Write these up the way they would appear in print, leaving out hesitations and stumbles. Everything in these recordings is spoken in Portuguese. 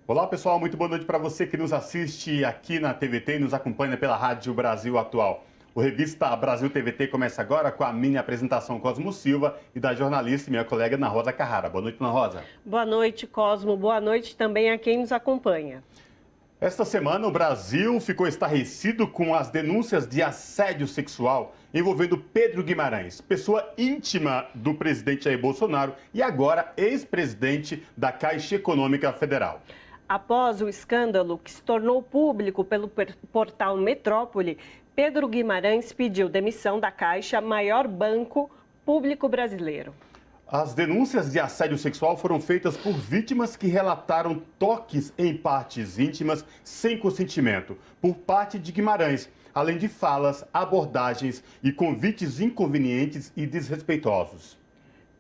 Olá pessoal, muito boa noite para você que nos assiste aqui na TVT e nos acompanha pela Rádio Brasil Atual. O Revista Brasil TVT começa agora com a minha apresentação Cosmo Silva e da jornalista e minha colega Ana Rosa Carrara. Boa noite, Ana Rosa. Boa noite, Cosmo. Boa noite também a quem nos acompanha. Esta semana o Brasil ficou estarrecido com as denúncias de assédio sexual envolvendo Pedro Guimarães, pessoa íntima do presidente Jair Bolsonaro e agora ex-presidente da Caixa Econômica Federal. Após o escândalo que se tornou público pelo portal Metrópole, Pedro Guimarães pediu demissão da Caixa, maior banco público brasileiro. As denúncias de assédio sexual foram feitas por vítimas que relataram toques em partes íntimas sem consentimento por parte de Guimarães, além de falas, abordagens e convites inconvenientes e desrespeitosos.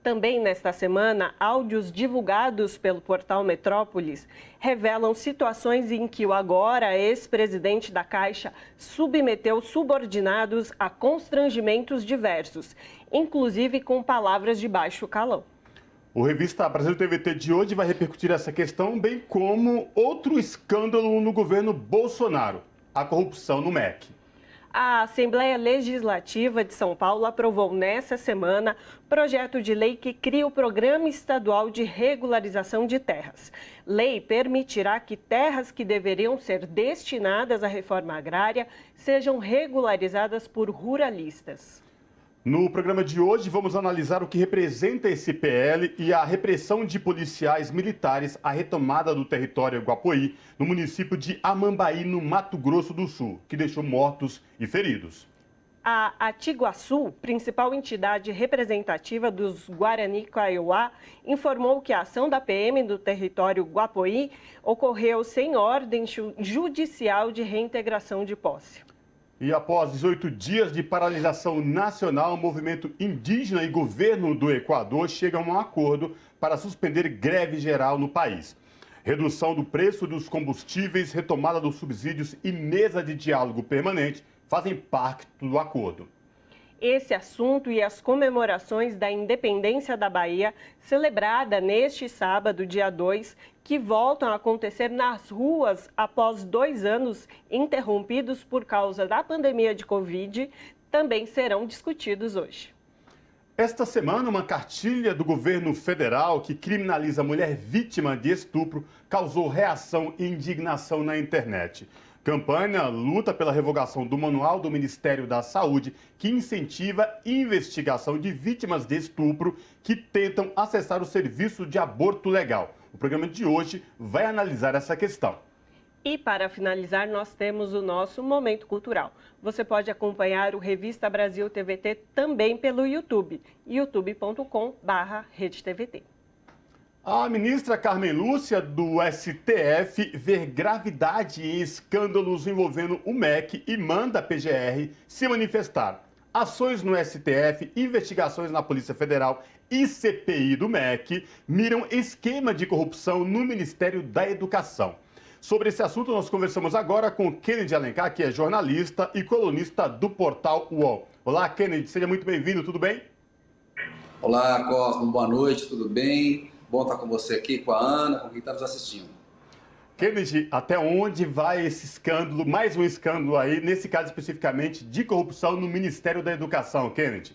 Também nesta semana, áudios divulgados pelo portal Metrópolis revelam situações em que o agora ex-presidente da Caixa submeteu subordinados a constrangimentos diversos, inclusive com palavras de baixo calão. O Revista Brasil TVT de hoje vai repercutir essa questão, bem como outro escândalo no governo Bolsonaro, a corrupção no MEC. A Assembleia Legislativa de São Paulo aprovou nesta semana projeto de lei que cria o Programa Estadual de Regularização de Terras. Lei permitirá que terras que deveriam ser destinadas à reforma agrária sejam regularizadas por ruralistas. No programa de hoje, vamos analisar o que representa esse PL e a repressão de policiais militares à retomada do território Guapoí, no município de Amambaí, no Mato Grosso do Sul, que deixou mortos e feridos. A Atiguaçu, principal entidade representativa dos Guarani Kaiowá, informou que a ação da PM do território Guapoí ocorreu sem ordem judicial de reintegração de posse. E após 18 dias de paralisação nacional, o movimento indígena e governo do Equador chegam a um acordo para suspender greve geral no país. Redução do preço dos combustíveis, retomada dos subsídios e mesa de diálogo permanente fazem parte do acordo. Esse assunto e as comemorações da independência da Bahia, celebrada neste sábado, dia 2, que voltam a acontecer nas ruas após 2 anos interrompidos por causa da pandemia de Covid, também serão discutidos hoje. Esta semana, uma cartilha do governo federal que criminaliza a mulher vítima de estupro causou reação e indignação na internet. Campanha luta pela revogação do Manual do Ministério da Saúde, que incentiva investigação de vítimas de estupro que tentam acessar o serviço de aborto legal. O programa de hoje vai analisar essa questão. E para finalizar, nós temos o nosso Momento Cultural. Você pode acompanhar o Revista Brasil TVT também pelo YouTube, youtube.com/RedeTVT. A ministra Carmen Lúcia, do STF, vê gravidade em escândalos envolvendo o MEC e manda a PGR se manifestar. Ações no STF, investigações na Polícia Federal e CPI do MEC miram esquema de corrupção no Ministério da Educação. Sobre esse assunto, nós conversamos agora com Kennedy Alencar, que é jornalista e colunista do portal UOL. Olá, Kennedy, seja muito bem-vindo, tudo bem? Olá, Cosmo, boa noite, tudo bem? Bom estar com você aqui, com a Ana, com quem está nos assistindo. Kennedy, até onde vai esse escândalo, mais um escândalo aí, nesse caso especificamente, de corrupção no Ministério da Educação, Kennedy?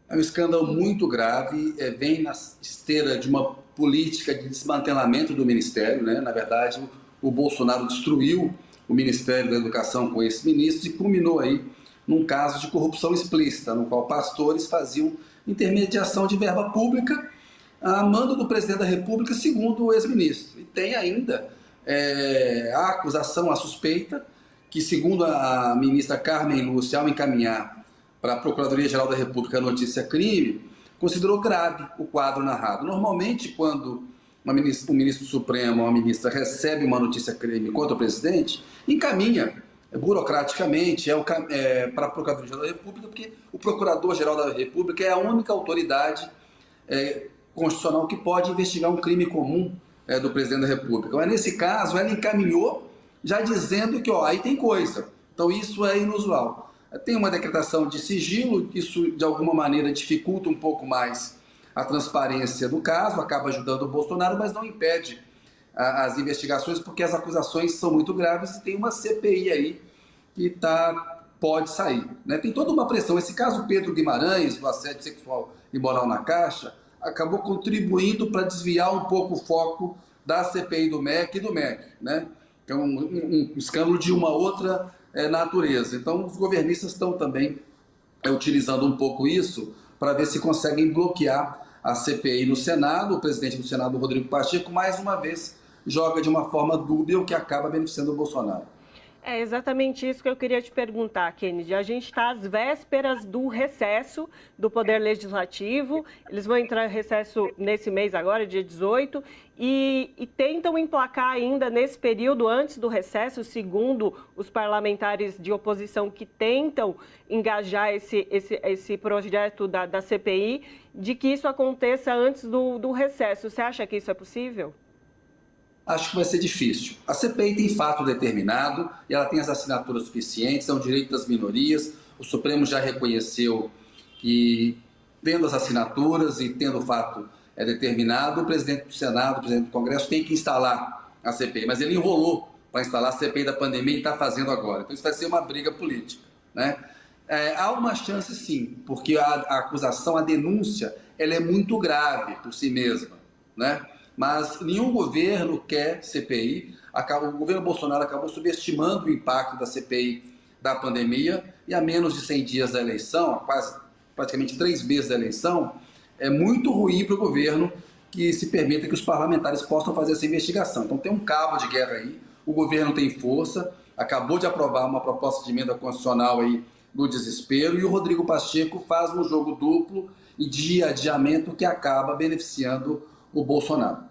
É um escândalo muito grave, vem na esteira de uma política de desmantelamento do Ministério, né? Na verdade, o Bolsonaro destruiu o Ministério da Educação com esses ministros e culminou aí num caso de corrupção explícita, no qual pastores faziam intermediação de verba pública a mando do presidente da República, segundo o ex-ministro. E tem ainda a acusação, a suspeita, que segundo a ministra Carmen Lúcia, ao encaminhar para a Procuradoria-Geral da República a notícia crime, considerou grave o quadro narrado. Normalmente, quando o ministro Supremo ou a ministra recebe uma notícia crime contra o presidente, encaminha burocraticamente para a Procuradoria-Geral da República, porque o Procurador-Geral da República é a única autoridade constitucional que pode investigar um crime comum do presidente da República. Mas nesse caso, ela encaminhou já dizendo que aí tem coisa. Então isso é inusual. Tem uma decretação de sigilo, isso de alguma maneira dificulta um pouco mais a transparência do caso, acaba ajudando o Bolsonaro, mas não impede as investigações, porque as acusações são muito graves e tem uma CPI aí que pode sair, né? Tem toda uma pressão. Esse caso Pedro Guimarães, do assédio sexual e moral na Caixa, acabou contribuindo para desviar um pouco o foco da CPI do MEC e do MEC, né? Que é um escândalo de uma outra natureza. Então, os governistas estão também utilizando um pouco isso para ver se conseguem bloquear a CPI no Senado. O presidente do Senado, Rodrigo Pacheco, mais uma vez joga de uma forma dúbia, o que acaba beneficiando o Bolsonaro. É exatamente isso que eu queria te perguntar, Kennedy. A gente está às vésperas do recesso do Poder Legislativo. Eles vão entrar em recesso nesse mês agora, dia 18, e tentam emplacar ainda nesse período, antes do recesso, segundo os parlamentares de oposição que tentam engajar esse projeto da CPI, de que isso aconteça antes do recesso. Você acha que isso é possível? Acho que vai ser difícil. A CPI tem fato determinado e ela tem as assinaturas suficientes, é um direito das minorias. O Supremo já reconheceu que, tendo as assinaturas e tendo o fato determinado, o presidente do Senado, o presidente do Congresso tem que instalar a CPI. Mas ele enrolou para instalar a CPI da pandemia e está fazendo agora. Então isso vai ser uma briga política, né? Há uma chance sim, porque a acusação, a denúncia, ela é muito grave por si mesma, né? Mas nenhum governo quer CPI. O governo Bolsonaro acabou subestimando o impacto da CPI da pandemia e a menos de 100 dias da eleição, a praticamente 3 meses da eleição, é muito ruim para o governo que se permita que os parlamentares possam fazer essa investigação. Então tem um cabo de guerra aí, o governo tem força, acabou de aprovar uma proposta de emenda constitucional aí no desespero e o Rodrigo Pacheco faz um jogo duplo e de adiamento que acaba beneficiando o Bolsonaro.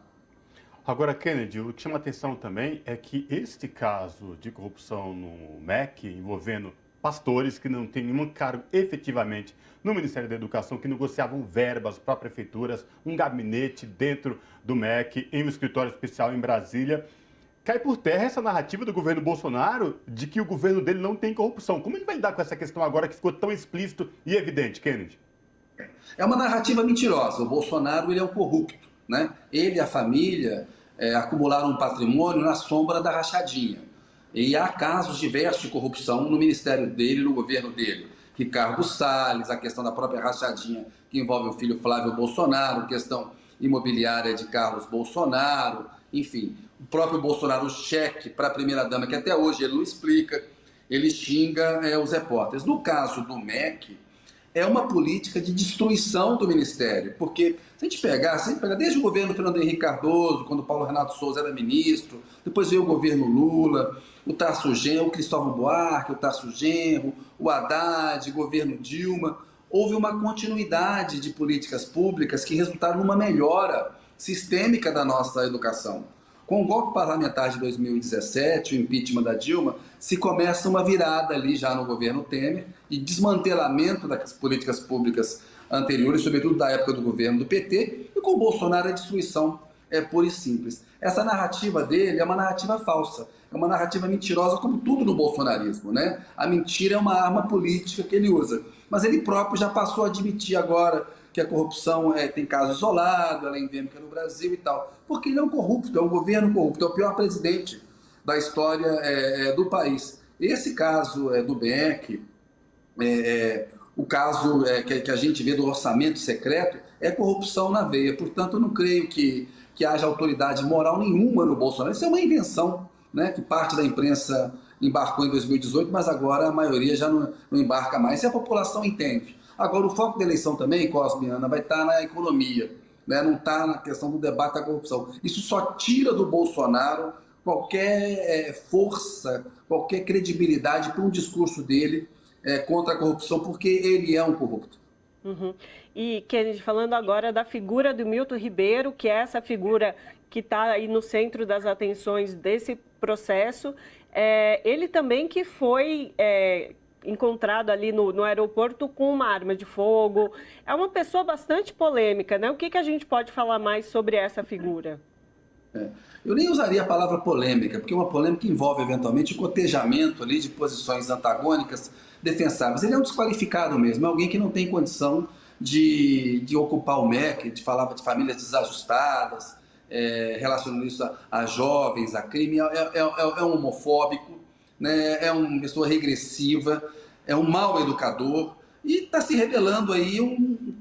Agora, Kennedy, o que chama atenção também é que este caso de corrupção no MEC, envolvendo pastores que não têm nenhum cargo efetivamente no Ministério da Educação, que negociavam verbas para prefeituras, um gabinete dentro do MEC, em um escritório especial em Brasília, cai por terra essa narrativa do governo Bolsonaro de que o governo dele não tem corrupção. Como ele vai lidar com essa questão agora que ficou tão explícito e evidente, Kennedy? É uma narrativa mentirosa. O Bolsonaro ele é um corrupto, né? Ele e a família acumularam um patrimônio na sombra da rachadinha. E há casos diversos de corrupção no ministério dele, no governo dele. Ricardo Salles, a questão da própria rachadinha que envolve o filho Flávio Bolsonaro, questão imobiliária de Carlos Bolsonaro, enfim. O próprio Bolsonaro, o cheque para a primeira-dama, que até hoje ele não explica, ele xinga os repórteres. No caso do MEC, é uma política de destruição do Ministério, porque se a gente pegar desde o governo Fernando Henrique Cardoso, quando Paulo Renato Souza era ministro, depois veio o governo Lula, o Tarso Genro, o Cristóvão Buarque, o Tarso Genro, o Haddad, o governo Dilma, houve uma continuidade de políticas públicas que resultaram numa melhora sistêmica da nossa educação. Com o golpe parlamentar de 2017, o impeachment da Dilma, se começa uma virada ali já no governo Temer e desmantelamento das políticas públicas anteriores, sobretudo da época do governo do PT, e com o Bolsonaro a destruição pura e simples. Essa narrativa dele é uma narrativa falsa, é uma narrativa mentirosa, como tudo no bolsonarismo, né? A mentira é uma arma política que ele usa, mas ele próprio já passou a admitir agora que a corrupção tem caso isolado, ela é endêmica no Brasil e tal, porque ele é um corrupto, é um governo corrupto, é o pior presidente da história do país. Esse caso do MEC, o caso que a gente vê do orçamento secreto, é corrupção na veia. Portanto, eu não creio que haja autoridade moral nenhuma no Bolsonaro. Isso é uma invenção, né, que parte da imprensa embarcou em 2018, mas agora a maioria já não embarca mais, e a população entende. Agora, o foco da eleição também, Cosme e Ana, vai estar na economia, né? Não está na questão do debate da corrupção. Isso só tira do Bolsonaro qualquer força, qualquer credibilidade para um discurso dele contra a corrupção, porque ele é um corrupto. Uhum. E, Kennedy, falando agora da figura do Milton Ribeiro, que é essa figura que está aí no centro das atenções desse processo, ele também que foi encontrado ali no aeroporto com uma arma de fogo. É uma pessoa bastante polêmica, né? O que a gente pode falar mais sobre essa figura? Eu nem usaria a palavra polêmica, porque uma polêmica envolve, eventualmente, o cotejamento ali de posições antagônicas, defensáveis. Ele é um desqualificado mesmo, é alguém que não tem condição de ocupar o MEC, de falar de famílias desajustadas, relacionando isso a jovens, a crime, é um homofóbico, né? É uma pessoa regressiva, é um mau educador e está se revelando aí,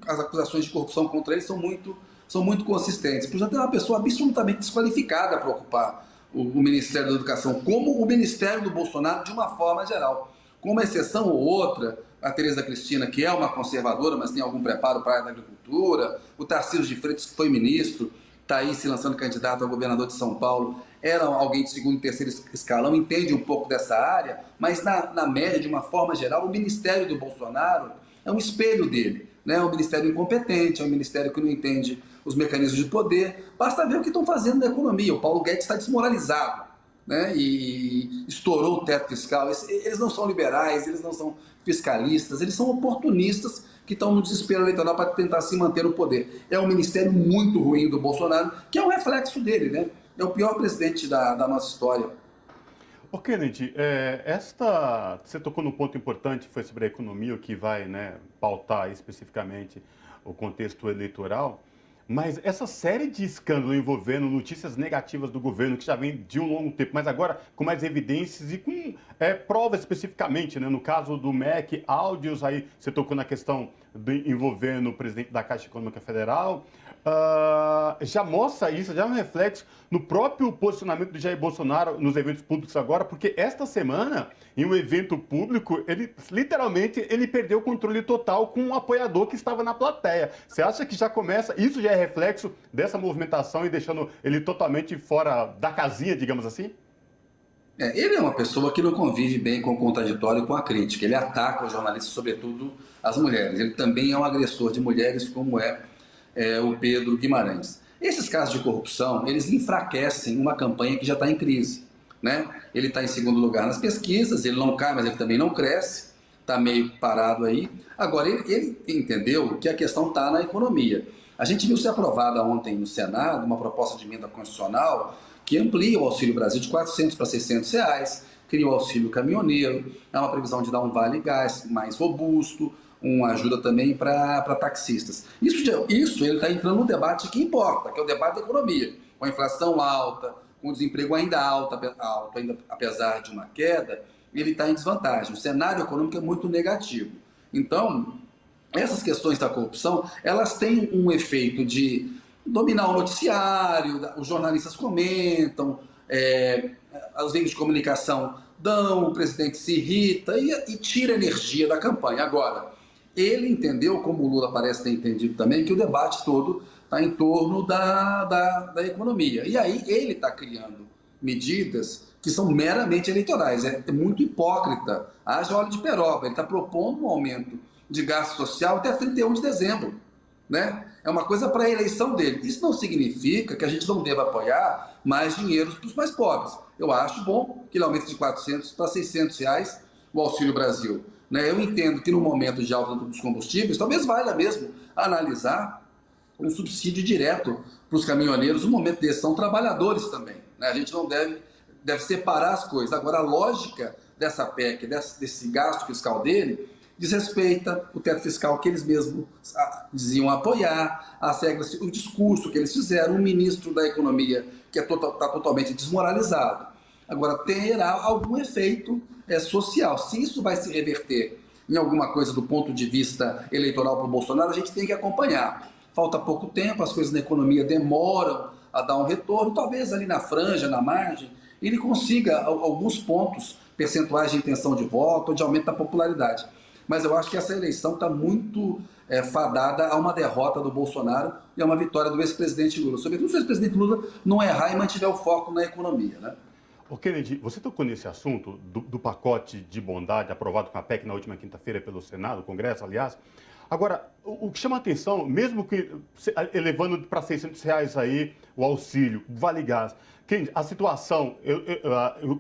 as acusações de corrupção contra ele são muito consistentes. Portanto, é uma pessoa absolutamente desqualificada para ocupar o Ministério da Educação, como o Ministério do Bolsonaro de uma forma geral. Com uma exceção ou outra, a Tereza Cristina, que é uma conservadora, mas tem algum preparo para a área da agricultura, o Tarcísio de Freitas, que foi ministro, está aí se lançando candidato a governador de São Paulo, era alguém de segundo e terceiro escalão, entende um pouco dessa área, mas na média, de uma forma geral, o Ministério do Bolsonaro é um espelho dele, né? É um ministério incompetente, é um ministério que não entende os mecanismos de poder. Basta ver o que estão fazendo na economia. O Paulo Guedes está desmoralizado, né? E estourou o teto fiscal. Eles não são liberais, eles não são fiscalistas, eles são oportunistas que estão no desespero eleitoral para tentar se manter no poder. É um ministério muito ruim do Bolsonaro, que é um reflexo dele, né? É o pior presidente da nossa história. Ô Kennedy, você tocou num ponto importante, foi sobre a economia, o que vai, né, pautar especificamente o contexto eleitoral, mas essa série de escândalos envolvendo notícias negativas do governo, que já vem de um longo tempo, mas agora com mais evidências e com provas especificamente, né, no caso do MEC, áudios, aí você tocou na questão envolvendo o presidente da Caixa Econômica Federal, já mostra isso, já é um reflexo no próprio posicionamento do Jair Bolsonaro nos eventos públicos agora, porque esta semana, em um evento público, ele perdeu o controle total com um apoiador que estava na plateia. Você acha que já começa, isso já é reflexo dessa movimentação e deixando ele totalmente fora da casinha, digamos assim? Ele é uma pessoa que não convive bem com o contraditório e com a crítica. Ele ataca os jornalistas, sobretudo as mulheres. Ele também é um agressor de mulheres, como o Pedro Guimarães. Esses casos de corrupção, eles enfraquecem uma campanha que já está em crise, né? Ele está em segundo lugar nas pesquisas, ele não cai, mas ele também não cresce, está meio parado aí. Agora, ele entendeu que a questão está na economia. A gente viu ser aprovada ontem no Senado uma proposta de emenda constitucional que amplia o Auxílio Brasil de R$400 para R$600, cria o auxílio caminhoneiro, há uma previsão de dar um vale-gás mais robusto, uma ajuda também para taxistas. Isso ele está entrando no debate que importa, que é o debate da economia. Com a inflação alta, com o desemprego ainda alto, ainda apesar de uma queda, ele está em desvantagem. O cenário econômico é muito negativo. Então, essas questões da corrupção, elas têm um efeito de dominar o noticiário, os jornalistas comentam, os veículos de comunicação dão, o presidente se irrita e tira energia da campanha. Agora, ele entendeu, como o Lula parece ter entendido também, que o debate todo está em torno da economia. E aí ele está criando medidas que são meramente eleitorais. É muito hipócrita. Haja óleo de peroba. Ele está propondo um aumento de gasto social até 31 de dezembro. Né? É uma coisa para a eleição dele. Isso não significa que a gente não deva apoiar mais dinheiro para os mais pobres. Eu acho bom que ele aumente de R$400 para R$600 o Auxílio Brasil. Né? Eu entendo que no momento de alta dos combustíveis, talvez valha mesmo analisar um subsídio direto para os caminhoneiros. No momento desse, são trabalhadores também. Né? A gente não deve separar as coisas. Agora, a lógica dessa PEC, desse gasto fiscal dele, desrespeita o teto fiscal que eles mesmos diziam apoiar, as regras, o discurso que eles fizeram, o ministro da Economia que está totalmente desmoralizado. Agora, terá algum efeito social. Se isso vai se reverter em alguma coisa do ponto de vista eleitoral para o Bolsonaro, a gente tem que acompanhar. Falta pouco tempo, as coisas na economia demoram a dar um retorno, talvez ali na franja, na margem, ele consiga alguns pontos percentuais de intenção de voto, de aumento da popularidade. Mas eu acho que essa eleição está muito fadada a uma derrota do Bolsonaro e a uma vitória do ex-presidente Lula. Sobretudo se o ex-presidente Lula não errar e mantiver o foco na economia, né? Ô Kennedy, você tocou nesse assunto do pacote de bondade aprovado com a PEC na última quinta-feira pelo Senado, Congresso, aliás. Agora, o que chama a atenção, mesmo que elevando para R$600 aí o auxílio, o Vale Gás, Kennedy, a situação,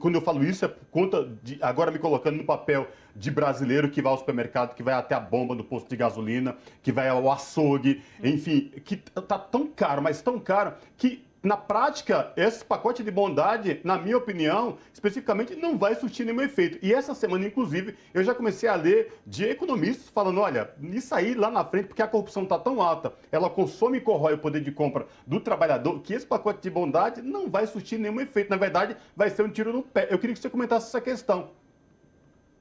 quando eu falo isso, é por conta de, agora me colocando no papel de brasileiro que vai ao supermercado, que vai até a bomba do posto de gasolina, que vai ao açougue, enfim, que está tão caro, mas tão caro, que Na prática, esse pacote de bondade, na minha opinião, especificamente, não vai surtir nenhum efeito. E essa semana, inclusive, eu já comecei a ler de economistas falando, olha, isso aí lá na frente, porque a corrupção está tão alta, ela consome e corrói o poder de compra do trabalhador, que esse pacote de bondade não vai surtir nenhum efeito. Na verdade, vai ser um tiro no pé. Eu queria que você comentasse essa questão.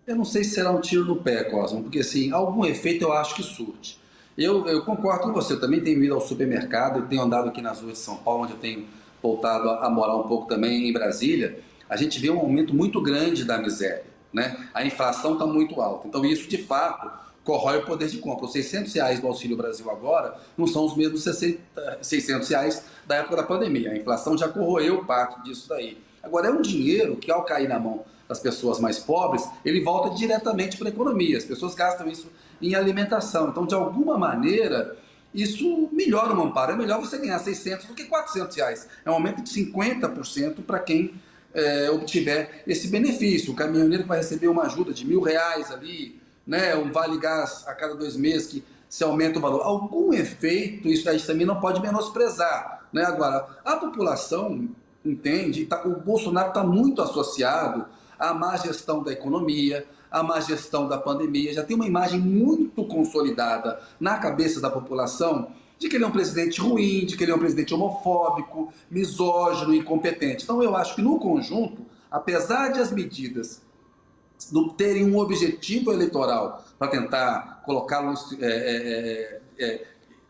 Eu não sei se será um tiro no pé, Cosmo, porque assim, algum efeito eu acho que surte. Eu concordo com você, eu também tenho ido ao supermercado, eu tenho andado aqui nas ruas de São Paulo, onde eu tenho voltado a morar um pouco também em Brasília. A gente vê um aumento muito grande da miséria, né? A inflação está muito alta, então isso de fato corrói o poder de compra. Os R$600 do Auxílio Brasil agora não são os mesmos R$600 da época da pandemia. A inflação já corroeu parte disso daí. Agora é um dinheiro que, ao cair na mão das pessoas mais pobres, ele volta diretamente para a economia. As pessoas gastam isso em alimentação. Então, de alguma maneira, isso melhora o amparo. É melhor você ganhar 600 do que R$400. É um aumento de 50% para quem obtiver esse benefício. O caminhoneiro que vai receber uma ajuda de R$1.000 ali, né, um vale-gás a cada 2 meses que se aumenta o valor. Algum efeito, isso a gente também não pode menosprezar, né? Agora, a população entende, o Bolsonaro está muito associado à má gestão da economia, à má gestão da pandemia. Já tem uma imagem muito consolidada na cabeça da população de que ele é um presidente ruim, de que ele é um presidente homofóbico, misógino, incompetente. Então eu acho que no conjunto, apesar de as medidas terem um objetivo eleitoral para tentar colocá-lo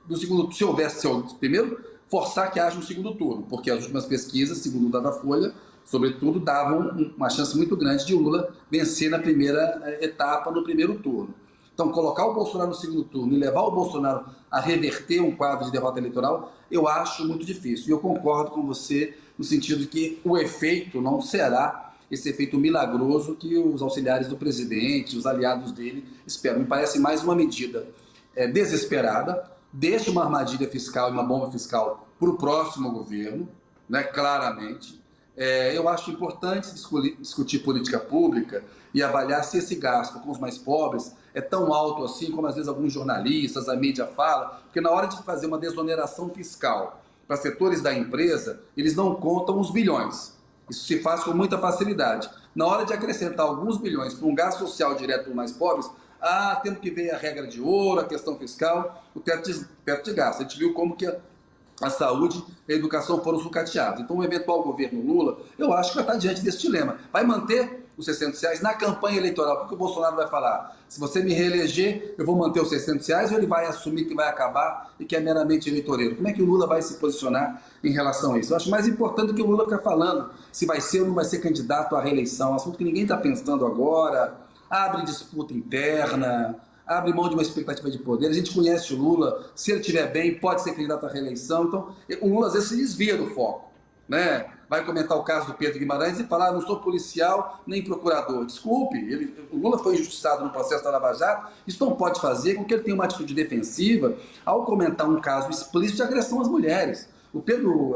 no segundo, se houvesse, primeiro, forçar que haja um segundo turno, porque as últimas pesquisas, segundo o Datafolha, sobretudo, davam uma chance muito grande de o Lula vencer na primeira etapa, no primeiro turno. Então, colocar o Bolsonaro no segundo turno e levar o Bolsonaro a reverter um quadro de derrota eleitoral, eu acho muito difícil. E eu concordo com você no sentido de que o efeito não será esse efeito milagroso que os auxiliares do presidente, os aliados dele esperam. Me parece mais uma medida desesperada, deixa uma armadilha fiscal e uma bomba fiscal para o próximo governo, né, claramente. Eu acho importante discutir política pública e avaliar se esse gasto com os mais pobres é tão alto assim como às vezes alguns jornalistas, a mídia fala, porque na hora de fazer uma desoneração fiscal para setores da empresa, eles não contam os bilhões. Isso se faz com muita facilidade. Na hora de acrescentar alguns bilhões para um gasto social direto para os mais pobres, temos que ver a regra de ouro, a questão fiscal, o teto de gasto. A gente viu como que a saúde e a educação foram sucateados. Então, o eventual governo Lula, eu acho que vai estar diante desse dilema. Vai manter os R$600 na campanha eleitoral. O que o Bolsonaro vai falar? Se você me reeleger, eu vou manter os R$600 ou ele vai assumir que vai acabar e que é meramente eleitoreiro? Como é que o Lula vai se posicionar em relação a isso? Eu acho mais importante do que o Lula ficar falando se vai ser ou não vai ser candidato à reeleição. Assunto que ninguém está pensando agora. Abre disputa interna, abre mão de uma expectativa de poder. A gente conhece o Lula, se ele estiver bem, pode ser candidato à reeleição. Então, o Lula às vezes se desvia do foco, né? Vai comentar o caso do Pedro Guimarães e falar, não sou policial nem procurador. Desculpe, o Lula foi injustiçado no processo da Lava Jato, isso não pode fazer com que ele tenha uma atitude defensiva ao comentar um caso explícito de agressão às mulheres. O Pedro,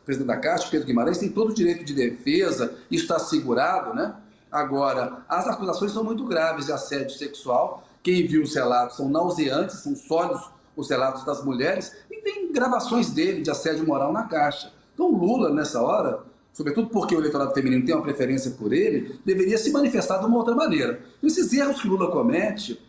presidente da Caixa, Pedro Guimarães, tem todo o direito de defesa, isso está assegurado, né? Agora, as acusações são muito graves de assédio sexual. Quem viu os relatos são nauseantes, são sólidos os relatos das mulheres, e tem gravações dele de assédio moral na Caixa. Então, o Lula, nessa hora, sobretudo porque o eleitorado feminino tem uma preferência por ele, deveria se manifestar de uma outra maneira. Esses erros que o Lula comete,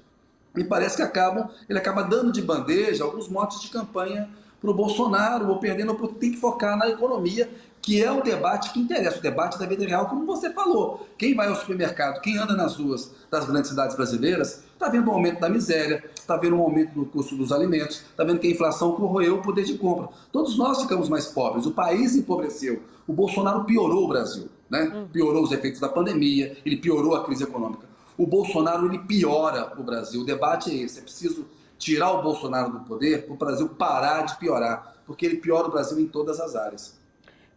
me parece que ele acaba dando de bandeja alguns motes de campanha para o Bolsonaro, ou perdendo, porque tem que focar na economia, que é o debate que interessa, o debate da vida real, como você falou. Quem vai ao supermercado, quem anda nas ruas das grandes cidades brasileiras, está vendo um aumento da miséria, está vendo um aumento no custo dos alimentos, está vendo que a inflação corroeu o poder de compra. Todos nós ficamos mais pobres, o país empobreceu, o Bolsonaro piorou o Brasil, né? Piorou os efeitos da pandemia, ele piorou a crise econômica. O Bolsonaro, ele piora o Brasil, o debate é esse, é preciso tirar o Bolsonaro do poder para o Brasil parar de piorar, porque ele piora o Brasil em todas as áreas.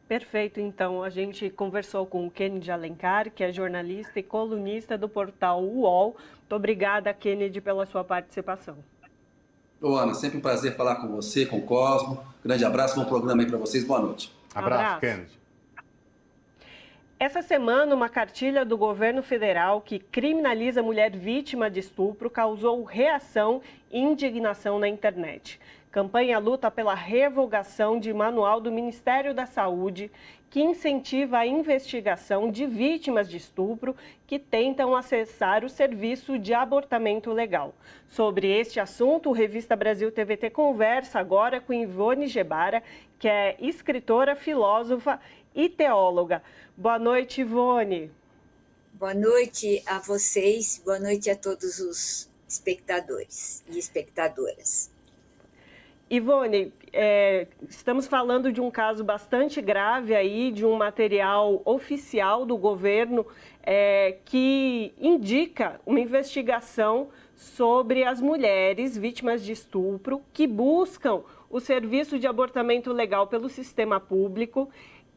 Perfeito, então a gente conversou com o Kennedy Alencar, que é jornalista e colunista do portal UOL. Muito obrigada, Kennedy, pela sua participação. Ô, Ana, sempre um prazer falar com você, com o Cosmo. Grande abraço, bom programa aí para vocês, boa noite. Abraço, Kennedy. Essa semana, uma cartilha do governo federal que criminaliza mulher vítima de estupro causou reação e indignação na internet. campanha luta pela revogação de manual do Ministério da Saúde que incentiva a investigação de vítimas de estupro que tentam acessar o serviço de abortamento legal. Sobre este assunto, o Revista Brasil TVT conversa agora com Ivone Gebara, que é escritora, filósofa e teóloga. Boa noite, Ivone. Boa noite a vocês, boa noite a todos os espectadores e espectadoras. Ivone, estamos falando de um caso bastante grave aí, de um material oficial do governo que indica uma investigação sobre as mulheres vítimas de estupro que buscam o serviço de abortamento legal pelo sistema público.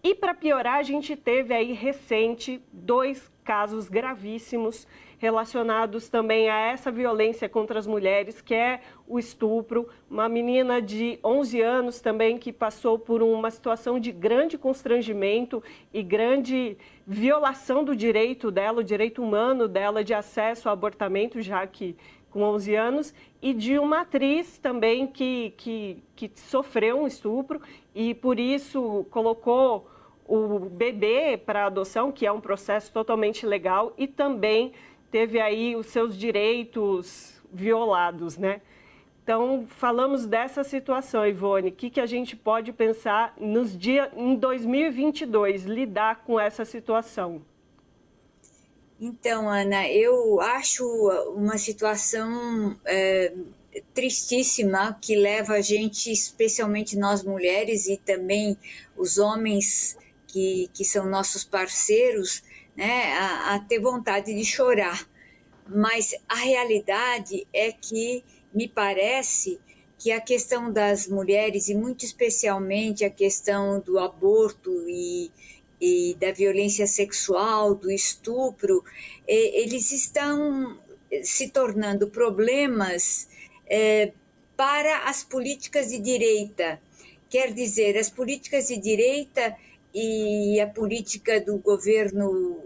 E para piorar, a gente teve aí recente 2 casos gravíssimos relacionados também a essa violência contra as mulheres, que é o estupro. Uma menina de 11 anos também que passou por uma situação de grande constrangimento e grande violação do direito dela, o direito humano dela de acesso ao abortamento, já que com 11 anos, e de uma atriz também que sofreu um estupro e por isso colocou o bebê para adoção, que é um processo totalmente legal, e também teve aí os seus direitos violados, né? Então, falamos dessa situação, Ivone. O que a gente pode pensar em 2022, lidar com essa situação? Então, Ana, eu acho uma situação tristíssima que leva a gente, especialmente nós mulheres e também os homens que são nossos parceiros, né, a ter vontade de chorar. Mas a realidade é que me parece que a questão das mulheres, e muito especialmente a questão do aborto e da violência sexual, do estupro, eles estão se tornando problemas para as políticas de direita. Quer dizer, as políticas de direita e a política do governo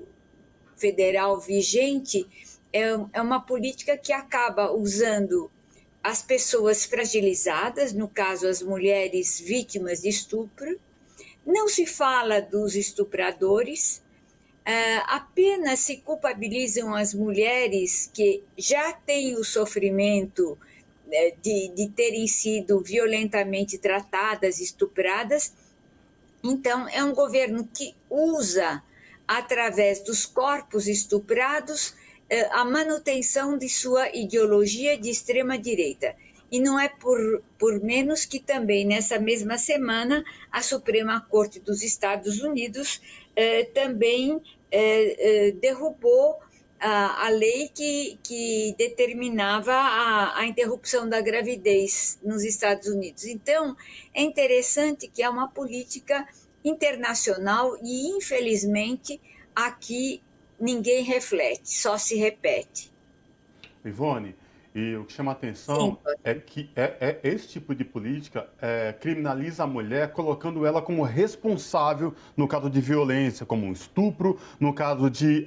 federal vigente é uma política que acaba usando as pessoas fragilizadas, no caso as mulheres vítimas de estupro. Não se fala dos estupradores, apenas se culpabilizam as mulheres que já têm o sofrimento de terem sido violentamente tratadas, estupradas. Então, é um governo que usa, através dos corpos estuprados, a manutenção de sua ideologia de extrema-direita. E não é por menos que também, nessa mesma semana, a Suprema Corte dos Estados Unidos também derrubou a lei que determinava a interrupção da gravidez nos Estados Unidos. Então, é interessante que é uma política internacional e, infelizmente, aqui ninguém reflete, só se repete. Ivone, e o que chama a atenção é que esse tipo de política criminaliza a mulher, colocando ela como responsável no caso de violência, como um estupro, no caso de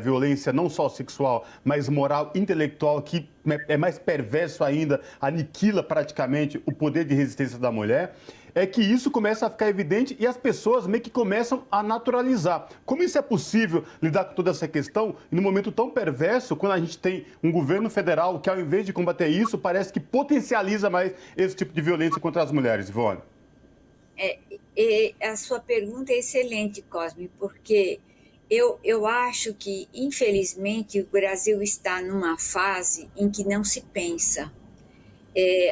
violência não só sexual, mas moral, intelectual, que é mais perverso ainda, aniquila praticamente o poder de resistência da mulher. É que isso começa a ficar evidente e as pessoas meio que começam a naturalizar. Como isso é possível lidar com toda essa questão e num momento tão perverso, quando a gente tem um governo federal que, ao invés de combater isso, parece que potencializa mais esse tipo de violência contra as mulheres, Ivone? A sua pergunta é excelente, Cosme, porque eu acho que, infelizmente, o Brasil está numa fase em que não se pensa.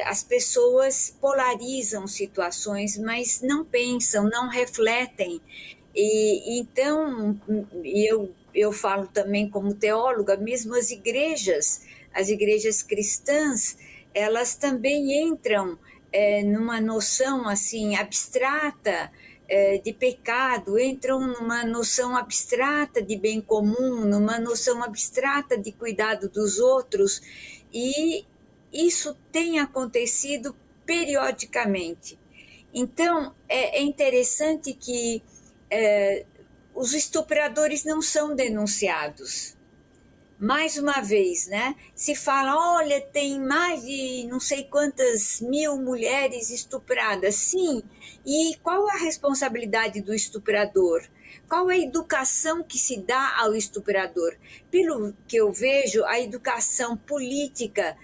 As pessoas polarizam situações, mas não pensam, não refletem. Então, eu falo também como teóloga, mesmo as igrejas cristãs, elas também entram numa noção assim abstrata de pecado, entram numa noção abstrata de bem comum, numa noção abstrata de cuidado dos outros, e isso tem acontecido periodicamente. Então, é interessante que os estupradores não são denunciados. mais uma vez, né? Se fala, olha, tem mais de não sei quantas mil mulheres estupradas. Sim, e qual a responsabilidade do estuprador? Qual a educação que se dá ao estuprador? Pelo que eu vejo, a educação política,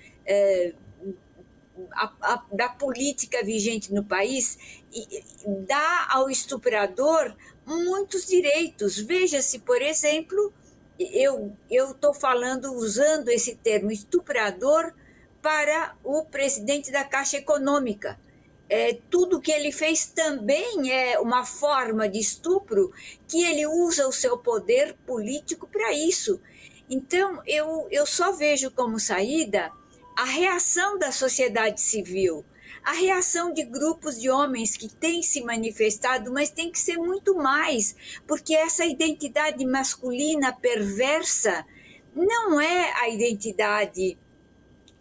da política vigente no país, dá ao estuprador muitos direitos. Veja-se, por exemplo, eu estou falando, usando esse termo estuprador para o presidente da Caixa Econômica. Tudo que ele fez também é uma forma de estupro, que ele usa o seu poder político para isso. Então, eu só vejo como saída a reação da sociedade civil, a reação de grupos de homens que têm se manifestado, mas tem que ser muito mais, porque essa identidade masculina perversa não é a identidade,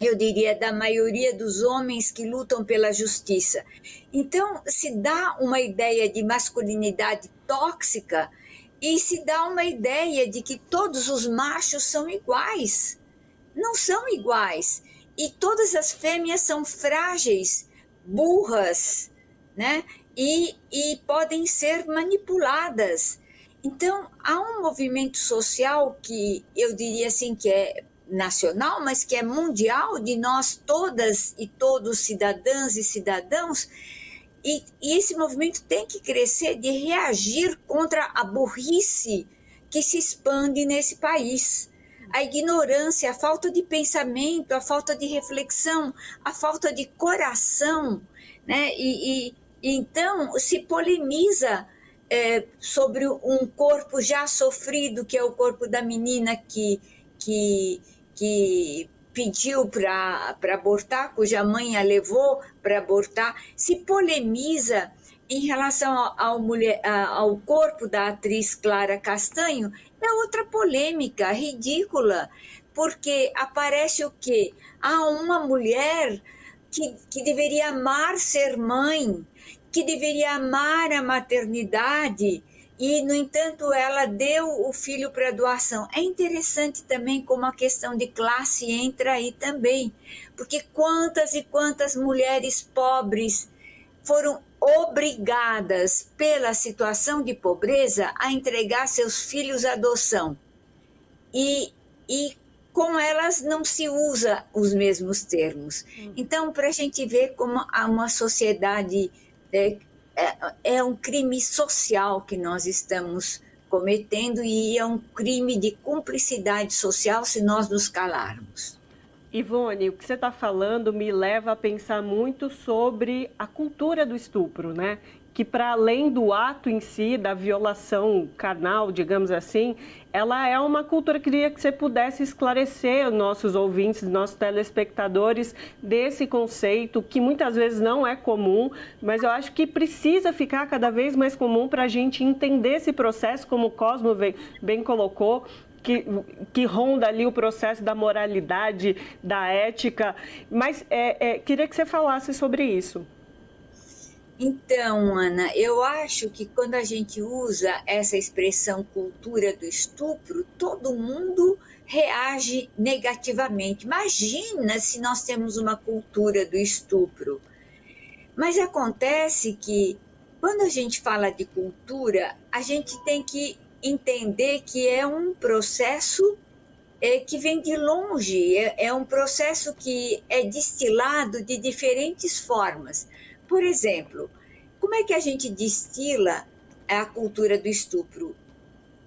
eu diria, da maioria dos homens que lutam pela justiça. Então, se dá uma ideia de masculinidade tóxica e se dá uma ideia de que todos os machos são iguais. Não são iguais. E todas as fêmeas são frágeis, burras, né? E podem ser manipuladas. Então, há um movimento social que eu diria assim que é nacional, mas que é mundial, de nós todas e todos, cidadãs e cidadãos, e esse movimento tem que crescer de reagir contra a burrice que se expande nesse país. A ignorância, a falta de pensamento, a falta de reflexão, a falta de coração, né? Então se polemiza sobre um corpo já sofrido, que é o corpo da menina que pediu para abortar, cuja mãe a levou para abortar. Se polemiza em relação ao corpo da atriz Clara Castanho. É outra polêmica ridícula, porque aparece o quê? Há uma mulher que deveria amar ser mãe, que deveria amar a maternidade, e, no entanto, ela deu o filho para doação. É interessante também como a questão de classe entra aí também, porque quantas e quantas mulheres pobres foram obrigadas, pela situação de pobreza, a entregar seus filhos à adoção. E com elas não se usa os mesmos termos. Então, para a gente ver como há uma sociedade... É um crime social que nós estamos cometendo, e é um crime de cumplicidade social se nós nos calarmos. Ivone, o que você está falando me leva a pensar muito sobre a cultura do estupro, né? Que para além do ato em si, da violação carnal, digamos assim, ela é uma cultura. Queria que você pudesse esclarecer os nossos ouvintes, nossos telespectadores, desse conceito que muitas vezes não é comum, mas eu acho que precisa ficar cada vez mais comum para a gente entender esse processo, como o Cosmo bem colocou, que ronda ali o processo da moralidade, da ética. Mas queria que você falasse sobre isso. Então, Ana, eu acho que quando a gente usa essa expressão cultura do estupro, todo mundo reage negativamente. Imagina se nós temos uma cultura do estupro. Mas acontece que, quando a gente fala de cultura, a gente tem que entender que é um processo que vem de longe, é um processo que é destilado de diferentes formas. Por exemplo, como é que a gente destila a cultura do estupro?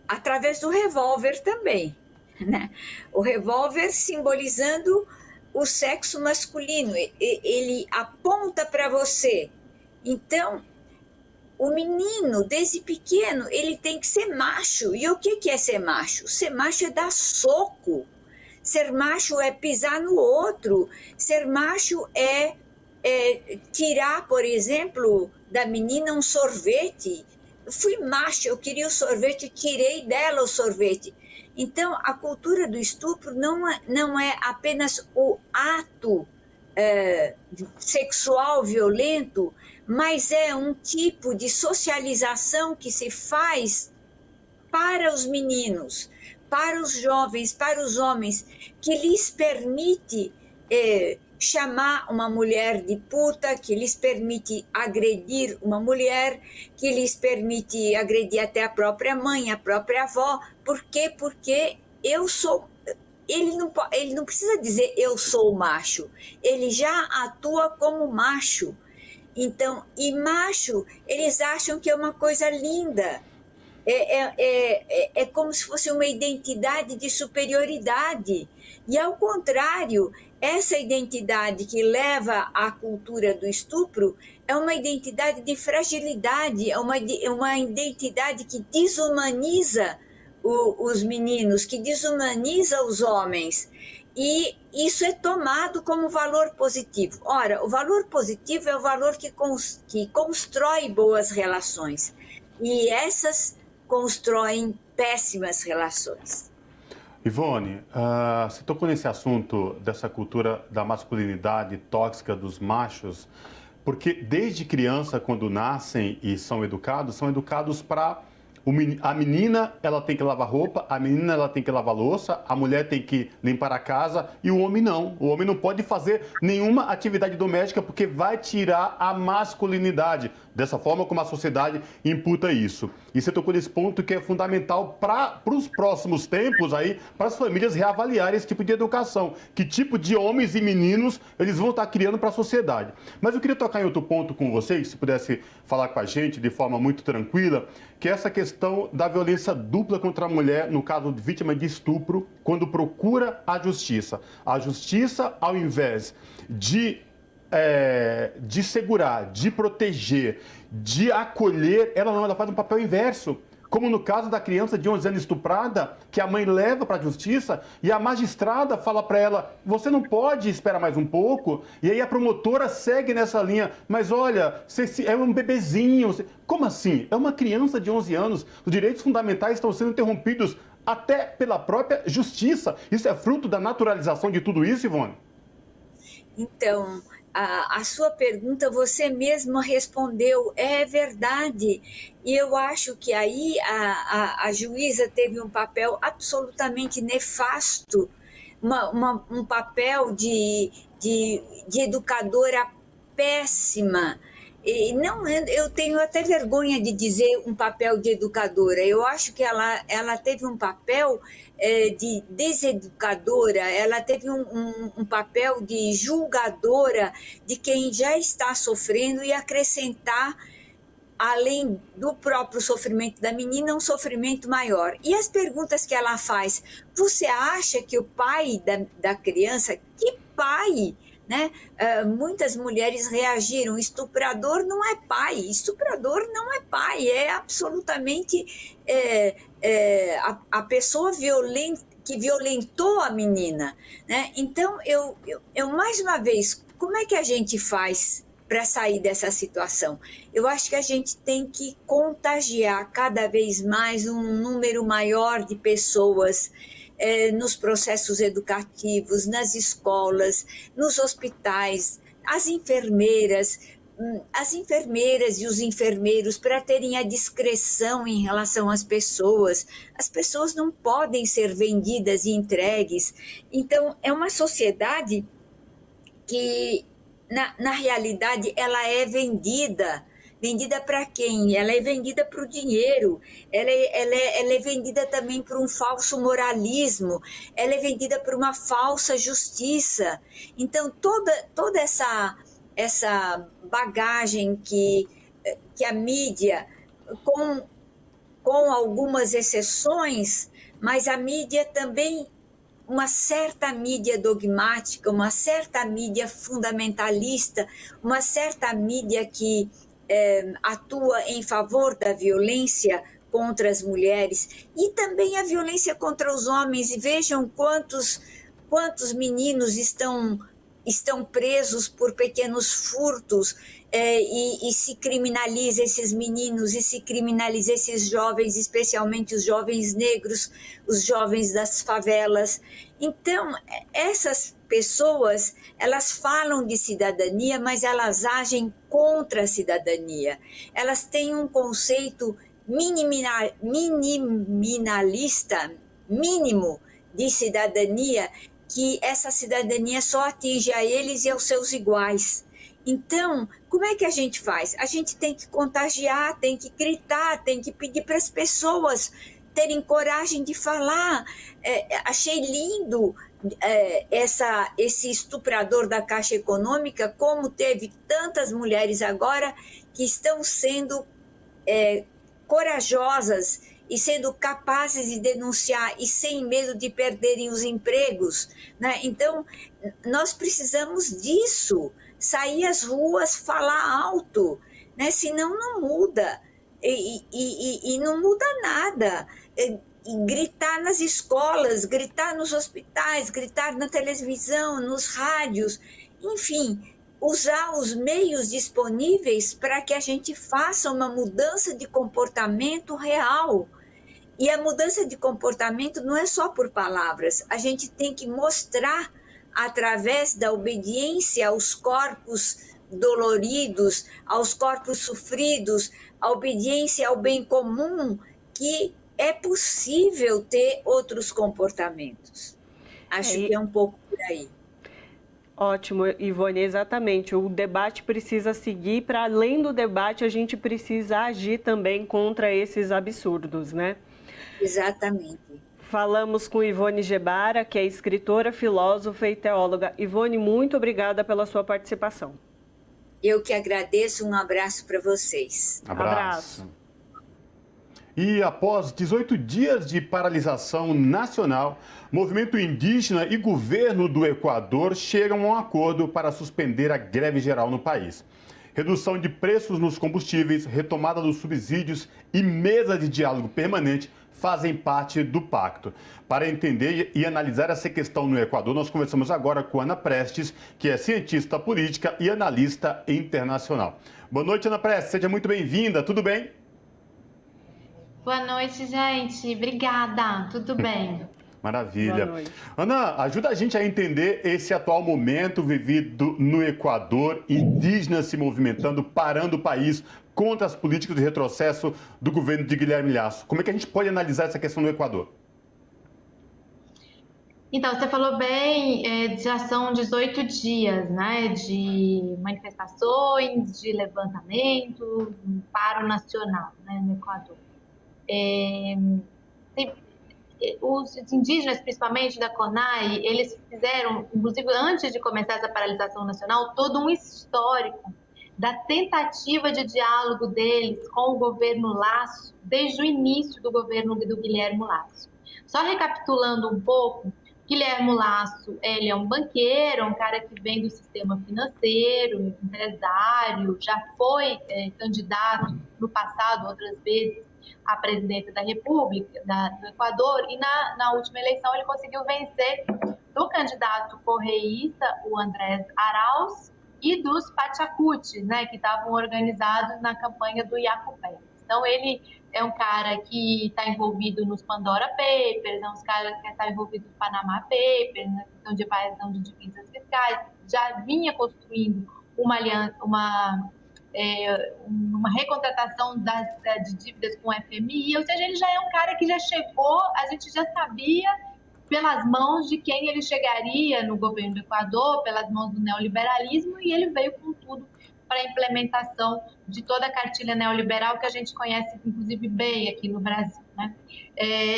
Através do revólver também, né? O revólver simbolizando o sexo masculino, ele aponta para você. Então, o menino, desde pequeno, ele tem que ser macho. E o que é ser macho? Ser macho é dar soco. Ser macho é pisar no outro. Ser macho é tirar, por exemplo, da menina um sorvete. Eu fui macho, eu queria o sorvete, tirei dela o sorvete. Então, a cultura do estupro não é apenas o ato sexual violento, mas é um tipo de socialização que se faz para os meninos, para os jovens, para os homens, que lhes permite chamar uma mulher de puta, que lhes permite agredir uma mulher, que lhes permite agredir até a própria mãe, a própria avó. Por quê? Porque eu sou... Ele não precisa dizer eu sou macho, ele já atua como macho. Então, e macho, eles acham que é uma coisa linda. É como se fosse uma identidade de superioridade. E, ao contrário, essa identidade que leva à cultura do estupro é uma identidade de fragilidade, é uma identidade que desumaniza os meninos, que desumaniza os homens. E isso é tomado como valor positivo. Ora, o valor positivo é o valor que constrói boas relações. E essas constroem péssimas relações. Ivone, você tocou nesse assunto dessa cultura da masculinidade tóxica dos machos, porque desde criança, quando nascem e são educados para... A menina, ela tem que lavar roupa, a menina, ela tem que lavar louça, a mulher tem que limpar a casa e o homem não. O homem não pode fazer nenhuma atividade doméstica porque vai tirar a masculinidade, dessa forma como a sociedade imputa isso. E você tocou nesse ponto que é fundamental para os próximos tempos aí, para as famílias reavaliarem esse tipo de educação. Que tipo de homens e meninos eles vão estar criando para a sociedade. Mas eu queria tocar em outro ponto com vocês, se pudesse falar com a gente de forma muito tranquila, que é essa questão da violência dupla contra a mulher, no caso de vítima de estupro, quando procura a justiça. A justiça, ao invés de segurar, de proteger, de acolher, ela faz um papel inverso. Como no caso da criança de 11 anos estuprada, que a mãe leva para a justiça e a magistrada fala para ela, você não pode esperar mais um pouco? E aí a promotora segue nessa linha, mas olha, você é um bebezinho. Como assim? É uma criança de 11 anos, os direitos fundamentais estão sendo interrompidos até pela própria justiça. Isso é fruto da naturalização de tudo isso, Ivone? Então, a sua pergunta você mesma respondeu, é verdade. E eu acho que aí a juíza teve um papel absolutamente nefasto, um papel de educadora péssima. E não, eu tenho até vergonha de dizer um papel de educadora. Eu acho que ela teve um papel de deseducadora, ela teve um papel de julgadora de quem já está sofrendo e acrescentar, além do próprio sofrimento da menina, um sofrimento maior. E as perguntas que ela faz, você acha que o pai da criança, que pai? Né? Muitas mulheres reagiram, estuprador não é pai, estuprador não é pai, é absolutamente a pessoa que violentou a menina. Né? Então, eu mais uma vez, como é que a gente faz para sair dessa situação? Eu acho que a gente tem que contagiar cada vez mais um número maior de pessoas nos processos educativos, nas escolas, nos hospitais, as enfermeiras e os enfermeiros, para terem a discrição em relação às pessoas. As pessoas não podem ser vendidas e entregues. Então, é uma sociedade que, na realidade, ela é vendida. Vendida para quem? Ela é vendida para o dinheiro, ela é vendida também por um falso moralismo, ela é vendida por uma falsa justiça. Então, toda essa bagagem que a mídia, com algumas exceções, mas a mídia também, uma certa mídia dogmática, uma certa mídia fundamentalista, uma certa mídia que atua em favor da violência contra as mulheres e também a violência contra os homens. E vejam quantos meninos estão presos por pequenos furtos e se criminaliza esses meninos e se criminaliza esses jovens, especialmente os jovens negros, os jovens das favelas. Então, essas pessoas, elas falam de cidadania, mas elas agem contra a cidadania. Elas têm um conceito minimalista, mínimo de cidadania, que essa cidadania só atinge a eles e aos seus iguais. Então, como é que a gente faz? A gente tem que contagiar, tem que gritar, tem que pedir para as pessoas terem coragem de falar. Achei lindo esse estuprador da Caixa Econômica, como teve tantas mulheres agora que estão sendo corajosas e sendo capazes de denunciar e sem medo de perderem os empregos, né? Então, nós precisamos disso, sair às ruas, falar alto, né? Senão não muda, e não muda nada. E gritar nas escolas, gritar nos hospitais, gritar na televisão, nos rádios, enfim, usar os meios disponíveis para que a gente faça uma mudança de comportamento real. E a mudança de comportamento não é só por palavras, a gente tem que mostrar através da obediência aos corpos doloridos, aos corpos sofridos, a obediência ao bem comum, que é possível ter outros comportamentos. Acho que é um pouco por aí. Ótimo, Ivone, exatamente. O debate precisa seguir. Para além do debate, a gente precisa agir também contra esses absurdos, né? Exatamente. Falamos com Ivone Gebara, que é escritora, filósofa e teóloga. Ivone, muito obrigada pela sua participação. Eu que agradeço, um abraço para vocês. Abraço. E após 18 dias de paralisação nacional, movimento indígena e governo do Equador chegam a um acordo para suspender a greve geral no país. Redução de preços nos combustíveis, retomada dos subsídios e mesa de diálogo permanente fazem parte do pacto. Para entender e analisar essa questão no Equador, nós conversamos agora com Ana Prestes, que é cientista política e analista internacional. Boa noite, Ana Prestes. Seja muito bem-vinda. Tudo bem? Boa noite, gente. Obrigada. Tudo bem? Maravilha. Boa noite. Ana, ajuda a gente a entender esse atual momento vivido no Equador, indígenas se movimentando, parando o país contra as políticas de retrocesso do governo de Guilherme Lasso. Como é que a gente pode analisar essa questão no Equador? Então, você falou bem, já são 18 dias, né, de manifestações, de levantamento, um paro nacional, né, no Equador. Os indígenas, principalmente da CONAI, eles fizeram, inclusive antes de começar essa paralisação nacional, todo um histórico da tentativa de diálogo deles com o governo Lasso, desde o início do governo do Guilherme Lasso. Só recapitulando um pouco, Guilherme Lasso, ele é um banqueiro, um cara que vem do sistema financeiro, empresário, já foi candidato no passado, outras vezes, a presidente da República, do Equador, e na última eleição ele conseguiu vencer do candidato correísta, o Andrés Arauz, e dos Pachacutis, né, que estavam organizados na campanha do Yacu Pérez. Então ele é um cara que está envolvido nos Pandora Papers, é um cara que está envolvido no Panama Papers, na questão de evasão de divisas fiscais, já vinha construindo uma aliança, uma recontratação de dívidas com o FMI, ou seja, ele já é um cara que já chegou, a gente já sabia pelas mãos de quem ele chegaria no governo do Equador, pelas mãos do neoliberalismo, e ele veio com tudo para a implementação de toda a cartilha neoliberal que a gente conhece, inclusive, bem aqui no Brasil, né?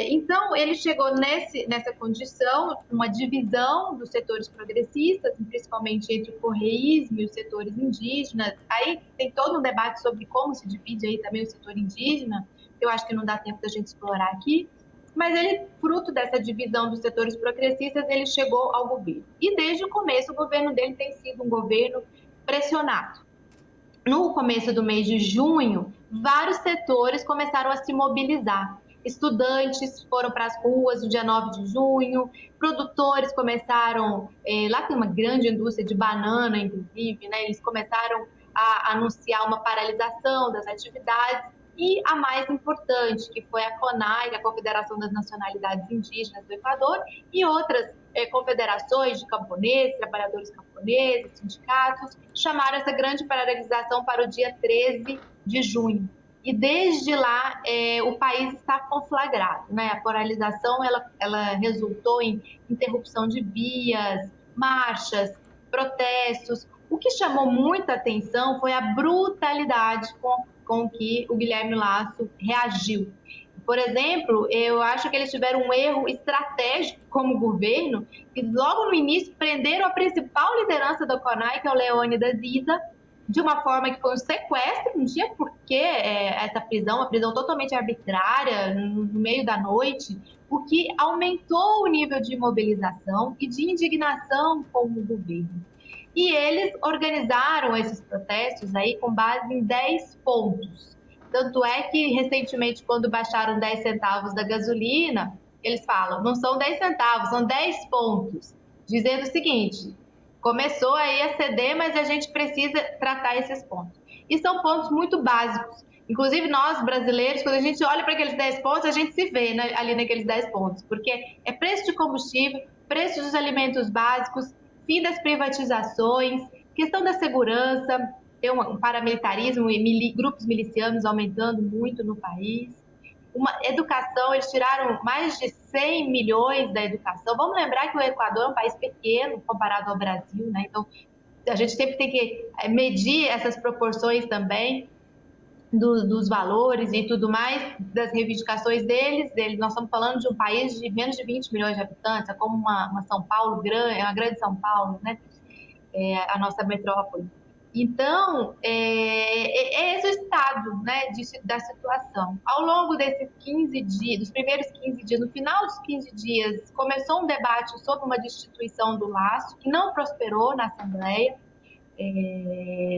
Então, ele chegou nessa condição, uma divisão dos setores progressistas, principalmente entre o correísmo e os setores indígenas. Aí tem todo um debate sobre como se divide aí também o setor indígena, eu acho que não dá tempo da gente explorar aqui, mas ele, fruto dessa divisão dos setores progressistas, ele chegou ao governo. E desde o começo, o governo dele tem sido um governo pressionado. No começo do mês de junho, vários setores começaram a se mobilizar. Estudantes foram para as ruas no dia 9 de junho, produtores começaram, lá tem uma grande indústria de banana, inclusive, né? Eles começaram a anunciar uma paralisação das atividades, e a mais importante, que foi a CONAI, a Confederação das Nacionalidades Indígenas do Equador, e outras confederações de camponeses, trabalhadores camponeses, sindicatos, chamaram essa grande paralisação para o dia 13 de junho. e desde lá o país está conflagrado, né? A paralisação ela resultou em interrupção de vias, marchas, protestos. O que chamou muita atenção foi a brutalidade com que o Guilherme Lasso reagiu. Por exemplo, eu acho que eles tiveram um erro estratégico como governo, que logo no início prenderam a principal liderança da CONAI, que é o Leônidas Issa, de uma forma que foi um sequestro, não tinha por que essa prisão, uma prisão totalmente arbitrária, no meio da noite, o que aumentou o nível de mobilização e de indignação com o governo. E eles organizaram esses protestos aí com base em 10 pontos. Tanto é que, recentemente, quando baixaram 10 centavos da gasolina, eles falam, não são 10 centavos, são 10 pontos, dizendo o seguinte, começou aí a ceder, mas a gente precisa tratar esses pontos. E são pontos muito básicos. Inclusive, nós, brasileiros, quando a gente olha para aqueles 10 pontos, a gente se vê, né, ali naqueles 10 pontos, porque é preço de combustível, preço dos alimentos básicos, fim das privatizações, questão da segurança, tem um paramilitarismo e grupos milicianos aumentando muito no país. Uma educação, eles tiraram mais de 100 milhões da educação. Vamos lembrar que o Equador é um país pequeno comparado ao Brasil, né? Então, a gente sempre tem que medir essas proporções também dos valores e tudo mais, das reivindicações deles. Nós estamos falando de um país de menos de 20 milhões de habitantes, é como uma São Paulo, é uma grande São Paulo, né? A nossa metrópole. Então, é esse o estado, né, da situação. Ao longo desses 15 dias, dos primeiros 15 dias, no final dos 15 dias, começou um debate sobre uma destituição do Lasso, que não prosperou na Assembleia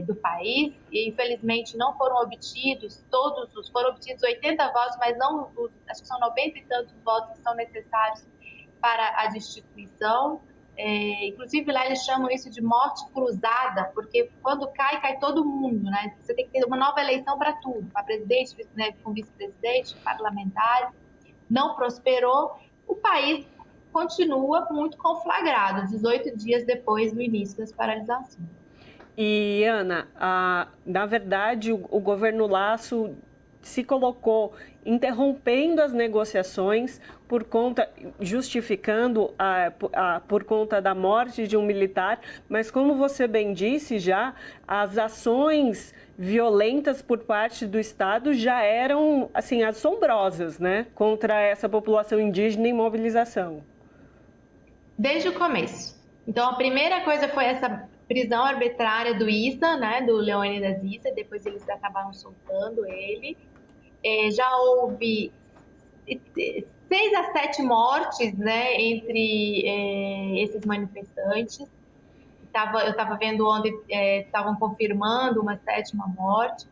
do país, e infelizmente não foram obtidos, foram obtidos 80 votos, mas não, acho que são 90 e tantos votos que são necessários para a destituição. Inclusive lá eles chamam isso de morte cruzada, porque quando cai todo mundo, né? Você tem que ter uma nova eleição para tudo, para presidente, né, com vice-presidente, parlamentar. Não prosperou, o país continua muito conflagrado, 18 dias depois do início das paralisações. E, Ana, na verdade, o governo Lasso se colocou interrompendo as negociações justificando por conta da morte de um militar, mas como você bem disse já, as ações violentas por parte do Estado já eram, assim, assombrosas, né, contra essa população indígena em mobilização. Desde o começo. Então, a primeira coisa foi essa prisão arbitrária do Issa, né, do Leônidas Issa, depois eles acabaram soltando ele. Já houve 6 a 7 mortes, né, entre esses manifestantes. Eu estava vendo onde estavam confirmando uma 7ª morte.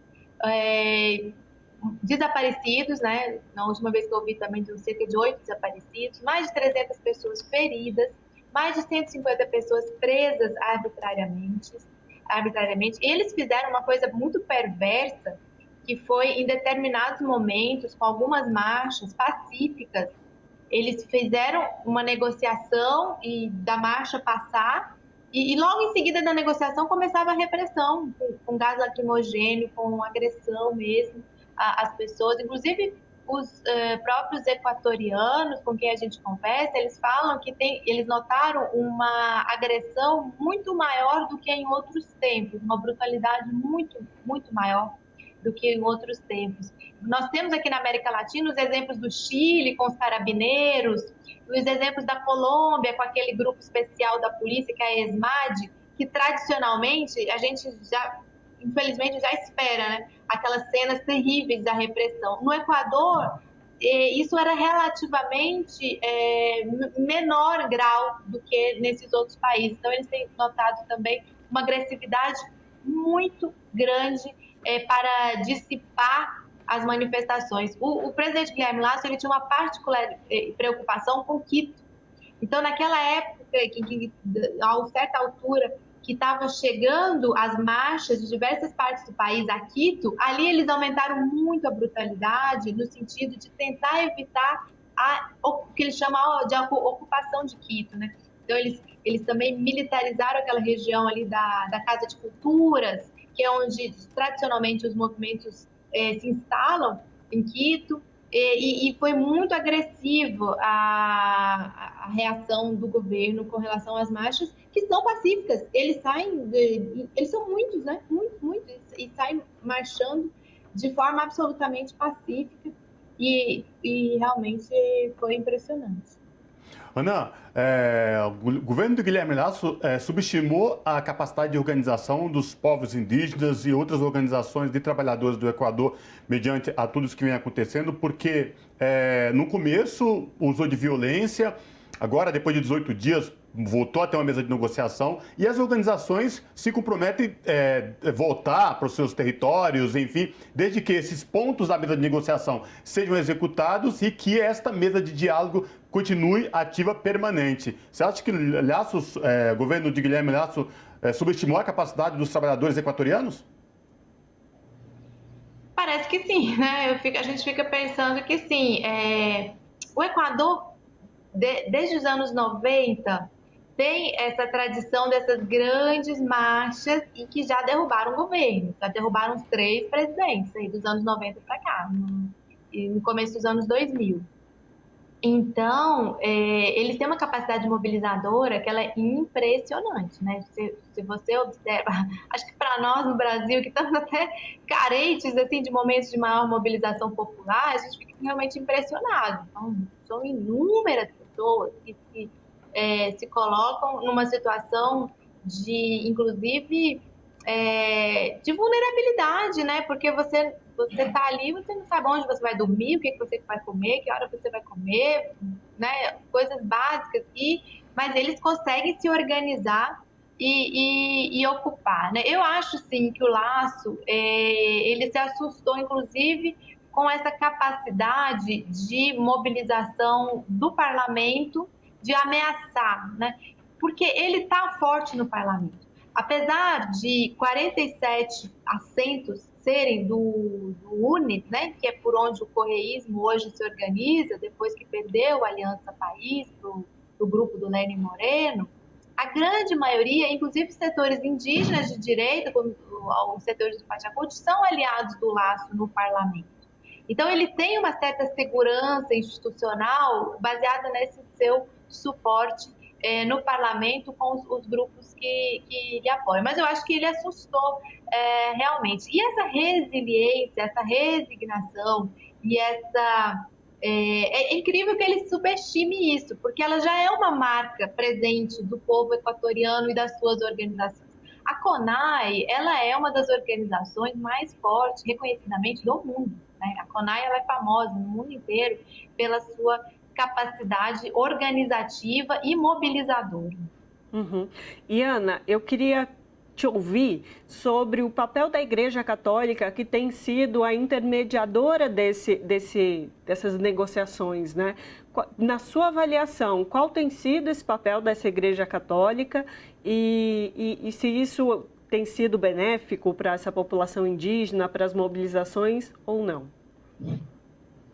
Desaparecidos, né? Na última vez que eu vi também, de cerca de 8 desaparecidos, mais de 300 pessoas feridas, mais de 150 pessoas presas arbitrariamente. E eles fizeram uma coisa muito perversa, que foi, em determinados momentos, com algumas marchas pacíficas, eles fizeram uma negociação e da marcha passar, e logo em seguida da negociação começava a repressão, com gás lacrimogêneo, com agressão mesmo às pessoas. Inclusive, os próprios equatorianos com quem a gente conversa, eles falam que eles notaram uma agressão muito maior do que em outros tempos, uma brutalidade muito, muito maior do que em outros tempos. Nós temos aqui na América Latina os exemplos do Chile com os carabineiros, os exemplos da Colômbia com aquele grupo especial da polícia, que é a ESMAD, que tradicionalmente a gente já, infelizmente, já espera, né, aquelas cenas terríveis da repressão. No Equador, isso era relativamente menor grau do que nesses outros países. Então, eles têm notado também uma agressividade muito grande para dissipar as manifestações. O presidente Guilherme Lasso, ele tinha uma particular preocupação com Quito. Então, naquela época, a certa altura, que estava chegando as marchas de diversas partes do país a Quito, ali eles aumentaram muito a brutalidade no sentido de tentar evitar o que eles chamam de ocupação de Quito, né? Então, eles também militarizaram aquela região ali da Casa de Culturas, que é onde, tradicionalmente, os movimentos se instalam em Quito, e foi muito agressivo a reação do governo com relação às marchas, que são pacíficas. Eles são muitos, né? Muitos, e saem marchando de forma absolutamente pacífica, e realmente foi impressionante. Ana, o governo do Guilherme Lasso subestimou a capacidade de organização dos povos indígenas e outras organizações de trabalhadores do Equador mediante a tudo isso que vem acontecendo, porque no começo usou de violência, agora, depois de 18 dias, voltou a ter uma mesa de negociação e as organizações se comprometem a voltar para os seus territórios, enfim, desde que esses pontos da mesa de negociação sejam executados e que esta mesa de diálogo continue ativa permanente. Você acha que o governo de Guilherme Lasso subestimou a capacidade dos trabalhadores equatorianos? Parece que sim, né? A gente fica pensando que sim. O Equador, desde os anos 90, tem essa tradição dessas grandes marchas e que já derrubaram governos, já derrubaram os 3 presidentes aí dos anos 90 para cá, no começo dos anos 2000. Então, eles têm uma capacidade mobilizadora que ela é impressionante, né? Se você observa, acho que para nós no Brasil, que estamos até carentes assim, de momentos de maior mobilização popular, a gente fica realmente impressionado. Então, são inúmeras pessoas que se colocam numa situação de, inclusive, de vulnerabilidade, né? Porque você está ali, você não sabe onde você vai dormir, o que você vai comer, que hora você vai comer, né? Coisas básicas, mas eles conseguem se organizar e ocupar, né? Eu acho, sim, que o Lasso, ele se assustou, inclusive, com essa capacidade de mobilização do parlamento, de ameaçar, né? Porque ele está forte no parlamento. Apesar de 47 assentos serem do UNE, né, que é por onde o correísmo hoje se organiza, depois que perdeu a Aliança País do grupo do Lenin Moreno, a grande maioria, inclusive setores indígenas de direita, como os setores do Pachacuti, são aliados do Lasso no parlamento. Então, ele tem uma certa segurança institucional baseada nesse seu suporte no parlamento com os grupos que lhe apoiam. Mas eu acho que ele assustou realmente. E essa resiliência, essa resignação e essa... É incrível que ele subestime isso, porque ela já é uma marca presente do povo equatoriano e das suas organizações. A CONAI, ela é uma das organizações mais fortes, reconhecidamente, do mundo, né? A CONAI, ela é famosa no mundo inteiro pela sua capacidade organizativa e mobilizadora. Uhum. E, Ana, eu queria te ouvir sobre o papel da Igreja Católica, que tem sido a intermediadora dessas negociações, né? Na sua avaliação, qual tem sido esse papel dessa Igreja Católica e se isso tem sido benéfico para essa população indígena, para as mobilizações ou não?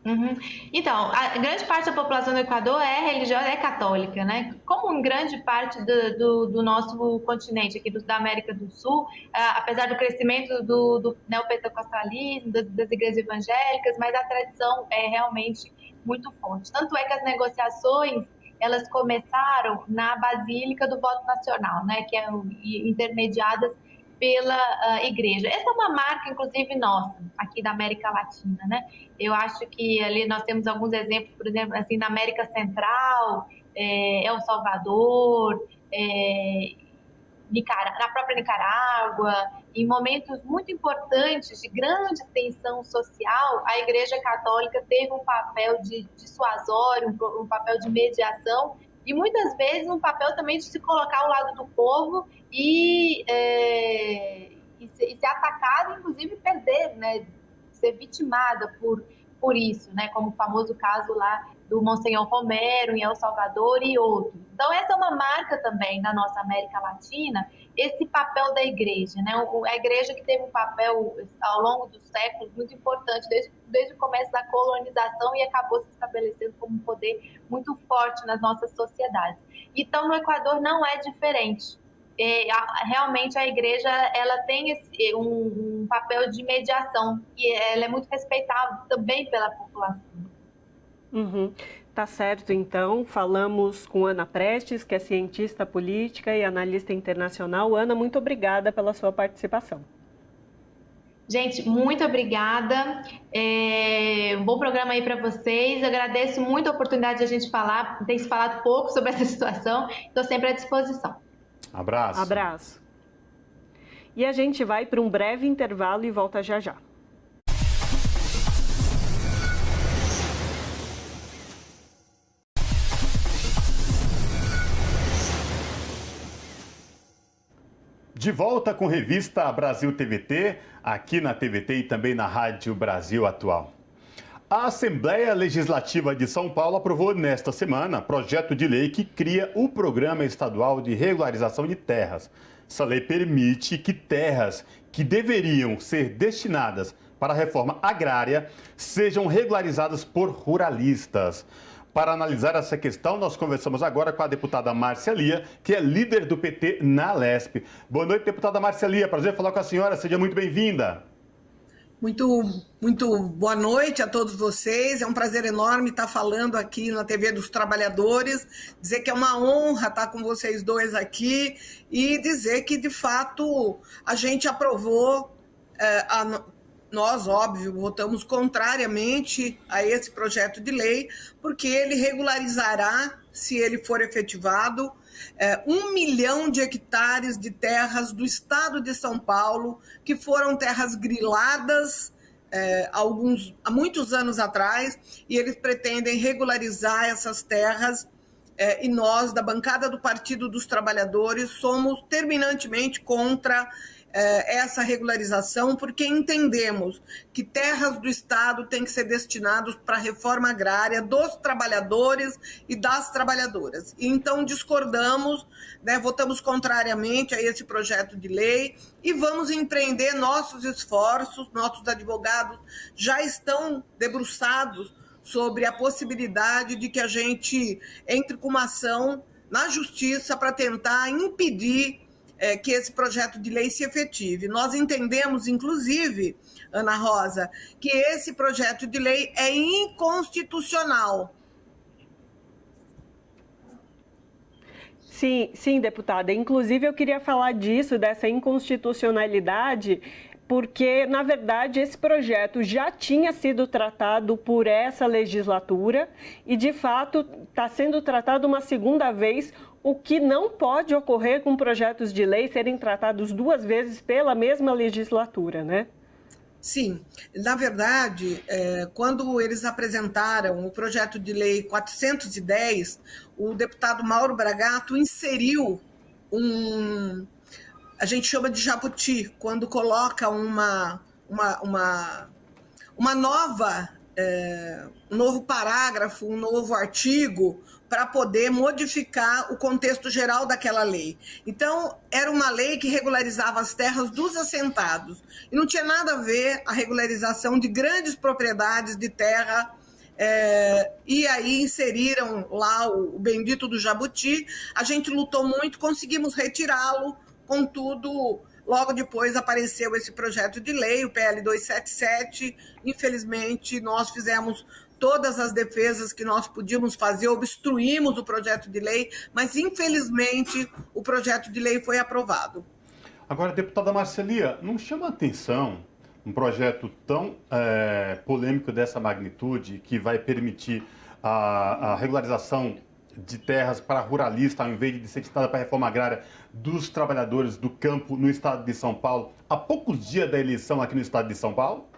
Uhum. Então, a grande parte da população do Equador é religiosa, é católica, né? Como em grande parte do nosso continente, aqui da América do Sul, apesar do crescimento do neopentecostalismo, das igrejas evangélicas, mas a tradição é realmente muito forte. Tanto é que as negociações, elas começaram na Basílica do Voto Nacional, né? Que é intermediadas pela igreja. Essa é uma marca, inclusive, nossa, aqui da América Latina, né? Eu acho que ali nós temos alguns exemplos, por exemplo, assim, na América Central, El Salvador, na própria Nicarágua, em momentos muito importantes de grande tensão social, a Igreja Católica teve um papel de dissuasório, um papel de mediação, e muitas vezes um papel também de se colocar ao lado do povo e ser atacada, inclusive perder, né, ser vitimada por isso, né, como o famoso caso lá do Monsenhor Romero em El Salvador e outros. Então, essa é uma marca também da nossa América Latina, esse papel da igreja, né? A igreja que teve um papel ao longo dos séculos muito importante, desde o começo da colonização, e acabou se estabelecendo como um poder muito forte nas nossas sociedades. Então, no Equador não é diferente. realmente a igreja ela tem um papel de mediação e ela é muito respeitada também pela população. Uhum. Tá certo, então. Falamos com Ana Prestes, que é cientista política e analista internacional. Ana, muito obrigada pela sua participação. Gente, muito obrigada. Um bom programa aí para vocês. Eu agradeço muito a oportunidade de a gente falar, ter se falado pouco sobre essa situação. Estou sempre à disposição. Abraço. Abraço. E a gente vai para um breve intervalo e volta já já. De volta com Revista Brasil TVT, aqui na TVT e também na Rádio Brasil Atual. A Assembleia Legislativa de São Paulo aprovou nesta semana projeto de lei que cria o Programa Estadual de Regularização de Terras. Essa lei permite que terras que deveriam ser destinadas para a reforma agrária sejam regularizadas por ruralistas. Para analisar essa questão, nós conversamos agora com a deputada Márcia Lia, que é líder do PT na Lesp. Boa noite, deputada Márcia Lia. Prazer falar com a senhora. Seja muito bem-vinda. Muito boa noite a todos vocês. É um prazer enorme estar falando aqui na TV dos Trabalhadores, dizer que é uma honra estar com vocês dois aqui e dizer que, de fato, a gente aprovou, nós, óbvio, votamos contrariamente a esse projeto de lei, porque ele regularizará, se ele for efetivado, 1 milhão de hectares de terras do estado de São Paulo, que foram terras griladas há muitos anos atrás, e eles pretendem regularizar essas terras, e nós, da bancada do Partido dos Trabalhadores, somos terminantemente contra essa regularização, porque entendemos que terras do Estado têm que ser destinadas para a reforma agrária dos trabalhadores e das trabalhadoras. E então discordamos, votamos contrariamente a esse projeto de lei e vamos empreender nossos esforços. Nossos advogados já estão debruçados sobre a possibilidade de que a gente entre com uma ação na justiça para tentar impedir que esse projeto de lei se efetive. Nós entendemos, inclusive, Ana Rosa, que esse projeto de lei é inconstitucional. Sim, deputada. Inclusive, eu queria falar disso, dessa inconstitucionalidade, porque, na verdade, esse projeto já tinha sido tratado por essa legislatura e, de fato, está sendo tratado uma segunda vez, o que não pode ocorrer com projetos de lei serem tratados 2 vezes pela mesma legislatura, né? Sim, na verdade, quando eles apresentaram o projeto de lei 410, o deputado Mauro Bragato inseriu a gente chama de jabuti, quando coloca um novo parágrafo, um novo artigo, para poder modificar o contexto geral daquela lei. Então, era uma lei que regularizava as terras dos assentados. E não tinha nada a ver a regularização de grandes propriedades de terra, e aí inseriram lá o bendito do jabuti. A gente lutou muito, conseguimos retirá-lo, contudo, logo depois apareceu esse projeto de lei, o PL 277. Infelizmente, nós fizemos todas as defesas que nós podíamos fazer, obstruímos o projeto de lei, mas, infelizmente, o projeto de lei foi aprovado. Agora, deputada Márcia Lia, não chama a atenção um projeto tão polêmico dessa magnitude, que vai permitir a regularização de terras para ruralista, ao invés de ser destinada para a reforma agrária dos trabalhadores do campo no estado de São Paulo, há poucos dias da eleição aqui no estado de São Paulo?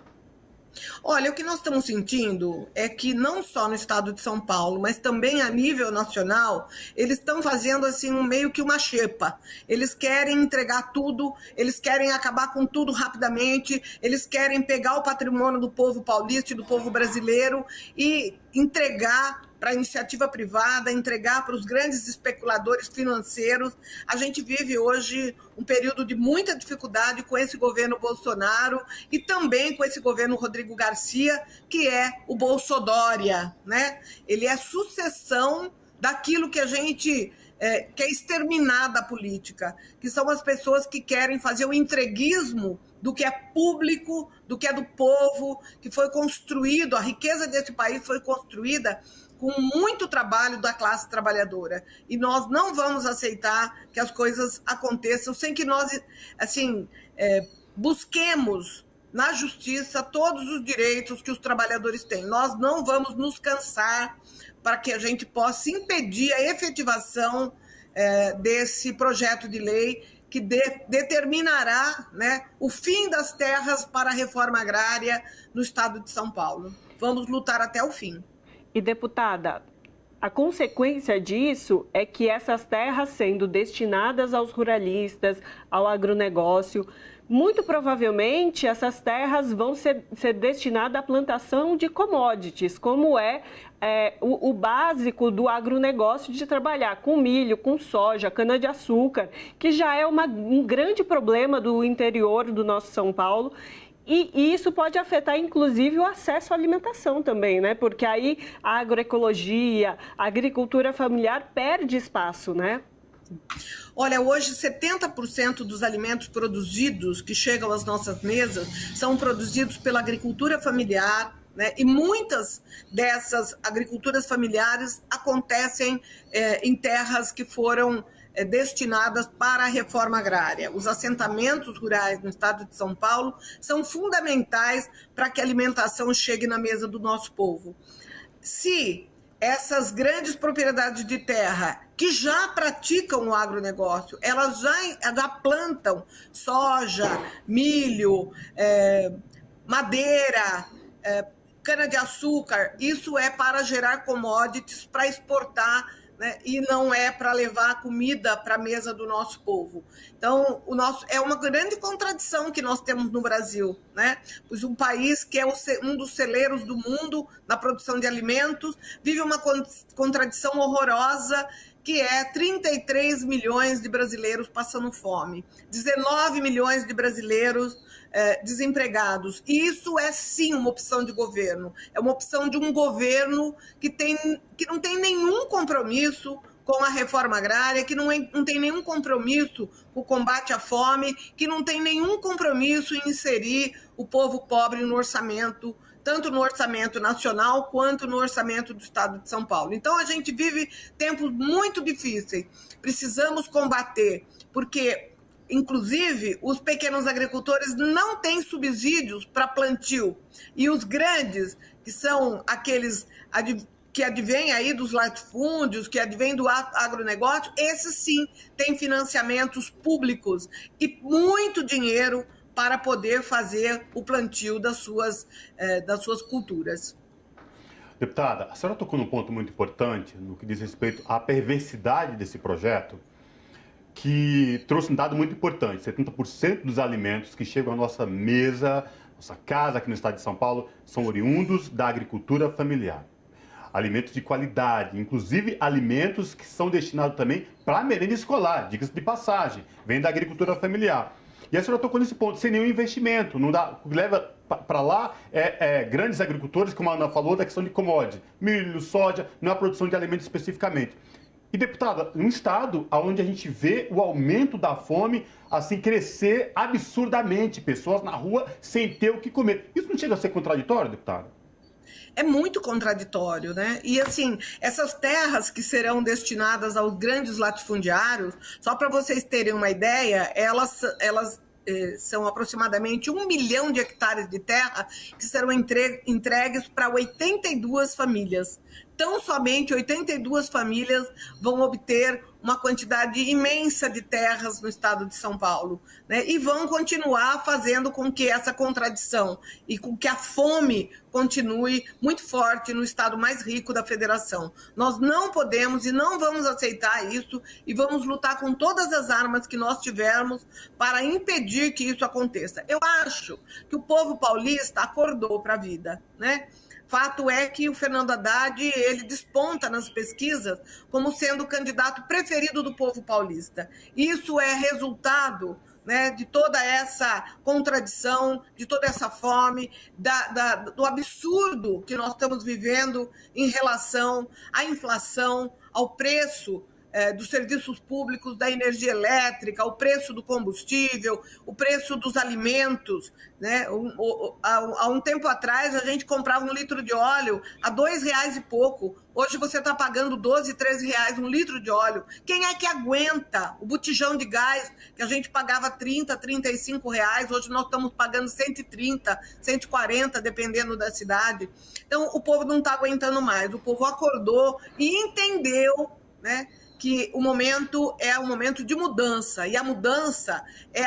Olha, o que nós estamos sentindo é que não só no estado de São Paulo, mas também a nível nacional, eles estão fazendo assim meio que uma xepa. Eles querem entregar tudo, eles querem acabar com tudo rapidamente, eles querem pegar o patrimônio do povo paulista e do povo brasileiro e entregar para a iniciativa privada, entregar para os grandes especuladores financeiros. A gente vive hoje um período de muita dificuldade com esse governo Bolsonaro e também com esse governo Rodrigo Garcia, que é o Bolsodória, né? Ele é sucessão daquilo que a gente que é exterminar da política, que são as pessoas que querem fazer o entreguismo do que é público, do que é do povo, que foi construído, a riqueza desse país foi construída com muito trabalho da classe trabalhadora. E nós não vamos aceitar que as coisas aconteçam sem que nós, assim, busquemos na justiça todos os direitos que os trabalhadores têm. Nós não vamos nos cansar para que a gente possa impedir a efetivação desse projeto de lei que determinará, né, o fim das terras para a reforma agrária no estado de São Paulo. Vamos lutar até o fim. E, deputada, a consequência disso é que essas terras sendo destinadas aos ruralistas, ao agronegócio, muito provavelmente essas terras vão ser destinadas à plantação de commodities, como o básico do agronegócio de trabalhar com milho, com soja, cana-de-açúcar, que já é um grande problema do interior do nosso São Paulo. E isso pode afetar, inclusive, o acesso à alimentação também, né? Porque aí a agroecologia, a agricultura familiar perde espaço, né? Olha, hoje 70% dos alimentos produzidos que chegam às nossas mesas são produzidos pela agricultura familiar, né? E muitas dessas agriculturas familiares acontecem em terras que foram destinadas para a reforma agrária. Os assentamentos rurais no estado de São Paulo são fundamentais para que a alimentação chegue na mesa do nosso povo. Se essas grandes propriedades de terra que já praticam o agronegócio, elas já plantam soja, milho, madeira, cana-de-açúcar, isso é para gerar commodities, para exportar, né? E não é para levar comida para a mesa do nosso povo. Então, é uma grande contradição que nós temos no Brasil, né? Pois um país que é um dos celeiros do mundo na produção de alimentos vive uma contradição horrorosa, que é 33 milhões de brasileiros passando fome, 19 milhões de brasileiros desempregados. E isso é, sim, uma opção de governo. É uma opção de um governo que não tem nenhum compromisso com a reforma agrária, que não tem nenhum compromisso com o combate à fome, que não tem nenhum compromisso em inserir o povo pobre no orçamento, tanto no orçamento nacional quanto no orçamento do estado de São Paulo. Então, a gente vive tempos muito difíceis. Precisamos combater, porque, inclusive, os pequenos agricultores não têm subsídios para plantio. E os grandes, que são aqueles que advêm aí dos latifúndios, que advêm do agronegócio, esses sim têm financiamentos públicos e muito dinheiro para poder fazer o plantio das suas culturas. Deputada, a senhora tocou num ponto muito importante no que diz respeito à perversidade desse projeto, que trouxe um dado muito importante: 70% dos alimentos que chegam à nossa mesa, nossa casa aqui no estado de São Paulo, são oriundos da agricultura familiar. Alimentos de qualidade, inclusive alimentos que são destinados também para a merenda escolar, diga-se de passagem, vem da agricultura familiar. E a senhora tocou nesse ponto, sem nenhum investimento, não dá, leva para lá grandes agricultores, como a Ana falou, da questão de commodity, milho, soja, não é a produção de alimentos especificamente. E, deputada, um estado onde a gente vê o aumento da fome assim crescer absurdamente, pessoas na rua sem ter o que comer. Isso não chega a ser contraditório, deputada? É muito contraditório, né? E, assim, essas terras que serão destinadas aos grandes latifundiários, só para vocês terem uma ideia, elas são aproximadamente 1 milhão de hectares de terra que serão entregues para 82 famílias. Tão somente 82 famílias vão obter uma quantidade imensa de terras no estado de São Paulo, né? E vão continuar fazendo com que essa contradição e com que a fome continue muito forte no estado mais rico da federação. Nós não podemos e não vamos aceitar isso e vamos lutar com todas as armas que nós tivermos para impedir que isso aconteça. Eu acho que o povo paulista acordou para a vida, né? Fato é que o Fernando Haddad, ele desponta nas pesquisas como sendo o candidato preferido do povo paulista. Isso é resultado, né, de toda essa contradição, de toda essa fome, do absurdo que nós estamos vivendo em relação à inflação, ao preço dos serviços públicos, da energia elétrica, o preço do combustível, o preço dos alimentos, né? Há um tempo atrás, a gente comprava um litro de óleo a R$2 e pouco. Hoje você está pagando R$12, R$13 um litro de óleo. Quem é que aguenta o botijão de gás, que a gente pagava R$30, R$35, hoje nós estamos pagando R$130, R$140, dependendo da cidade. Então, o povo não está aguentando mais. O povo acordou e entendeu, né, que o momento é um momento de mudança, e a mudança é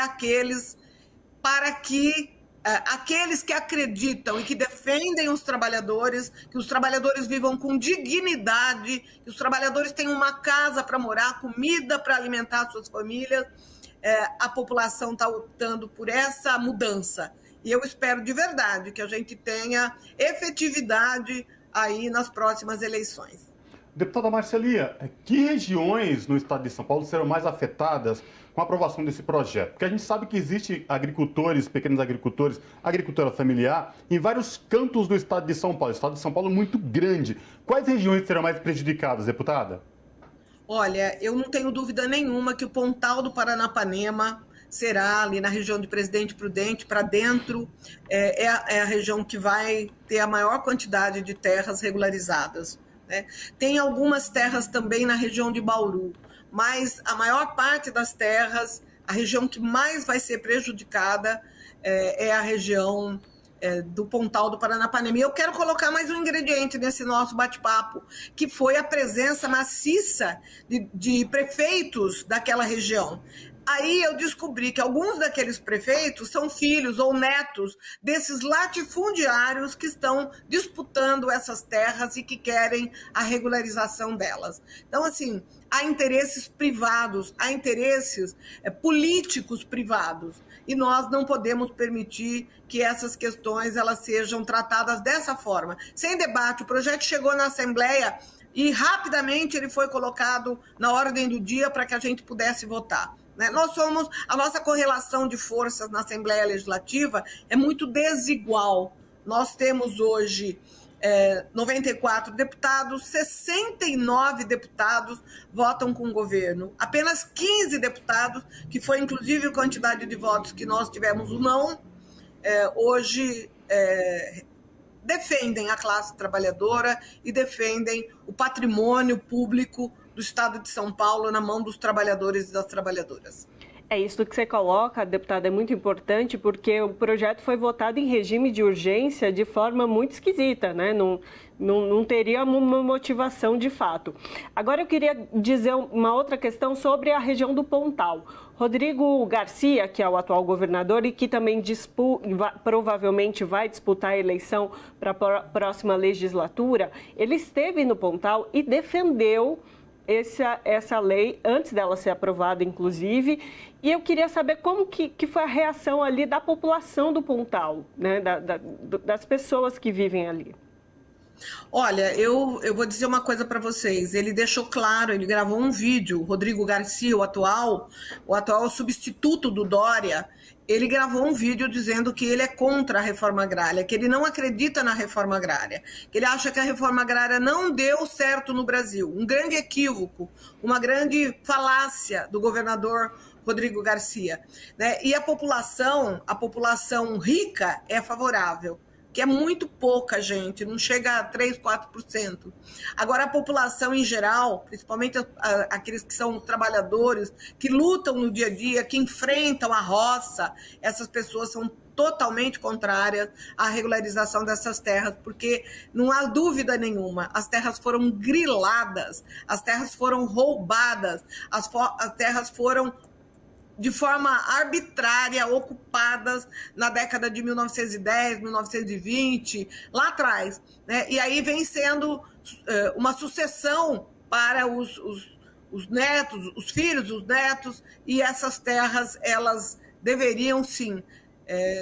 para que aqueles que acreditam e que defendem os trabalhadores, que os trabalhadores vivam com dignidade, que os trabalhadores tenham uma casa para morar, comida para alimentar suas famílias, a população está optando por essa mudança. E eu espero de verdade que a gente tenha efetividade aí nas próximas eleições. Deputada Marcelia, que regiões no estado de São Paulo serão mais afetadas com a aprovação desse projeto? Porque a gente sabe que existe agricultores, pequenos agricultores, agricultura familiar, em vários cantos do estado de São Paulo. O estado de São Paulo é muito grande. Quais regiões serão mais prejudicadas, deputada? Olha, eu não tenho dúvida nenhuma que o Pontal do Paranapanema será ali na região de Presidente Prudente, para dentro, é a região que vai ter a maior quantidade de terras regularizadas. Tem algumas terras também na região de Bauru, mas a maior parte das terras, a região que mais vai ser prejudicada é a região do Pontal do Paranapanema. E eu quero colocar mais um ingrediente nesse nosso bate-papo, que foi a presença maciça de prefeitos daquela região. Aí eu descobri que alguns daqueles prefeitos são filhos ou netos desses latifundiários que estão disputando essas terras e que querem a regularização delas. Então, assim, há interesses privados, há interesses políticos privados, e nós não podemos permitir que essas questões elas sejam tratadas dessa forma. Sem debate, o projeto chegou na Assembleia e rapidamente ele foi colocado na ordem do dia para que a gente pudesse votar. A nossa correlação de forças na Assembleia Legislativa é muito desigual. Nós temos hoje 94 deputados, 69 deputados votam com o governo. Apenas 15 deputados, que foi inclusive a quantidade de votos que nós tivemos o não, hoje defendem a classe trabalhadora e defendem o patrimônio público do Estado de São Paulo na mão dos trabalhadores e das trabalhadoras. É isso que você coloca, deputada, é muito importante, porque o projeto foi votado em regime de urgência de forma muito esquisita, né? Não teria uma motivação de fato. Agora eu queria dizer uma outra questão sobre a região do Pontal. Rodrigo Garcia, que é o atual governador e que também provavelmente vai disputar a eleição para a próxima legislatura, ele esteve no Pontal e defendeu essa lei antes dela ser aprovada, inclusive, e eu queria saber como que foi a reação ali da população do Pontal, né, das pessoas que vivem ali. Olha, eu vou dizer uma coisa para vocês, ele deixou claro, ele gravou um vídeo, o Rodrigo Garcia, o atual substituto do Dória, ele gravou um vídeo dizendo que ele é contra a reforma agrária, que ele não acredita na reforma agrária, que ele acha que a reforma agrária não deu certo no Brasil. Um grande equívoco, uma grande falácia do governador Rodrigo Garcia, né? E a população rica é favorável, que é muito pouca gente, não chega a 3%, 4%. Agora, a população em geral, principalmente aqueles que são trabalhadores, que lutam no dia a dia, que enfrentam a roça, essas pessoas são totalmente contrárias à regularização dessas terras, porque não há dúvida nenhuma, as terras foram griladas, as terras foram roubadas, as terras foram de forma arbitrária, ocupadas na década de 1910, 1920, lá atrás, né? E aí vem sendo uma sucessão para os netos, os filhos, os netos, e essas terras, elas deveriam, sim,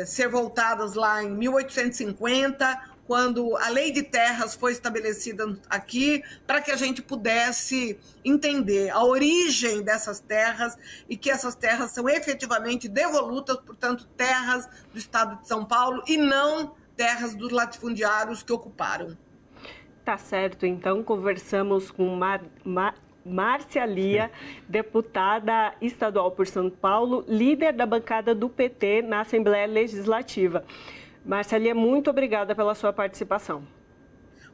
ser voltadas lá em 1850, quando a lei de terras foi estabelecida aqui, para que a gente pudesse entender a origem dessas terras e que essas terras são efetivamente devolutas, portanto, terras do Estado de São Paulo e não terras dos latifundiários que ocuparam. Tá certo, então conversamos com Márcia Lia, deputada estadual por São Paulo, líder da bancada do PT na Assembleia Legislativa. Márcia Lia, muito obrigada pela sua participação.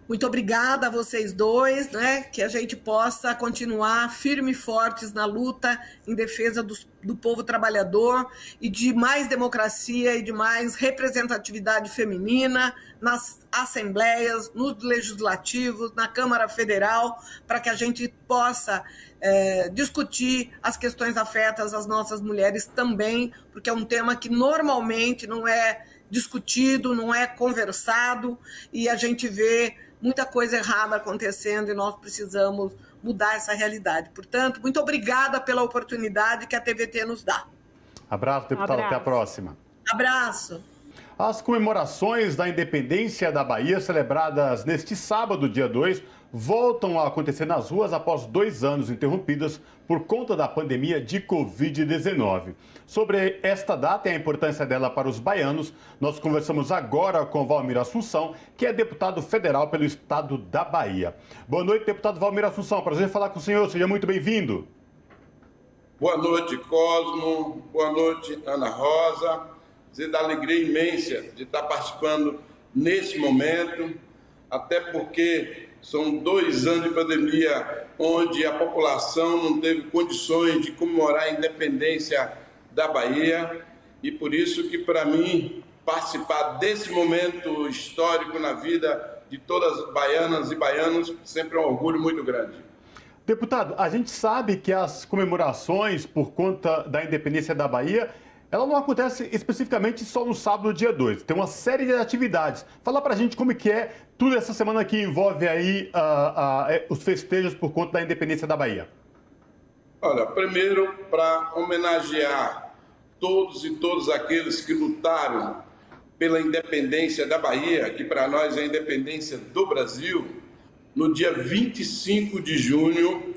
Muito obrigada a vocês dois, né? Que a gente possa continuar firmes e fortes na luta em defesa do povo trabalhador e de mais democracia e de mais representatividade feminina nas assembleias, nos legislativos, na Câmara Federal, para que a gente possa discutir as questões afetas às nossas mulheres também, porque é um tema que normalmente não é discutido, não é conversado, e a gente vê muita coisa errada acontecendo e nós precisamos mudar essa realidade. Portanto, muito obrigada pela oportunidade que a TVT nos dá. Abraço, deputada. Até a próxima. Abraço. As comemorações da independência da Bahia, celebradas neste sábado, dia 2, voltam a acontecer nas ruas após 2 anos interrompidas por conta da pandemia de Covid-19. Sobre esta data e a importância dela para os baianos, nós conversamos agora com Valmir Assunção, que é deputado federal pelo estado da Bahia. Boa noite, deputado Valmir Assunção. Prazer falar com o senhor. Seja muito bem-vindo. Boa noite, Cosmo. Boa noite, Ana Rosa. Dizer da alegria imensa de estar participando nesse momento, até porque são 2 anos de pandemia onde a população não teve condições de comemorar a independência da Bahia, e por isso que, para mim, participar desse momento histórico na vida de todas as baianas e baianos sempre é um orgulho muito grande. Deputado, a gente sabe que as comemorações por conta da independência da Bahia, ela não acontece especificamente só no sábado, dia 2. Tem uma série de atividades. Fala pra gente como que é tudo essa semana que envolve aí os festejos por conta da independência da Bahia. Olha, primeiro, para homenagear todos e todas aqueles que lutaram pela independência da Bahia, que para nós é a independência do Brasil, no dia 25 de junho,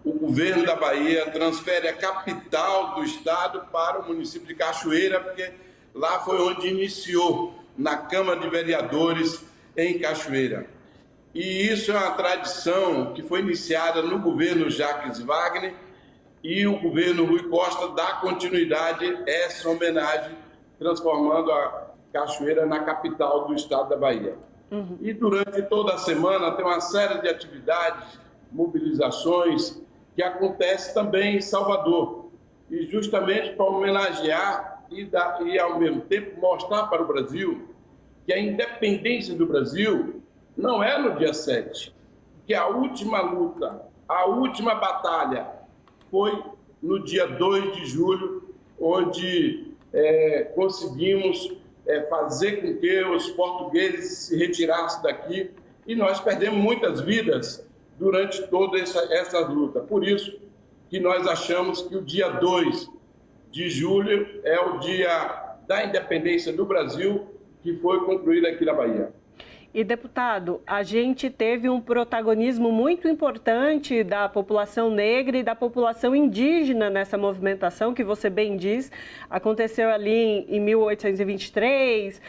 o governo da Bahia transfere a capital do estado para o município de Cachoeira, porque lá foi onde iniciou, na Câmara de Vereadores, em Cachoeira. E isso é uma tradição que foi iniciada no governo Jacques Wagner, e o governo Rui Costa dá continuidade a essa homenagem, transformando a Cachoeira na capital do estado da Bahia. E durante toda a semana tem uma série de atividades, mobilizações, que acontece também em Salvador, e justamente para homenagear e ao mesmo tempo mostrar para o Brasil que a independência do Brasil não é no dia 7, que a última luta, a última batalha foi no dia 2 de julho, onde conseguimos fazer com que os portugueses se retirassem daqui, e nós perdemos muitas vidas durante toda essa luta. Por isso que nós achamos que o dia 2 de julho é o dia da independência do Brasil, que foi concluído aqui na Bahia. E, deputado, a gente teve um protagonismo muito importante da população negra e da população indígena nessa movimentação, que você bem diz, aconteceu ali em 1823.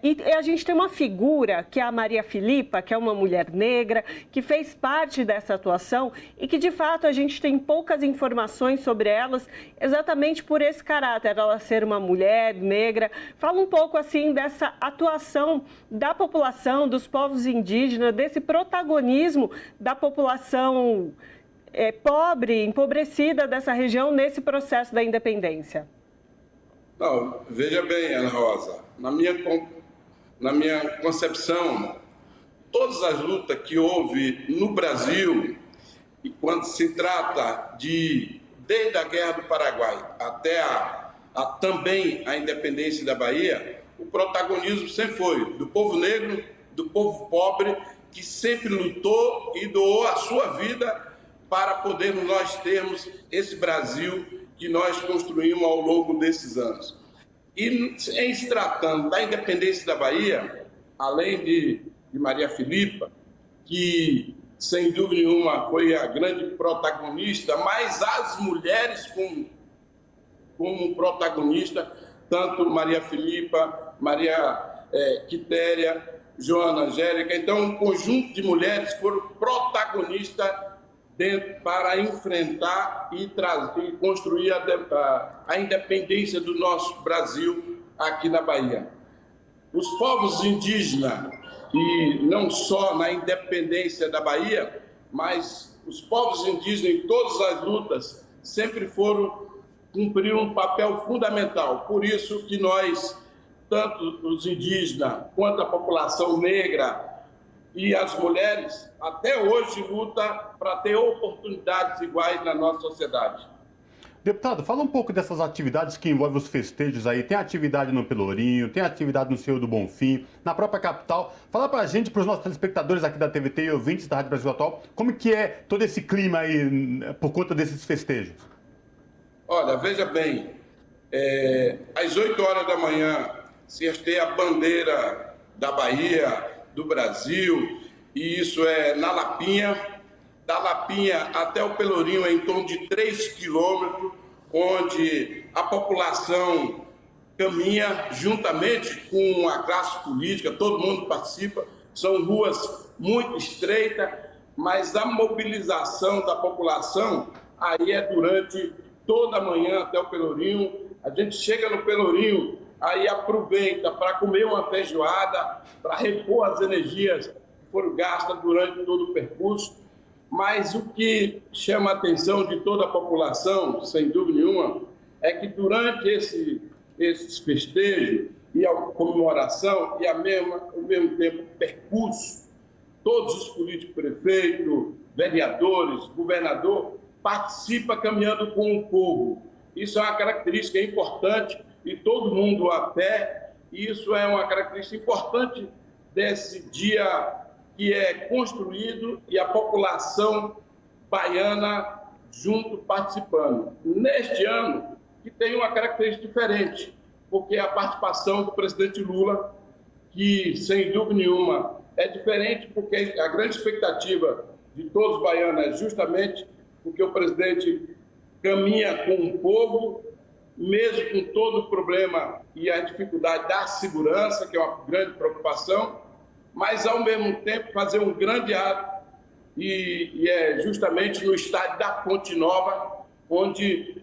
E a gente tem uma figura, que é a Maria Filipa, que é uma mulher negra, que fez parte dessa atuação e que, de fato, a gente tem poucas informações sobre elas, exatamente por esse caráter, ela ser uma mulher negra. Fala um pouco, assim, dessa atuação da população, dos povos indígenas, desse protagonismo da população pobre, empobrecida dessa região nesse processo da independência. Não, veja bem, Ana Rosa, na minha concepção, todas as lutas que houve no Brasil, e quando se trata desde a Guerra do Paraguai até também a independência da Bahia, o protagonismo sempre foi do povo negro, do povo pobre, que sempre lutou e doou a sua vida para podermos nós termos esse Brasil que nós construímos ao longo desses anos. E em se tratando da independência da Bahia, além de Maria Filipa, que sem dúvida nenhuma foi a grande protagonista, mas as mulheres como protagonista, tanto Maria Filipa, Maria Quitéria, Joana Angélica, então um conjunto de mulheres foram protagonistas para enfrentar e construir a independência do nosso Brasil aqui na Bahia. Os povos indígenas, e não só na independência da Bahia, mas os povos indígenas em todas as lutas sempre cumpriram um papel fundamental. Por isso que nós, tanto os indígenas quanto a população negra e as mulheres, até hoje luta para ter oportunidades iguais na nossa sociedade. Deputado, fala um pouco dessas atividades que envolvem os festejos aí. Tem atividade no Pelourinho, tem atividade no Senhor do Bonfim, na própria capital. Fala pra gente, pros nossos telespectadores aqui da TVT e ouvintes da Rádio Brasil Atual, como que é todo esse clima aí por conta desses festejos? Olha, veja bem, às 8 horas da manhã se hasteia a bandeira da Bahia, do Brasil, e isso é na Lapinha. Da Lapinha até o Pelourinho é em torno de 3 quilômetros, onde a população caminha juntamente com a classe política, todo mundo participa. São ruas muito estreitas, mas a mobilização da população aí é durante toda a manhã até o Pelourinho. A gente chega no Pelourinho, aí aproveita para comer uma feijoada, para repor as energias que foram gastas durante todo o percurso. Mas o que chama a atenção de toda a população, sem dúvida nenhuma, é que durante esses festejos e a comemoração e ao mesmo tempo percurso, todos os políticos, prefeitos, vereadores, governador, participam caminhando com o povo. Isso é uma característica importante e todo mundo a pé. Isso é uma característica importante desse dia que é construído e a população baiana junto participando. Neste ano, que tem uma característica diferente, porque a participação do presidente Lula, que sem dúvida nenhuma é diferente, porque a grande expectativa de todos os baianos é justamente porque o presidente caminha com o povo, mesmo com todo o problema e a dificuldade da segurança, que é uma grande preocupação, mas, ao mesmo tempo, fazer um grande ato, e é justamente no estádio da Fonte Nova, onde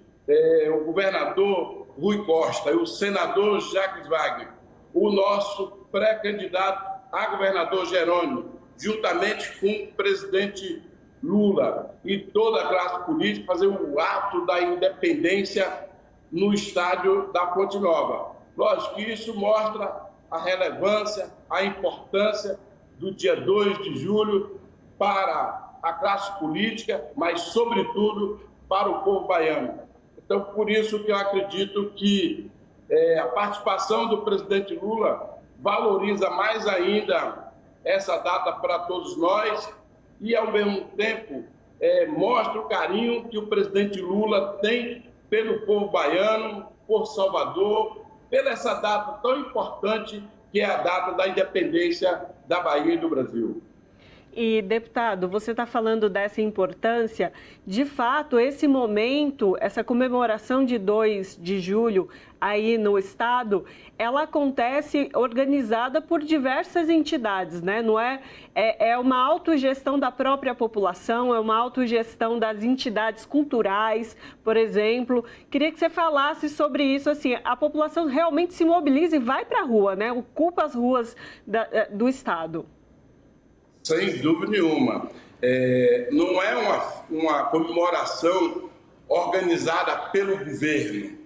o governador Rui Costa e o senador Jacques Wagner, o nosso pré-candidato a governador Jerônimo, juntamente com o presidente Lula e toda a classe política, fazer o ato da independência no estádio da Fonte Nova. Lógico que isso mostra a relevância, a importância do dia 2 de julho para a classe política, mas, sobretudo, para o povo baiano. Então, por isso que eu acredito que a participação do presidente Lula valoriza mais ainda essa data para todos nós e, ao mesmo tempo, mostra o carinho que o presidente Lula tem pelo povo baiano, por Salvador, pela essa data tão importante que é a data da independência da Bahia e do Brasil. E, deputado, você está falando dessa importância. De fato, esse momento, essa comemoração de 2 de julho aí no estado, ela acontece organizada por diversas entidades, né? Não é uma autogestão da própria população, é uma autogestão das entidades culturais, por exemplo. Queria que você falasse sobre isso, assim, a população realmente se mobiliza e vai para a rua, né? Ocupa as ruas do estado. Sem dúvida nenhuma. Não é uma comemoração organizada pelo governo.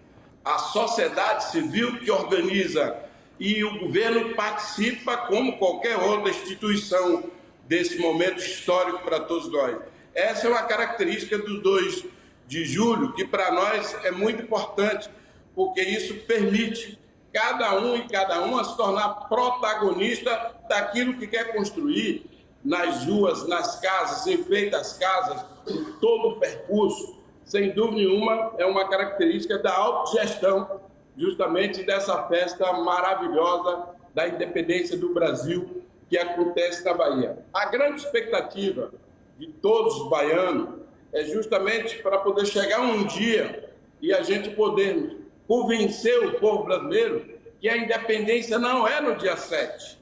A sociedade civil que organiza e o governo participa como qualquer outra instituição desse momento histórico para todos nós. Essa é uma característica dos 2 de julho, que para nós é muito importante, porque isso permite cada um e cada uma se tornar protagonista daquilo que quer construir nas ruas, nas casas, enfeita as casas, em todo o percurso. Sem dúvida nenhuma, é uma característica da autogestão, justamente dessa festa maravilhosa da independência do Brasil que acontece na Bahia. A grande expectativa de todos os baianos é justamente para poder chegar um dia e a gente poder convencer o povo brasileiro que a independência não é no dia 7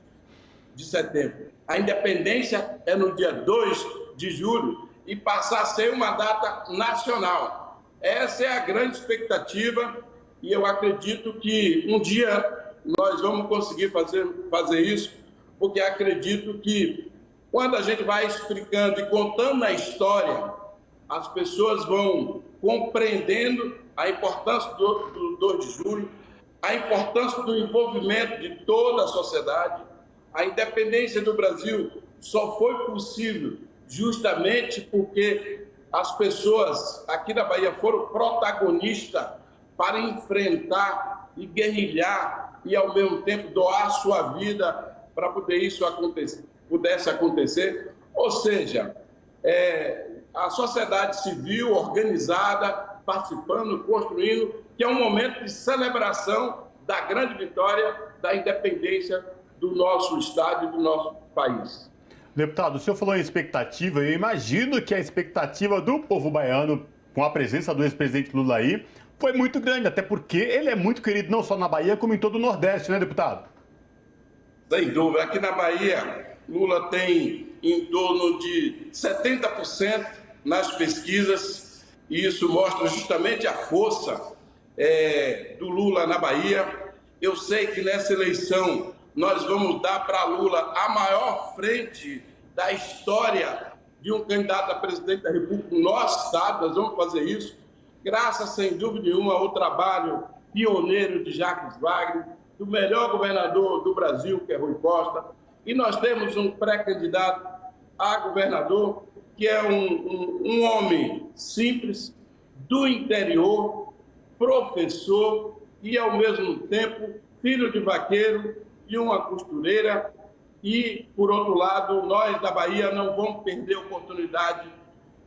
de setembro. A independência é no dia 2 de julho e passar a ser uma data nacional. Essa é a grande expectativa e eu acredito que um dia nós vamos conseguir fazer isso, porque acredito que quando a gente vai explicando e contando a história, as pessoas vão compreendendo a importância do 2 de julho, a importância do envolvimento de toda a sociedade. A independência do Brasil só foi possível justamente porque as pessoas aqui na Bahia foram protagonistas para enfrentar e guerrilhar e, ao mesmo tempo, doar sua vida para poder isso pudesse acontecer. Ou seja, a sociedade civil organizada, participando, construindo, que é um momento de celebração da grande vitória da independência do nosso Estado e do nosso país. Deputado, o senhor falou em expectativa, eu imagino que a expectativa do povo baiano, com a presença do ex-presidente Lula aí, foi muito grande, até porque ele é muito querido não só na Bahia, como em todo o Nordeste, né, deputado? Sem dúvida. Aqui na Bahia, Lula tem em torno de 70% nas pesquisas, e isso mostra justamente a força do Lula na Bahia. Eu sei que nessa eleição nós vamos dar para Lula a maior frente da história de um candidato a presidente da República no nosso Estado. Nós vamos fazer isso, graças, sem dúvida nenhuma, ao trabalho pioneiro de Jacques Wagner, do melhor governador do Brasil, que é Rui Costa. E nós temos um pré-candidato a governador, que é um homem simples, do interior, professor e, ao mesmo tempo, filho de vaqueiro e uma costureira. E, por outro lado, nós da Bahia não vamos perder a oportunidade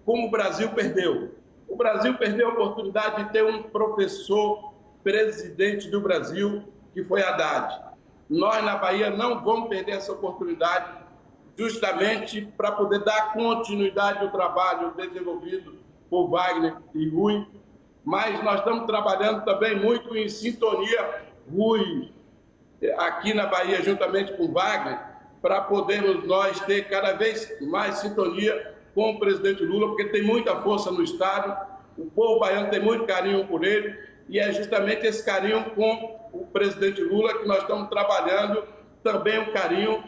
como o Brasil perdeu. O Brasil perdeu a oportunidade de ter um professor presidente do Brasil, que foi Haddad. Nós, na Bahia, não vamos perder essa oportunidade justamente para poder dar continuidade ao trabalho desenvolvido por Wagner e Rui, mas nós estamos trabalhando também muito em sintonia, Rui, aqui na Bahia, juntamente com Wagner, para podermos nós ter cada vez mais sintonia com o presidente Lula, porque tem muita força no Estado, o povo baiano tem muito carinho por ele, e é justamente esse carinho com o presidente Lula que nós estamos trabalhando, também um carinho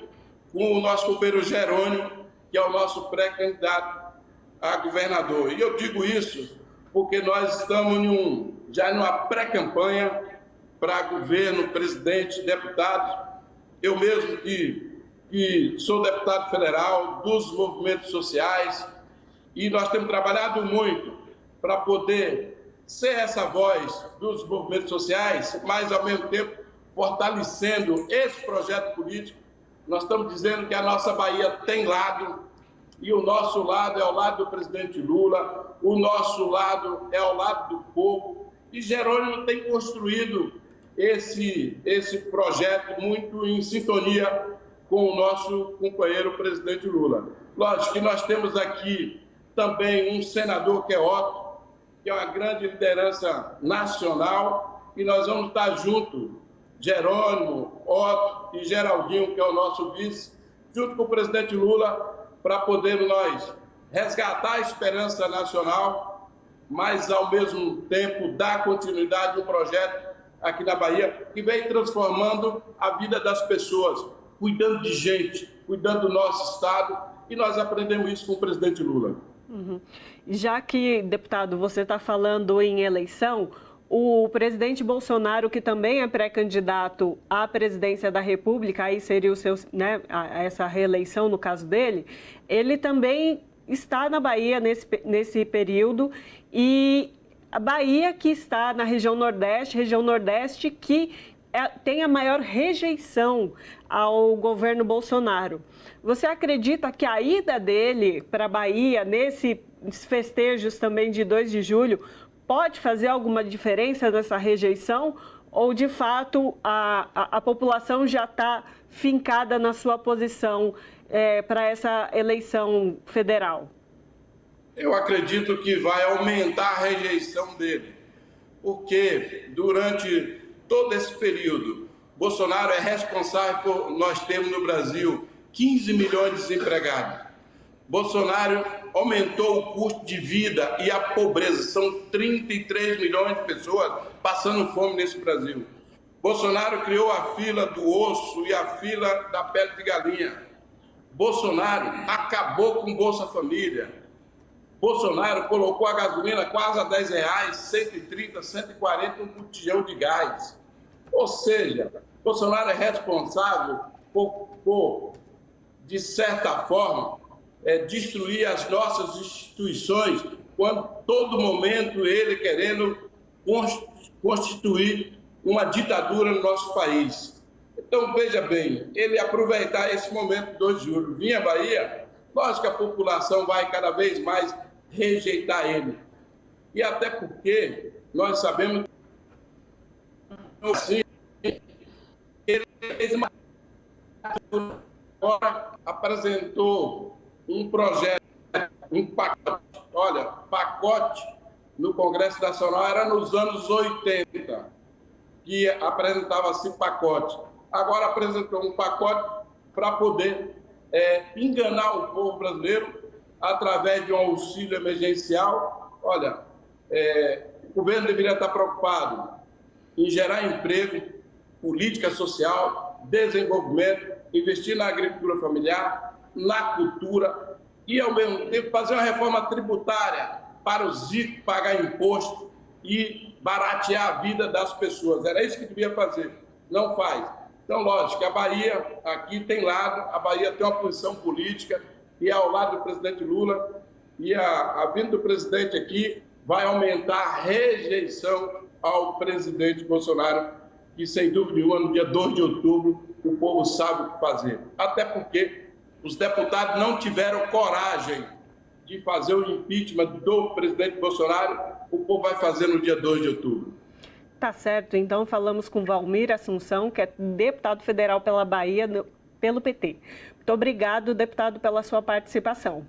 com o nosso companheiro Jerônimo, que é o nosso pré-candidato a governador. E eu digo isso porque nós estamos já numa pré-campanha para governo, presidente, deputados. Eu mesmo que sou deputado federal dos movimentos sociais, e nós temos trabalhado muito para poder ser essa voz dos movimentos sociais, mas ao mesmo tempo fortalecendo esse projeto político. Nós estamos dizendo que a nossa Bahia tem lado, e o nosso lado é ao lado do presidente Lula, o nosso lado é ao lado do povo, e Jerônimo tem construído esse projeto muito em sintonia com o nosso companheiro presidente Lula. Lógico que nós temos aqui também um senador que é Otto, que é uma grande liderança nacional, e nós vamos estar juntos, Jerônimo, Otto e Geraldinho, que é o nosso vice, junto com o presidente Lula, para poder nós resgatar a esperança nacional, mas, ao mesmo tempo, dar continuidade ao projeto aqui na Bahia, que vem transformando a vida das pessoas, cuidando de gente, cuidando do nosso Estado, e nós aprendemos isso com o presidente Lula. Uhum. Já que, deputado, você está falando em eleição, o presidente Bolsonaro, que também é pré-candidato à presidência da República, aí seria o seu, né, essa reeleição no caso dele, ele também está na Bahia nesse período, e a Bahia que está na região Nordeste que tem a maior rejeição ao governo Bolsonaro. Você acredita que a ida dele para a Bahia, nesses festejos também de 2 de julho, pode fazer alguma diferença nessa rejeição? Ou, de fato, a população já está fincada na sua posição para essa eleição federal? Eu acredito que vai aumentar a rejeição dele, porque durante todo esse período, Bolsonaro é responsável por nós termos no Brasil 15 milhões de desempregados. Bolsonaro aumentou o custo de vida e a pobreza. São 33 milhões de pessoas passando fome nesse Brasil. Bolsonaro criou a fila do osso e a fila da pele de galinha. Bolsonaro acabou com Bolsa Família. Bolsonaro colocou a gasolina quase a R$10, 130, 140 um botijão de gás. Ou seja, Bolsonaro é responsável por de certa forma, destruir as nossas instituições, quando todo momento ele querendo constituir uma ditadura no nosso país. Então, veja bem, ele aproveitar esse momento do 2 de julho, vir à Bahia, lógico que a população vai cada vez mais rejeitar ele. E até porque nós sabemos que assim, ele fez uma... Agora apresentou um projeto, um pacote. Olha, pacote no Congresso Nacional era nos anos 80, que apresentava-se pacote. Agora apresentou um pacote para poder enganar o povo brasileiro através de um auxílio emergencial. Olha, o governo deveria estar preocupado em gerar emprego, política social, desenvolvimento, investir na agricultura familiar, na cultura e, ao mesmo tempo, fazer uma reforma tributária para os ricos pagar imposto e baratear a vida das pessoas. Era isso que devia fazer. Não faz. Então, lógico, a Bahia aqui tem lado, a Bahia tem uma posição política e ao lado do presidente Lula, e a vinda do presidente aqui vai aumentar a rejeição ao presidente Bolsonaro, que, sem dúvida nenhuma, no dia 2 de outubro, o povo sabe o que fazer. Até porque os deputados não tiveram coragem de fazer o impeachment do presidente Bolsonaro, o povo vai fazer no dia 2 de outubro. Tá certo, então falamos com Valmir Assunção, que é deputado federal pela Bahia, pelo PT. Muito obrigado, deputado, pela sua participação.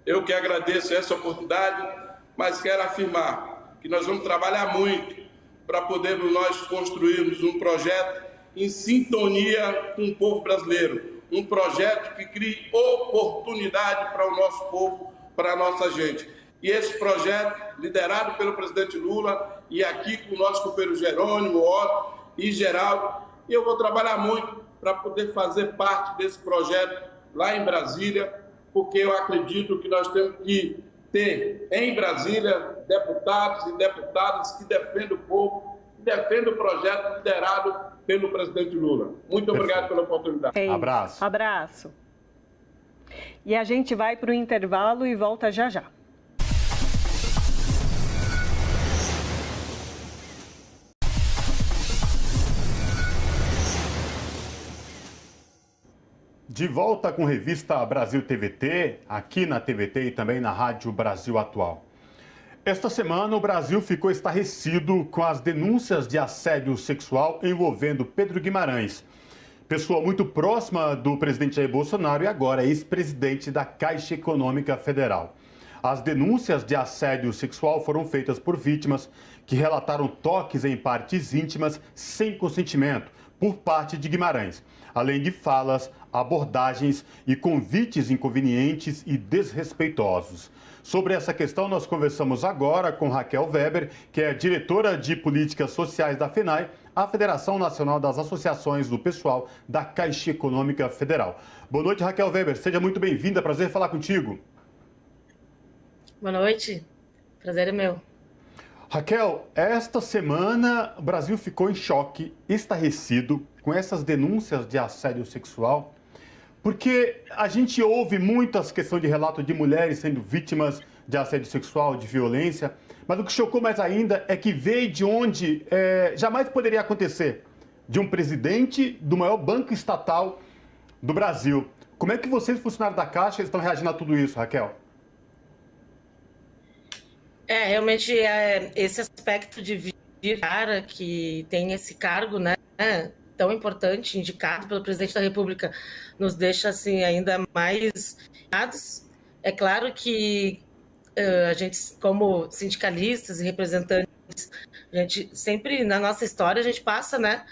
Eu que agradeço essa oportunidade, mas quero afirmar que nós vamos trabalhar muito para podermos nós construirmos um projeto em sintonia com o povo brasileiro, um projeto que crie oportunidade para o nosso povo, para a nossa gente. E esse projeto, liderado pelo presidente Lula, e aqui com o nosso companheiro Jerônimo, Otto e Geraldo, e eu vou trabalhar muito para poder fazer parte desse projeto lá em Brasília, porque eu acredito que nós temos que ter em Brasília deputados e deputadas que defendem o povo, que defendem o projeto liderado pelo presidente Lula. Muito obrigado pela oportunidade. Abraço. Abraço. E a gente vai para o intervalo e volta já já. De volta com a revista Brasil TVT, aqui na TVT e também na Rádio Brasil Atual. Esta semana, o Brasil ficou estarrecido com as denúncias de assédio sexual envolvendo Pedro Guimarães, pessoa muito próxima do presidente Jair Bolsonaro e agora ex-presidente da Caixa Econômica Federal. As denúncias de assédio sexual foram feitas por vítimas que relataram toques em partes íntimas sem consentimento por parte de Guimarães, além de falas, abordagens e convites inconvenientes e desrespeitosos. Sobre essa questão, nós conversamos agora com Raquel Weber, que é diretora de Políticas Sociais da FENAI, a Federação Nacional das Associações do Pessoal da Caixa Econômica Federal. Boa noite, Raquel Weber. Seja muito bem-vinda. Prazer falar contigo. Boa noite. Prazer é meu. Raquel, esta semana o Brasil ficou em choque, estarrecido com essas denúncias de assédio sexual, porque a gente ouve muitas questões de relato de mulheres sendo vítimas de assédio sexual, de violência, mas o que chocou mais ainda é que veio de onde jamais poderia acontecer, de um presidente do maior banco estatal do Brasil. Como é que vocês, funcionários da Caixa, estão reagindo a tudo isso, Raquel? Realmente, esse aspecto de vir cara que tem esse cargo, né, tão importante, indicado pelo presidente da República, nos deixa, assim, ainda mais irritados. É claro que a gente, como sindicalistas e representantes, a gente sempre, na nossa história, a gente passa, né,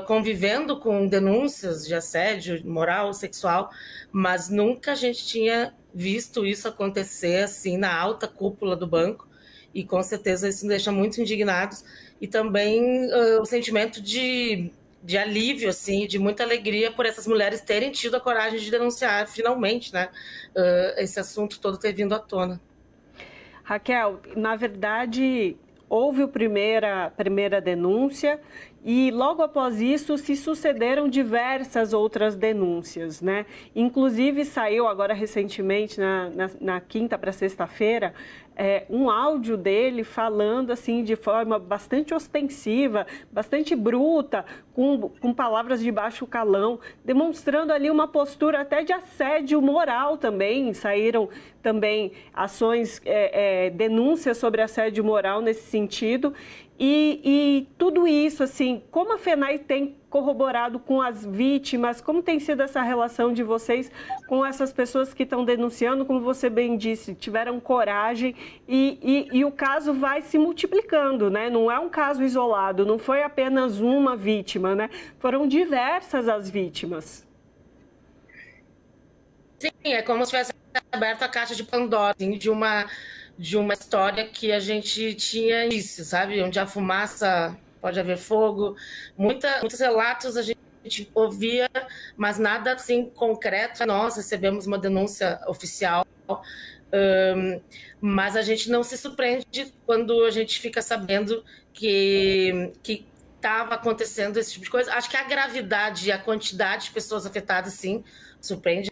convivendo com denúncias de assédio moral, sexual, mas nunca a gente tinha visto isso acontecer assim na alta cúpula do banco, e com certeza isso nos deixa muito indignados, e também o sentimento de alívio, assim, de muita alegria por essas mulheres terem tido a coragem de denunciar finalmente, né, esse assunto todo ter vindo à tona. Raquel, na verdade, houve a primeira denúncia e logo após isso se sucederam diversas outras denúncias, né? Inclusive saiu agora recentemente, na quinta para sexta-feira, um áudio dele falando assim de forma bastante ostensiva, bastante bruta, com palavras de baixo calão, demonstrando ali uma postura até de assédio moral também. Saíram também ações, denúncias sobre assédio moral nesse sentido. E tudo isso, assim, como a FENAI tem corroborado com as vítimas, como tem sido essa relação de vocês com essas pessoas que estão denunciando, como você bem disse, tiveram coragem e o caso vai se multiplicando, né? Não é um caso isolado, não foi apenas uma vítima, né? Foram diversas as vítimas. Sim, é como se tivesse aberto a caixa de Pandora, assim, de uma história que a gente tinha início, sabe? Onde a fumaça pode haver fogo. Muitos relatos a gente ouvia, mas nada assim concreto. Nós recebemos uma denúncia oficial, mas a gente não se surpreende quando a gente fica sabendo que estava acontecendo esse tipo de coisa. Acho que a gravidade e a quantidade de pessoas afetadas, sim, surpreende.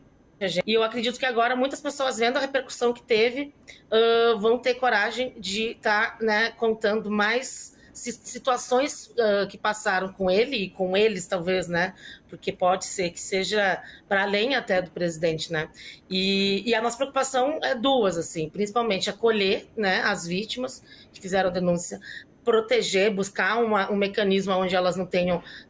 E eu acredito que agora muitas pessoas, vendo a repercussão que teve, vão ter coragem de estar, né, contando mais situações que passaram com ele e com eles, talvez, né? Porque pode ser que seja para além até do presidente, né? E a nossa preocupação é duas, assim, principalmente acolher, né, as vítimas que fizeram a denúncia, proteger, buscar um mecanismo onde elas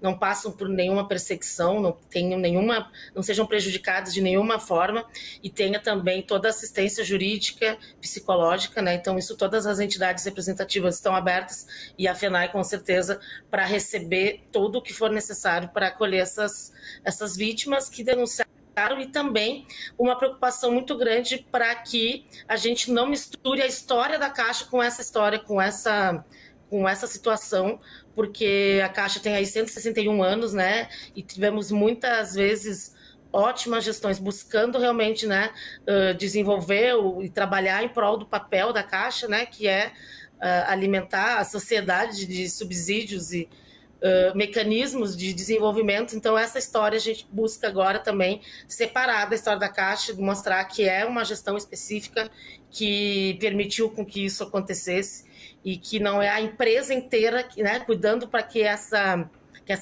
não passam por nenhuma perseguição, não sejam prejudicadas de nenhuma forma, e tenha também toda a assistência jurídica, psicológica, né? Então isso, todas as entidades representativas estão abertas, e a FENAI com certeza para receber tudo o que for necessário para acolher essas vítimas que denunciaram. E também uma preocupação muito grande para que a gente não misture a história da Caixa com essa história, com essa situação, porque a Caixa tem aí 161 anos, né? E tivemos muitas vezes ótimas gestões buscando realmente, né, desenvolver e trabalhar em prol do papel da Caixa, né, que é alimentar a sociedade de subsídios e mecanismos de desenvolvimento. Então essa história a gente busca agora também separar da história da Caixa, mostrar que é uma gestão específica que permitiu com que isso acontecesse e que não é a empresa inteira, né, cuidando para que essa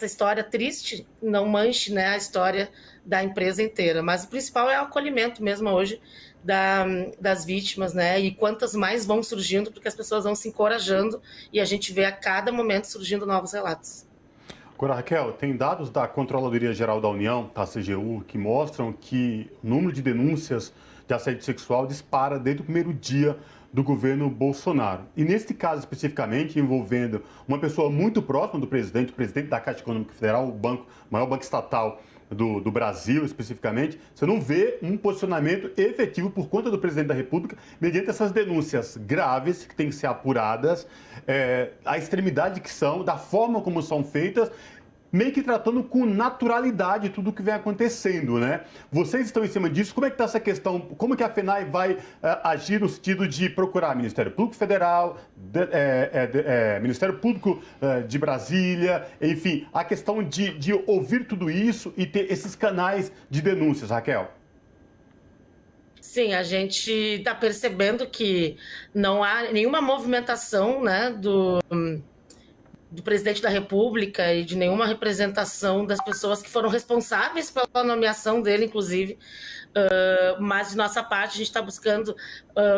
história triste não manche, né, a história da empresa inteira. Mas o principal é o acolhimento mesmo hoje das vítimas, né, e quantas mais vão surgindo, porque as pessoas vão se encorajando e a gente vê a cada momento surgindo novos relatos. Agora, Raquel, tem dados da Controladoria Geral da União, da CGU, que mostram que o número de denúncias de assédio sexual dispara desde o primeiro dia do governo Bolsonaro. E neste caso especificamente, envolvendo uma pessoa muito próxima do presidente, o presidente da Caixa Econômica Federal, o maior banco estatal do Brasil especificamente, você não vê um posicionamento efetivo por conta do presidente da República mediante essas denúncias graves que têm que ser apuradas, a extremidade que são, da forma como são feitas, meio que tratando com naturalidade tudo o que vem acontecendo, né? Vocês estão em cima disso, como é que está essa questão? Como que a FENAI vai agir no sentido de procurar Ministério Público Federal, Ministério Público de Brasília, enfim, a questão de ouvir tudo isso e ter esses canais de denúncias, Raquel? Sim, a gente está percebendo que não há nenhuma movimentação, né, do presidente da República e de nenhuma representação das pessoas que foram responsáveis pela nomeação dele, inclusive. Mas, de nossa parte, a gente está buscando,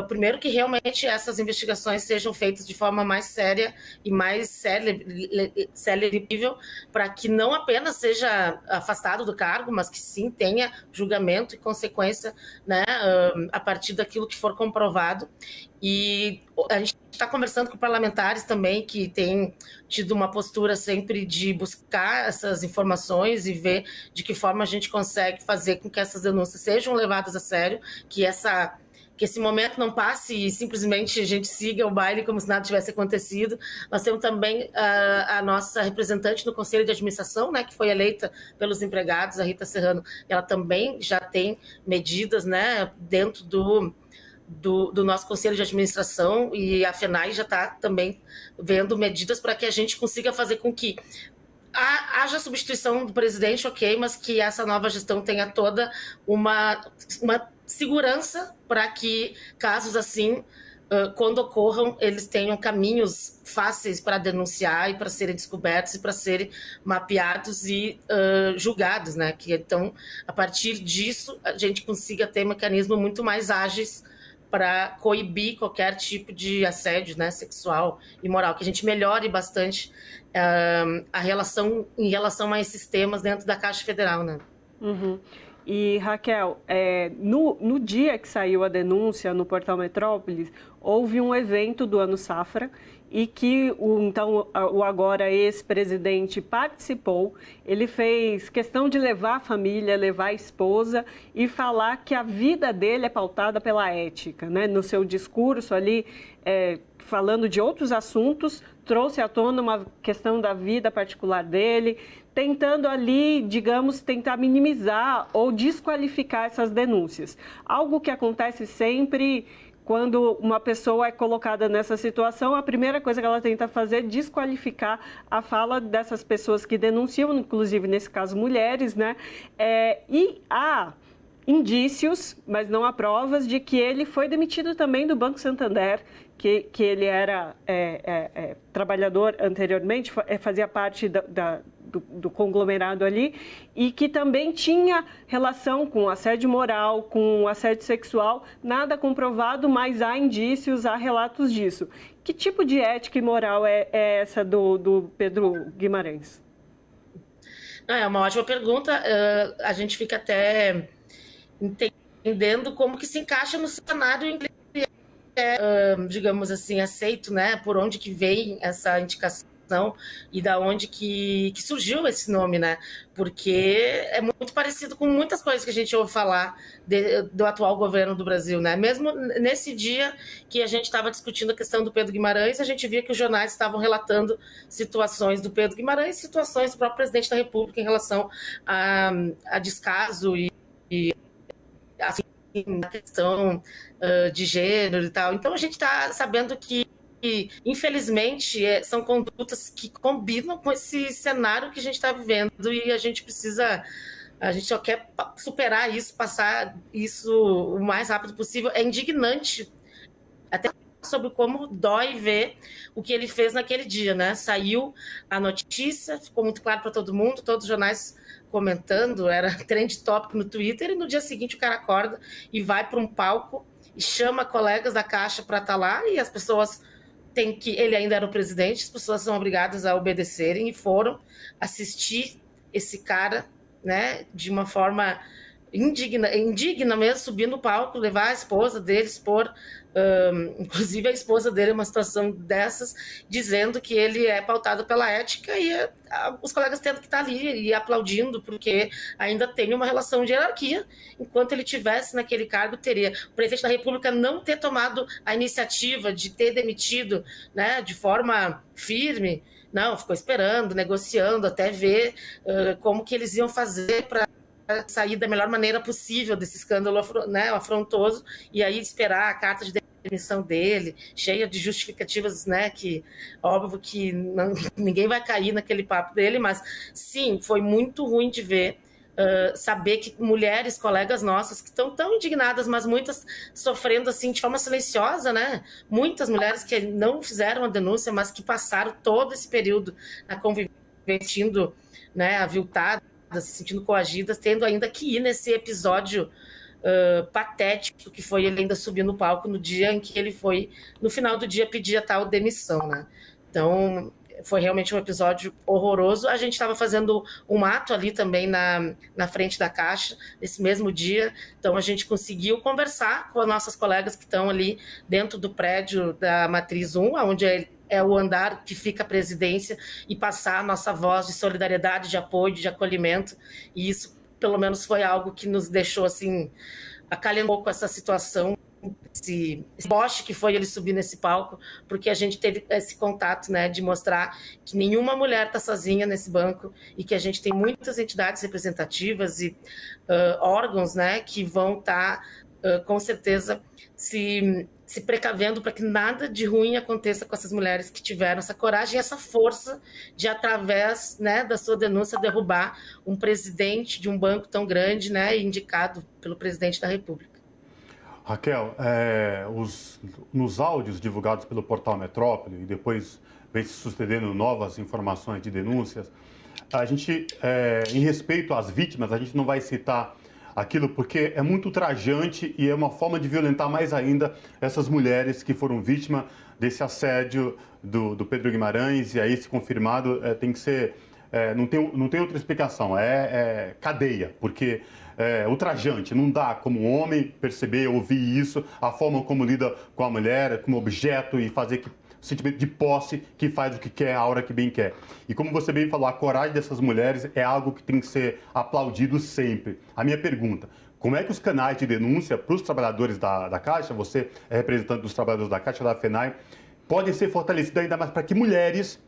primeiro, que realmente essas investigações sejam feitas de forma mais séria e mais célere possível, para que não apenas seja afastado do cargo, mas que sim tenha julgamento e consequência, né, a partir daquilo que for comprovado. E a gente está conversando com parlamentares também que têm tido uma postura sempre de buscar essas informações e ver de que forma a gente consegue fazer com que essas denúncias sejam levadas a sério, que esse momento não passe e simplesmente a gente siga o baile como se nada tivesse acontecido. Nós temos também a nossa representante no Conselho de Administração, né, que foi eleita pelos empregados, a Rita Serrano. Ela também já tem medidas, né, dentro do nosso Conselho de Administração, e a FENAI já está também vendo medidas para que a gente consiga fazer com que haja substituição do presidente, ok, mas que essa nova gestão tenha toda uma segurança para que casos assim, quando ocorram, eles tenham caminhos fáceis para denunciar e para serem descobertos e para serem mapeados e julgados, né? Que então, a partir disso, a gente consiga ter mecanismos muito mais ágeis para coibir qualquer tipo de assédio, né, sexual e moral, que a gente melhore bastante a relação em relação a esses temas dentro da Caixa Federal, né? Uhum. E, Raquel, no dia que saiu a denúncia no Portal Metrópolis, houve um evento do Ano Safra e que o agora ex-presidente participou. Ele fez questão de levar a família, levar a esposa e falar que a vida dele é pautada pela ética, né? No seu discurso ali, falando de outros assuntos, trouxe à tona uma questão da vida particular dele, tentando ali, digamos, tentar minimizar ou desqualificar essas denúncias. Algo que acontece sempre quando uma pessoa é colocada nessa situação, a primeira coisa que ela tenta fazer é desqualificar a fala dessas pessoas que denunciam, inclusive, nesse caso, mulheres, né? E há indícios, mas não há provas, de que ele foi demitido também do Banco Santander, que ele era trabalhador anteriormente, fazia parte do conglomerado ali, e que também tinha relação com assédio moral, com assédio sexual, nada comprovado, mas há indícios, há relatos disso. Que tipo de ética e moral é essa do Pedro Guimarães? É uma ótima pergunta. A gente fica até entendendo como que se encaixa no cenário em que digamos assim, aceito, né? Por onde que vem essa indicação e da onde que surgiu esse nome, né? Porque é muito parecido com muitas coisas que a gente ouve falar do atual governo do Brasil, né? Mesmo nesse dia que a gente estava discutindo a questão do Pedro Guimarães, a gente via que os jornais estavam relatando situações do Pedro Guimarães, situações do próprio presidente da República em relação a descaso e assim, na questão de gênero e tal. Então a gente está sabendo que, infelizmente, são condutas que combinam com esse cenário que a gente está vivendo, e a gente só quer superar isso, passar isso o mais rápido possível. É indignante, até sobre como dói ver o que ele fez naquele dia, né? Saiu a notícia, ficou muito claro para todo mundo, todos os jornais comentando, era trend topic no Twitter, e no dia seguinte o cara acorda e vai para um palco e chama colegas da Caixa para estar lá, e as pessoas ele ainda era o presidente, as pessoas são obrigadas a obedecerem, e foram assistir esse cara, né, de uma forma indigna mesmo, subir no palco, levar a esposa dele, expor, inclusive a esposa dele, uma situação dessas, dizendo que ele é pautado pela ética, e os colegas tendo que estar ali e aplaudindo, porque ainda tem uma relação de hierarquia. Enquanto ele tivesse naquele cargo, teria o presidente da República não ter tomado a iniciativa de ter demitido, né, de forma firme, não, ficou esperando, negociando, até ver como que eles iam fazer para sair da melhor maneira possível desse escândalo, né, afrontoso, e aí esperar a carta de demissão dele, cheia de justificativas, né, que óbvio que ninguém vai cair naquele papo dele, mas sim, foi muito ruim de ver, saber que mulheres, colegas nossas, que estão tão indignadas, mas muitas sofrendo assim de forma silenciosa, né, muitas mulheres que não fizeram a denúncia, mas que passaram todo esse período na convivência, né, aviltadas, se sentindo coagidas, tendo ainda que ir nesse episódio patético que foi ele ainda subir no palco no dia em que ele foi, no final do dia, pedir a tal demissão, né? Então, foi realmente um episódio horroroso. A gente estava fazendo um ato ali também na frente da Caixa, nesse mesmo dia, então a gente conseguiu conversar com as nossas colegas que estão ali dentro do prédio da Matriz 1, onde é o andar que fica a presidência, e passar a nossa voz de solidariedade, de apoio, de acolhimento, e isso pelo menos foi algo que nos deixou assim, acalentou um pouco essa situação, esse boche que foi ele subir nesse palco, porque a gente teve esse contato, né, de mostrar que nenhuma mulher está sozinha nesse banco e que a gente tem muitas entidades representativas e órgãos, né, que vão estar, com certeza, se precavendo para que nada de ruim aconteça com essas mulheres que tiveram essa coragem e essa força de, através, né, da sua denúncia, derrubar um presidente de um banco tão grande, né, indicado pelo presidente da República. Raquel, nos áudios divulgados pelo portal Metrópole, e depois vem se sucedendo novas informações de denúncias, a gente, em respeito às vítimas, a gente não vai citar aquilo porque é muito ultrajante e é uma forma de violentar mais ainda essas mulheres que foram vítimas desse assédio do Pedro Guimarães, e aí, se confirmado, tem que ser... não tem outra explicação, é cadeia, porque é ultrajante, não dá como homem perceber, ouvir isso, a forma como lida com a mulher, como objeto, e fazer o sentimento de posse, que faz o que quer, a hora que bem quer. E como você bem falou, a coragem dessas mulheres é algo que tem que ser aplaudido sempre. A minha pergunta: como é que os canais de denúncia para os trabalhadores da Caixa, você é representante dos trabalhadores da Caixa, da FENAI, podem ser fortalecidos ainda mais para que mulheres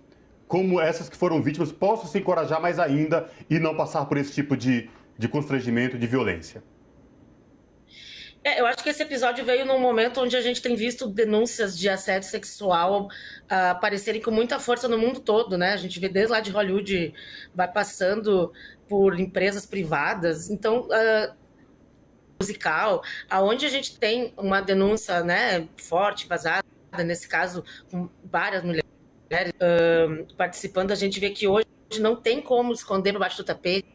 como essas que foram vítimas possam se encorajar mais ainda e não passar por esse tipo de constrangimento, de violência? Eu acho que esse episódio veio num momento onde a gente tem visto denúncias de assédio sexual aparecerem com muita força no mundo todo, né? A gente vê desde lá de Hollywood, vai passando por empresas privadas. Então, musical, aonde a gente tem uma denúncia, né, forte, vazada, nesse caso, com várias mulheres participando, a gente vê que hoje não tem como esconder debaixo do tapete,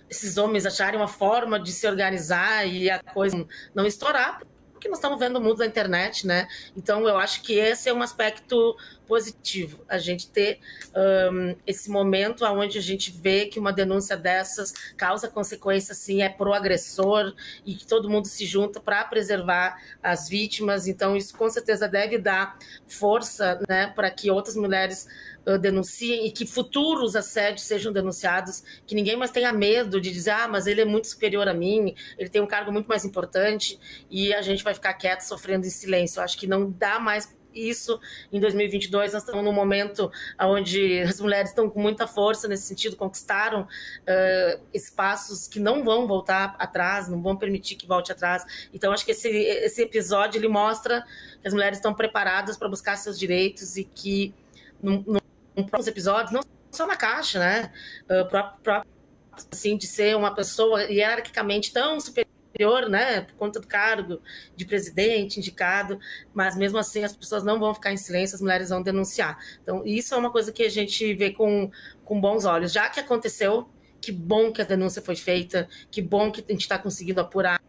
esses homens acharem uma forma de se organizar e a coisa não estourar, porque nós estamos vendo o mundo da internet, né? Então, eu acho que esse é um aspecto positivo, a gente ter esse momento onde a gente vê que uma denúncia dessas causa consequência, sim, é pro agressor, e que todo mundo se junta para preservar as vítimas. Então, isso com certeza deve dar força, né, para que outras mulheres denunciem e que futuros assédios sejam denunciados, que ninguém mais tenha medo de dizer, mas ele é muito superior a mim, ele tem um cargo muito mais importante e a gente vai ficar quieto, sofrendo em silêncio. Eu acho que não dá mais isso em 2022. Nós estamos num momento onde as mulheres estão com muita força nesse sentido, conquistaram espaços que não vão voltar atrás, não vão permitir que volte atrás. Então, acho que esse episódio ele mostra que as mulheres estão preparadas para buscar seus direitos e que em próximos episódios, não só na Caixa, né? Assim, de ser uma pessoa hierarquicamente tão superior, né? Por conta do cargo de presidente, indicado, mas mesmo assim as pessoas não vão ficar em silêncio, as mulheres vão denunciar. Então, isso é uma coisa que a gente vê com bons olhos. Já que aconteceu, que bom que a denúncia foi feita, que bom que a gente está conseguindo apurar,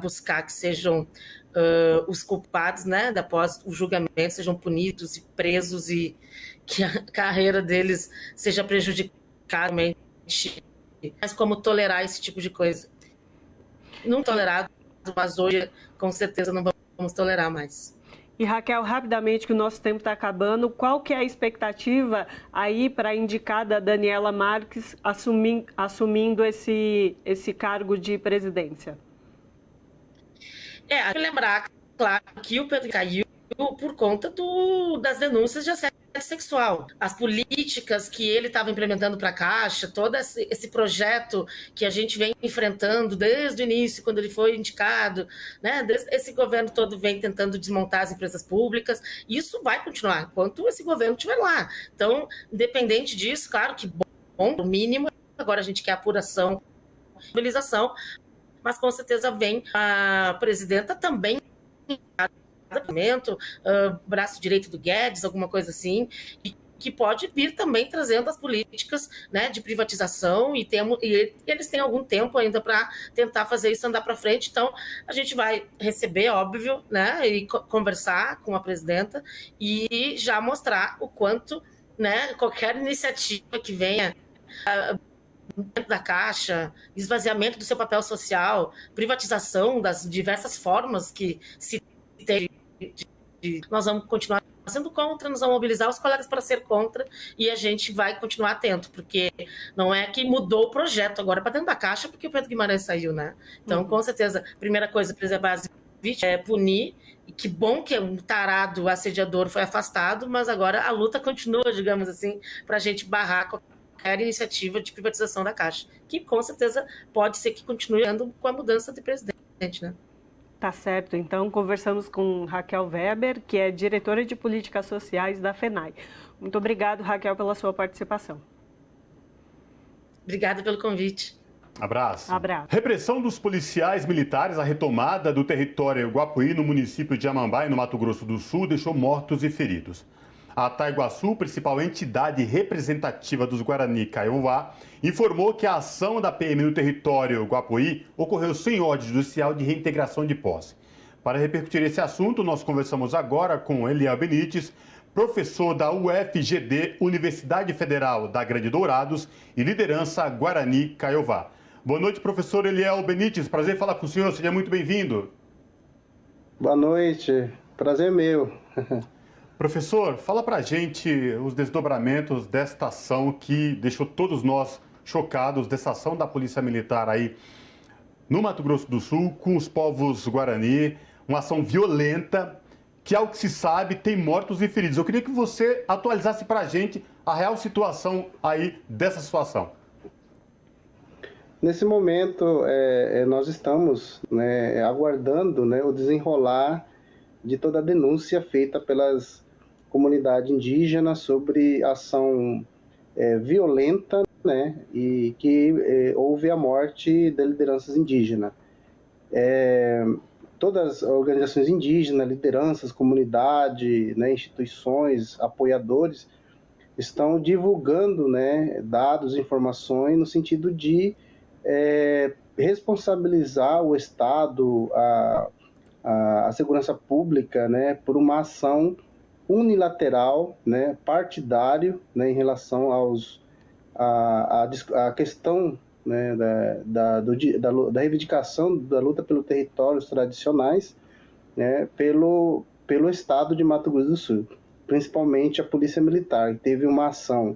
buscar que sejam os culpados, né, após o julgamento, sejam punidos e presos e que a carreira deles seja prejudicada. Mas como tolerar esse tipo de coisa? Não tolerado, mas hoje com certeza não vamos tolerar mais. E Raquel, rapidamente, que o nosso tempo está acabando, qual que é a expectativa aí para a indicada Daniela Marques assumindo esse cargo de presidência? Lembrar, claro, que o Pedro caiu por conta das denúncias de assédio sexual. As políticas que ele estava implementando para a Caixa, todo esse projeto que a gente vem enfrentando desde o início, quando ele foi indicado, né? Esse governo todo vem tentando desmontar as empresas públicas, e isso vai continuar enquanto esse governo estiver lá. Então, independente disso, claro que bom, o mínimo, agora a gente quer apuração, mobilização, mas com certeza vem a presidenta também, braço direito do Guedes, alguma coisa assim, e que pode vir também trazendo as políticas, né, de privatização, e eles têm algum tempo ainda para tentar fazer isso andar para frente. Então, a gente vai receber, óbvio, né, e conversar com a presidenta e já mostrar o quanto, né, qualquer iniciativa que venha dentro da Caixa, esvaziamento do seu papel social, privatização das diversas formas que se tem, nós vamos continuar sendo contra, nós vamos mobilizar os colegas para ser contra, e a gente vai continuar atento, porque não é que mudou o projeto agora para dentro da Caixa porque o Pedro Guimarães saiu, né? Então, com certeza, primeira coisa, preservar as vítimas, punir, e que bom que um tarado assediador foi afastado, mas agora a luta continua, digamos assim, para a gente barrar qualquer iniciativa de privatização da Caixa, que com certeza pode ser que continue andando com a mudança de presidente, né? Tá certo, então conversamos com Raquel Weber, que é diretora de Políticas Sociais da FENAI. Muito obrigado, Raquel, pela sua participação. Obrigada pelo convite. Abraço. Abraço. Repressão dos policiais militares, a retomada do território Guapuí, no município de Amambai, no Mato Grosso do Sul, deixou mortos e feridos. A Taiguaçu, principal entidade representativa dos Guarani Kaiowá, informou que a ação da PM no território Guapuí ocorreu sem ordem judicial de reintegração de posse. Para repercutir esse assunto, nós conversamos agora com Eliel Benites, professor da UFGD, Universidade Federal da Grande Dourados, e liderança Guarani Kaiowá. Boa noite, professor Eliel Benites. Prazer falar com o senhor. Seja muito bem-vindo. Boa noite. Prazer meu. Professor, fala pra gente os desdobramentos desta ação que deixou todos nós chocados, dessa ação da Polícia Militar aí no Mato Grosso do Sul, com os povos Guarani, uma ação violenta que, ao que se sabe, tem mortos e feridos. Eu queria que você atualizasse pra gente a real situação aí dessa situação. Nesse momento, nós estamos, né, aguardando, né, o desenrolar de toda a denúncia feita pelas comunidades indígenas sobre ação violenta, né, e que houve a morte de lideranças indígenas. Todas as organizações indígenas, lideranças, comunidade, né, instituições, apoiadores, estão divulgando, né, dados, informações no sentido de responsabilizar o Estado, a segurança pública, né, por uma ação unilateral, né, partidário, né, em relação à questão, né, da reivindicação da luta pelos territórios tradicionais, né, pelo Estado de Mato Grosso do Sul, principalmente a Polícia Militar, que teve uma ação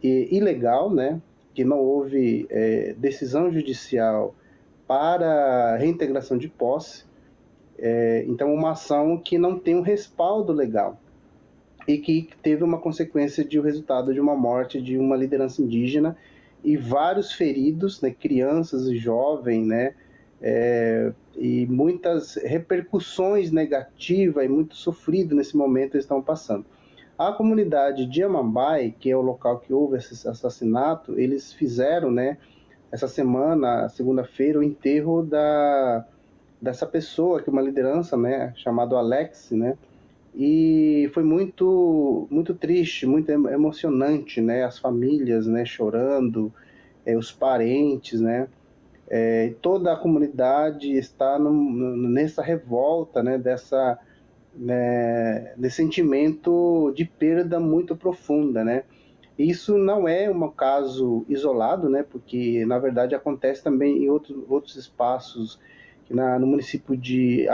ilegal, né, que não houve decisão judicial para reintegração de posse. Então, uma ação que não tem um respaldo legal e que teve uma consequência de o resultado de uma morte de uma liderança indígena e vários feridos, né, crianças e jovens, né, e muitas repercussões negativas e muito sofrido nesse momento eles estão passando. A comunidade de Amambai, que é o local que houve esse assassinato, eles fizeram, né, essa semana, segunda-feira, o enterro dessa pessoa, que é uma liderança, né, chamado Alex, né, e foi muito, muito triste, muito emocionante, né, as famílias, né, chorando, os parentes, né, toda a comunidade está nessa revolta, né, desse sentimento de perda muito profunda, né. Isso não é um caso isolado, né, porque na verdade acontece também em outros espaços, no município de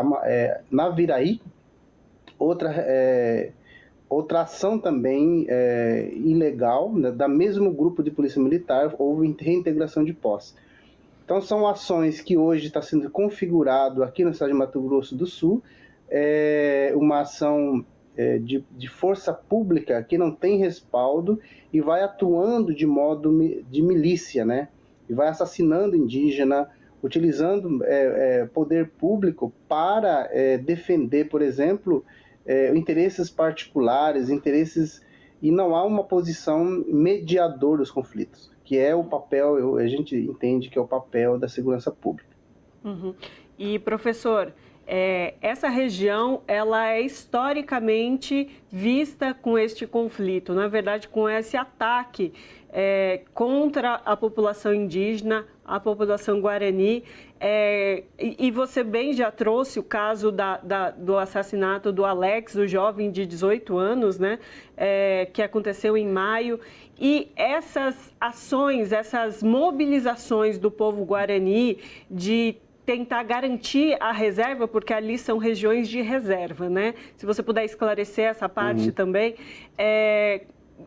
Naviraí. Outra ação também ilegal, né, da mesmo grupo de polícia militar, houve reintegração de posse. Então são ações que hoje está sendo configurado aqui no estado de Mato Grosso do Sul, uma ação de força pública que não tem respaldo e vai atuando de modo de milícia, né? E vai assassinando indígena, utilizando poder público para defender, por exemplo, interesses particulares, e não há uma posição mediador dos conflitos, que é o papel, a gente entende que é o papel da segurança pública. Uhum. E, professor, essa região ela é historicamente vista com este conflito, na verdade com esse ataque contra a população indígena, a população guarani, e você bem já trouxe o caso do assassinato do Alex, o jovem de 18 anos, né, que aconteceu em maio. E essas ações, essas mobilizações do povo guarani de tentar garantir a reserva, porque ali são regiões de reserva, né? Se você puder esclarecer essa parte também,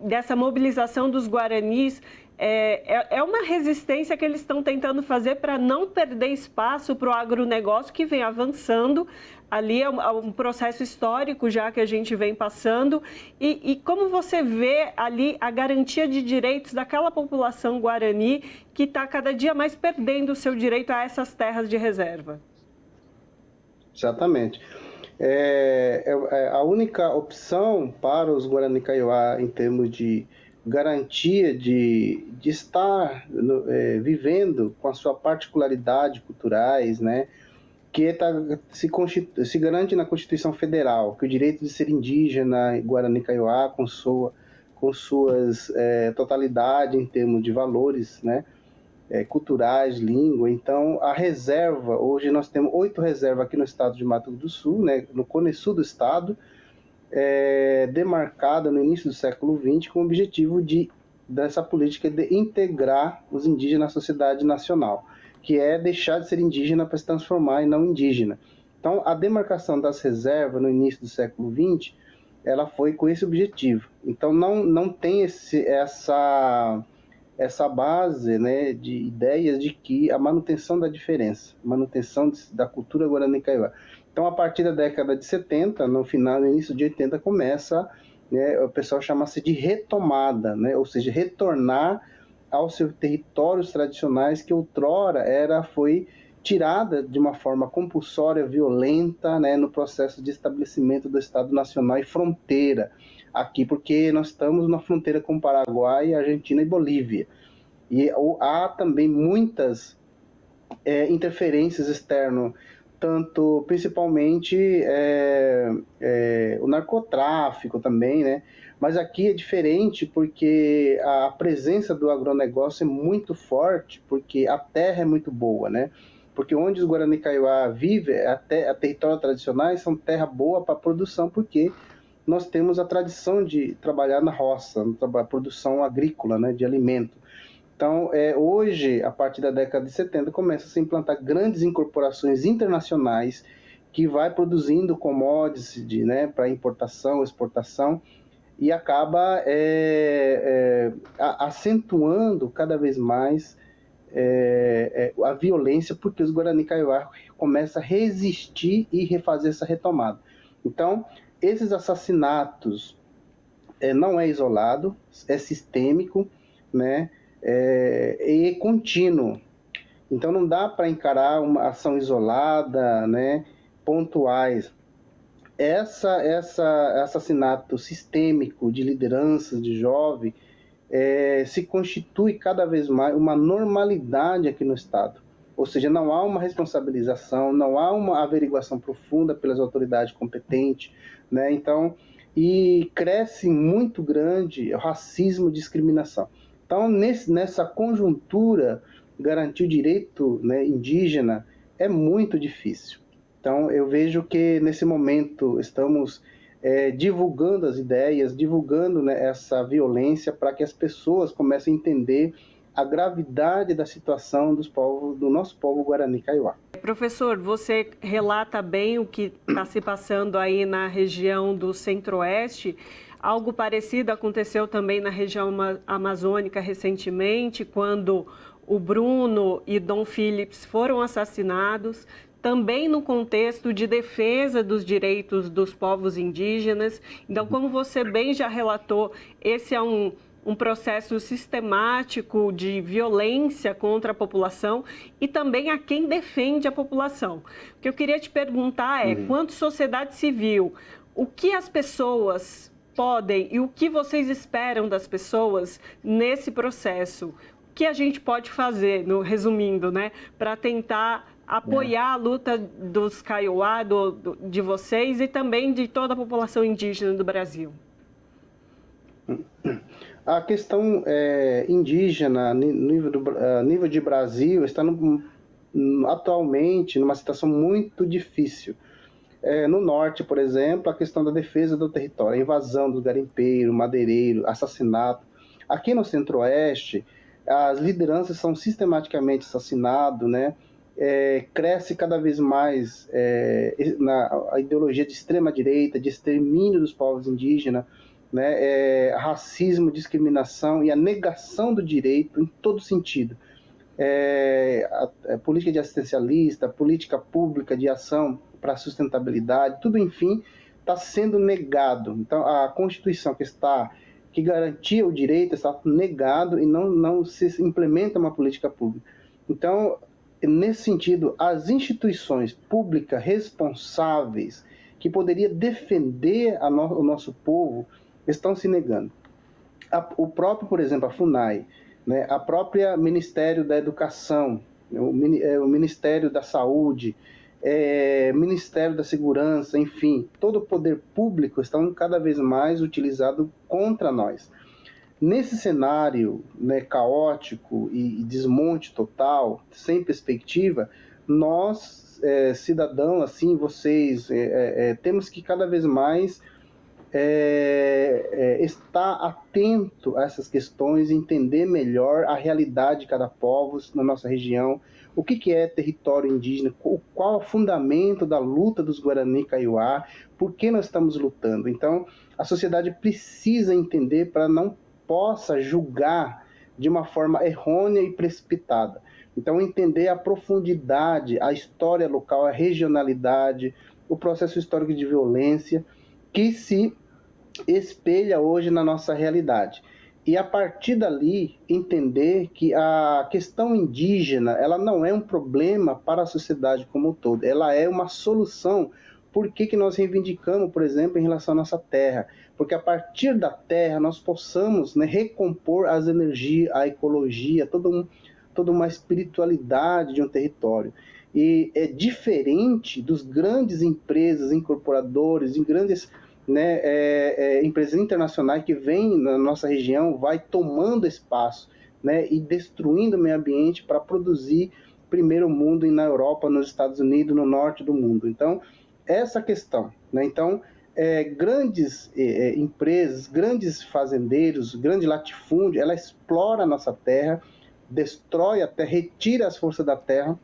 dessa mobilização dos guaranis, é uma resistência que eles estão tentando fazer para não perder espaço para o agronegócio que vem avançando. Ali é um processo histórico já que a gente vem passando. E como você vê ali a garantia de direitos daquela população guarani que está cada dia mais perdendo o seu direito a essas terras de reserva? Exatamente. A única opção para os Guarani Kaiowá em termos de garantia de estar vivendo com a sua particularidade culturais, né, que se garante na Constituição Federal, que o direito de ser indígena, Guarani Kaiowá, com suas totalidade em termos de valores, né, culturais, língua. Então, a reserva, hoje nós temos 8 reservas aqui no estado de Mato Grosso do Sul, né, no Cone Sul do estado, demarcada no início do século XX com o objetivo dessa política de integrar os indígenas na sociedade nacional, que é deixar de ser indígena para se transformar em não indígena. Então, a demarcação das reservas no início do século XX, ela foi com esse objetivo. Então, não tem essa base, né, de ideias de que a manutenção da diferença, manutenção da cultura Guarani Kaiowá. Então, a partir da década de 70, no início de 80, começa, né, o pessoal chama-se de retomada, né, ou seja, retornar aos seus territórios tradicionais que outrora foi tirada de uma forma compulsória, violenta, né, no processo de estabelecimento do Estado Nacional e fronteira aqui, porque nós estamos na fronteira com Paraguai, Argentina e Bolívia. E há também muitas interferências externas, principalmente o narcotráfico também, né? Mas aqui é diferente porque a presença do agronegócio é muito forte, porque a terra é muito boa, né? Porque onde os Guarani Kaiowá vivem, a territórios tradicionais, são terra boa para produção, porque nós temos a tradição de trabalhar na roça, na produção agrícola, né, de alimento. Então, hoje, a partir da década de 70, começa a se implantar grandes incorporações internacionais que vai produzindo commodities, né, para importação, exportação, e acaba acentuando cada vez mais a violência, porque os Guarani Kaiowá começam a resistir e refazer essa retomada. Então, esses assassinatos não é isolado, é sistêmico, né, e contínuo. Então, não dá para encarar uma ação isolada, né, pontuais. Esse assassinato sistêmico de lideranças, de jovens, se constitui cada vez mais uma normalidade aqui no Estado. Ou seja, não há uma responsabilização, não há uma averiguação profunda pelas autoridades competentes, né? Então, e cresce muito grande o racismo e discriminação. Então, nessa conjuntura, garantir o direito, né, indígena é muito difícil. Então, eu vejo que, nesse momento, estamos divulgando as ideias, divulgando, né, essa violência para que as pessoas comecem a entender a gravidade da situação do nosso povo Guarani Kaiowá. Professor, você relata bem o que está se passando aí na região do Centro-Oeste. Algo parecido aconteceu também na região amazônica recentemente, quando o Bruno e Dom Philips foram assassinados, também no contexto de defesa dos direitos dos povos indígenas. Então, como você bem já relatou, esse é um processo sistemático de violência contra a população e também a quem defende a população. O que eu queria te perguntar é, quanto sociedade civil, o que as pessoas podem e o que vocês esperam das pessoas nesse processo? O que a gente pode fazer, resumindo, né, para tentar apoiar a luta dos Kaiowá, de vocês e também de toda a população indígena do Brasil? A questão indígena, a nível de Brasil, está atualmente numa situação muito difícil. No norte, por exemplo, a questão da defesa do território, a invasão do garimpeiro, madeireiro, assassinato. Aqui no centro-oeste, as lideranças são sistematicamente assassinadas, né? Cresce cada vez mais a ideologia de extrema-direita, de extermínio dos povos indígenas, né? Racismo, discriminação e a negação do direito em todo sentido. A política de assistencialista, política pública de ação para a sustentabilidade, tudo, enfim, está sendo negado. Então, a Constituição que garantia o direito está negado e não se implementa uma política pública. Então, nesse sentido, as instituições públicas responsáveis que poderiam defender o nosso povo estão se negando. O próprio, por exemplo, a FUNAI, né, a própria Ministério da Educação, o Ministério da Saúde, Ministério da Segurança, enfim, todo o poder público estão cada vez mais utilizado contra nós. Nesse cenário, né, caótico e desmonte total, sem perspectiva, nós, cidadãos, assim, vocês, temos que cada vez mais estar atento a essas questões, entender melhor a realidade de cada povo na nossa região, o que é território indígena, qual é o fundamento da luta dos Guarani Kaiowá, por que nós estamos lutando. Então, a sociedade precisa entender para não possa julgar de uma forma errônea e precipitada. Então, entender a profundidade, a história local, a regionalidade, o processo histórico de violência que se espelha hoje na nossa realidade. E a partir dali entender que a questão indígena ela não é um problema para a sociedade como um todo, ela é uma solução. Por que nós reivindicamos, por exemplo, em relação à nossa terra? Porque a partir da terra nós possamos, né, recompor as energias, a ecologia, toda uma espiritualidade de um território. E é diferente dos grandes empresas, incorporadores, em grandes, né, empresas internacionais que vêm na nossa região, vai tomando espaço, né, e destruindo o meio ambiente para produzir primeiro mundo na Europa, nos Estados Unidos, no norte do mundo. Então, essa questão, né? Então, grandes empresas, grandes fazendeiros, grande latifúndio, ela explora a nossa terra, destrói a terra, retira as forças da terra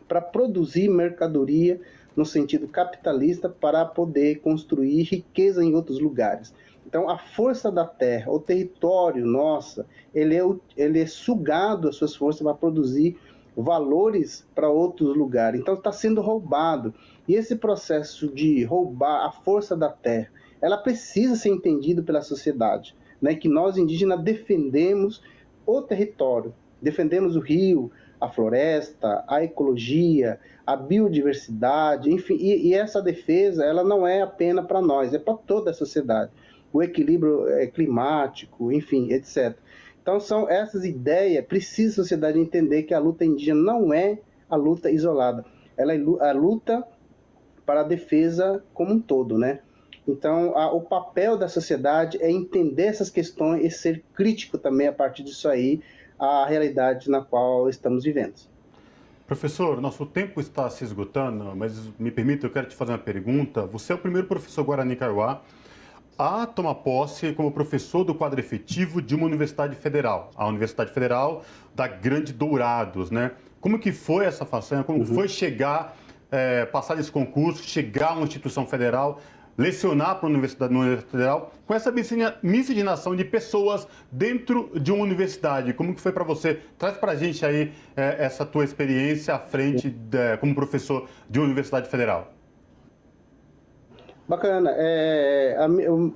para produzir mercadoria no sentido capitalista para poder construir riqueza em outros lugares. Então, a força da terra, o território nosso, ele é sugado as suas forças para produzir valores para outros lugares. Então, está sendo roubado. E esse processo de roubar a força da terra, ela precisa ser entendido pela sociedade, né? Que nós, indígenas, defendemos o território, defendemos o rio, a floresta, a ecologia, a biodiversidade, enfim, e essa defesa ela não é apenas para nós, é para toda a sociedade. O equilíbrio climático, enfim, etc. Então, são essas ideias, precisa a sociedade entender que a luta indígena não é a luta isolada, ela é a luta para a defesa como um todo, né? Então, o papel da sociedade é entender essas questões e ser crítico também a partir disso aí, a realidade na qual estamos vivendo. Professor, nosso tempo está se esgotando, mas me permita, eu quero te fazer uma pergunta. Você é o primeiro professor Guarani Kaiowá a tomar posse como professor do quadro efetivo de uma universidade federal, a Universidade Federal da Grande Dourados, né? Como que foi essa façanha? Como foi chegar, passar desse concurso, chegar a uma instituição federal, lecionar para a Universidade Federal, com essa miscigenação de pessoas dentro de uma universidade? Como que foi para você? Traz para a gente aí essa tua experiência à frente como professor de uma Universidade Federal. Bacana.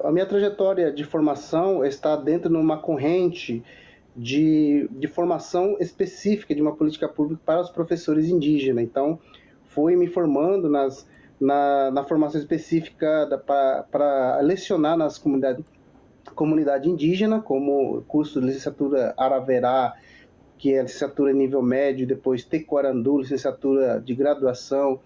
A minha trajetória de formação está dentro de uma corrente de formação específica de uma política pública para os professores indígenas. Então, fui me formando na formação específica para lecionar nas comunidade indígena, como curso de licenciatura Araverá, que é licenciatura nível médio, depois Tecoarandu, licenciatura de graduação.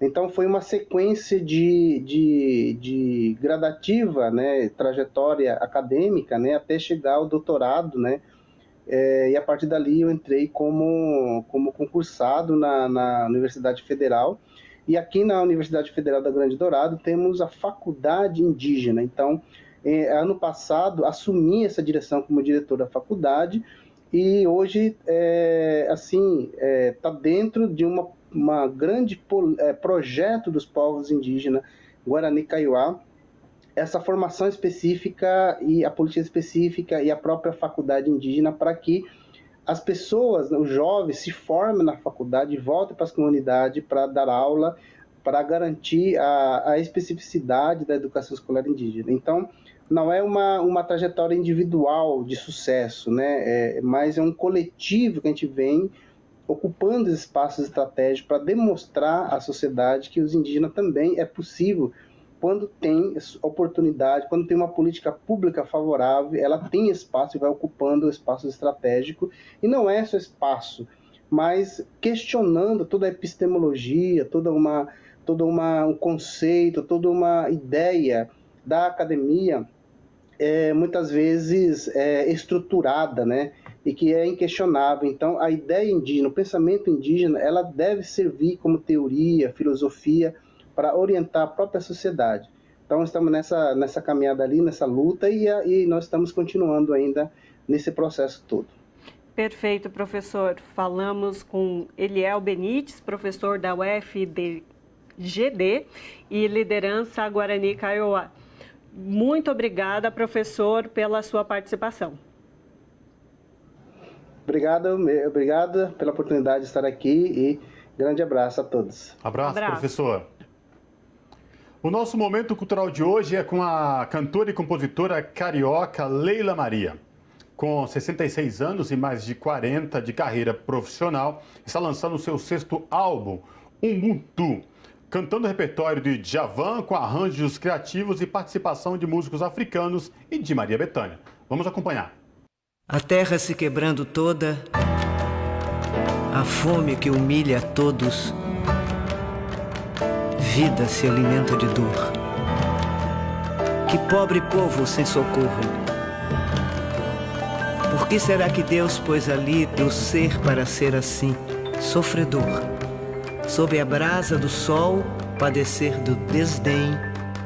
Então foi uma sequência de gradativa, né, trajetória acadêmica, né, até chegar ao doutorado, né, e a partir dali eu entrei como concursado na Universidade Federal. E aqui na Universidade Federal da Grande Dourado temos a Faculdade Indígena. Então, ano passado, assumi essa direção como diretor da faculdade e hoje, está dentro de uma grande projeto dos povos indígenas Guarani Kaiowá, essa formação específica e a política específica e a própria faculdade indígena para que as pessoas, os jovens, se formem na faculdade e voltem para as comunidades para dar aula, para garantir a especificidade da educação escolar indígena. Então, não é uma trajetória individual de sucesso, né? Mas é um coletivo que a gente vem ocupando espaços estratégicos para demonstrar à sociedade que os indígenas também é possível. Quando tem oportunidade, quando tem uma política pública favorável, ela tem espaço e vai ocupando o espaço estratégico. E não é só espaço, mas questionando toda a epistemologia, um conceito, toda uma ideia da academia, muitas vezes estruturada, né? E que é inquestionável. Então, a ideia indígena, o pensamento indígena, ela deve servir como teoria, filosofia, para orientar a própria sociedade. Então, estamos nessa caminhada ali, nessa luta, e nós estamos continuando ainda nesse processo todo. Perfeito, professor. Falamos com Eliel Benites, professor da UFGD e liderança Guarani Kaiowá. Muito obrigada, professor, pela sua participação. Obrigado pela oportunidade de estar aqui e grande abraço a todos. Abraço. Professor. O nosso momento cultural de hoje é com a cantora e compositora carioca Leila Maria. Com 66 anos e mais de 40 de carreira profissional, está lançando o seu 6º álbum, Ubuntu, cantando o repertório de Djavan com arranjos criativos e participação de músicos africanos e de Maria Bethânia. Vamos acompanhar. A terra se quebrando toda, a fome que humilha a todos, vida se alimenta de dor. Que pobre povo sem socorro. Por que será que Deus pôs ali teu ser para ser assim, sofredor? Sob a brasa do sol, padecer do desdém,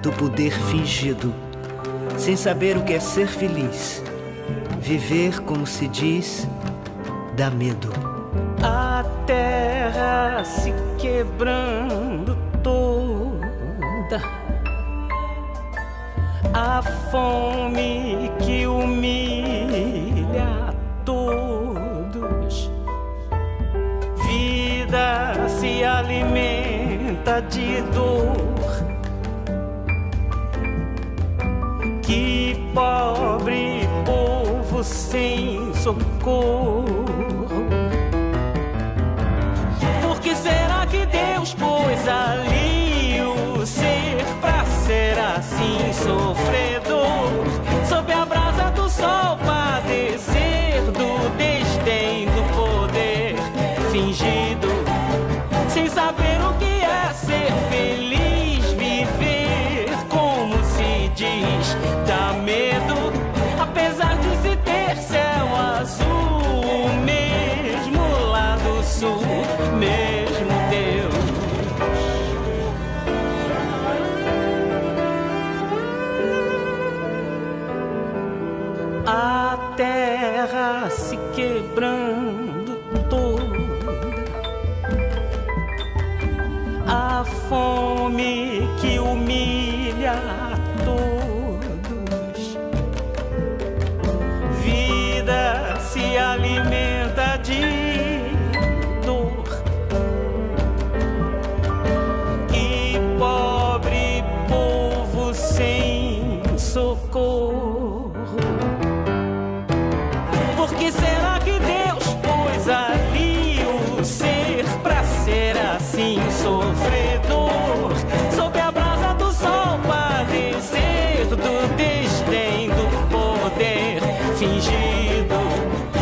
do poder fingido, sem saber o que é ser feliz. Viver, como se diz, dá medo. A terra se quebrando toda, a fome que humilha a todos, vida se alimenta de dor. Que pobre povo sem socorro. Por que será que Deus pôs ali o ser pra ser assim sofredor? Sob a brasa do sol padecer do desdém, do poder fingido, sem saber o que é ser feliz, viver como se diz, dá medo, apesar de se ter céu azul, mesmo lá do sul, mesmo Deus. A terra se quebrando toda, a fome que humilha a todos, vida se alimenta de dor. Que pobre povo sem socorro. Por que será que Deus pôs ali o ser pra ser assim sofredor? Sob a brasa do sol padecer do desdém, do poder fingido,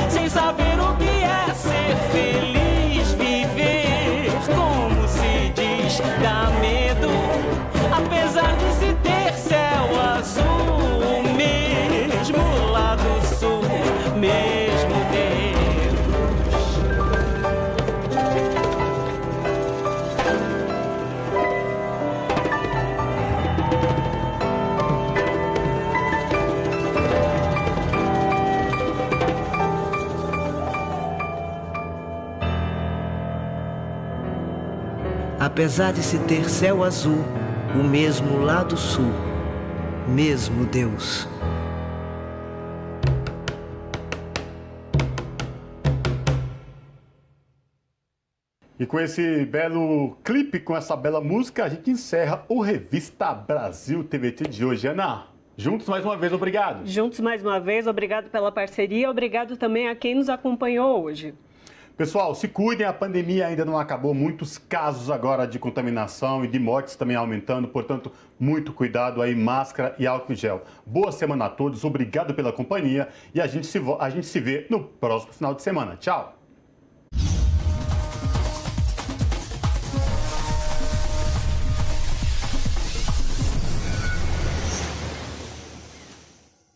sem saber o que é mesmo Deus. Apesar de se ter céu azul, o mesmo lado sul, mesmo Deus. E com esse belo clipe, com essa bela música, a gente encerra o Revista Brasil TVT de hoje. Ana, juntos mais uma vez, obrigado. Juntos mais uma vez, obrigado pela parceria, obrigado também a quem nos acompanhou hoje. Pessoal, se cuidem, a pandemia ainda não acabou, muitos casos agora de contaminação e de mortes também aumentando, portanto, muito cuidado aí, máscara e álcool em gel. Boa semana a todos, obrigado pela companhia e a gente se vê no próximo final de semana. Tchau!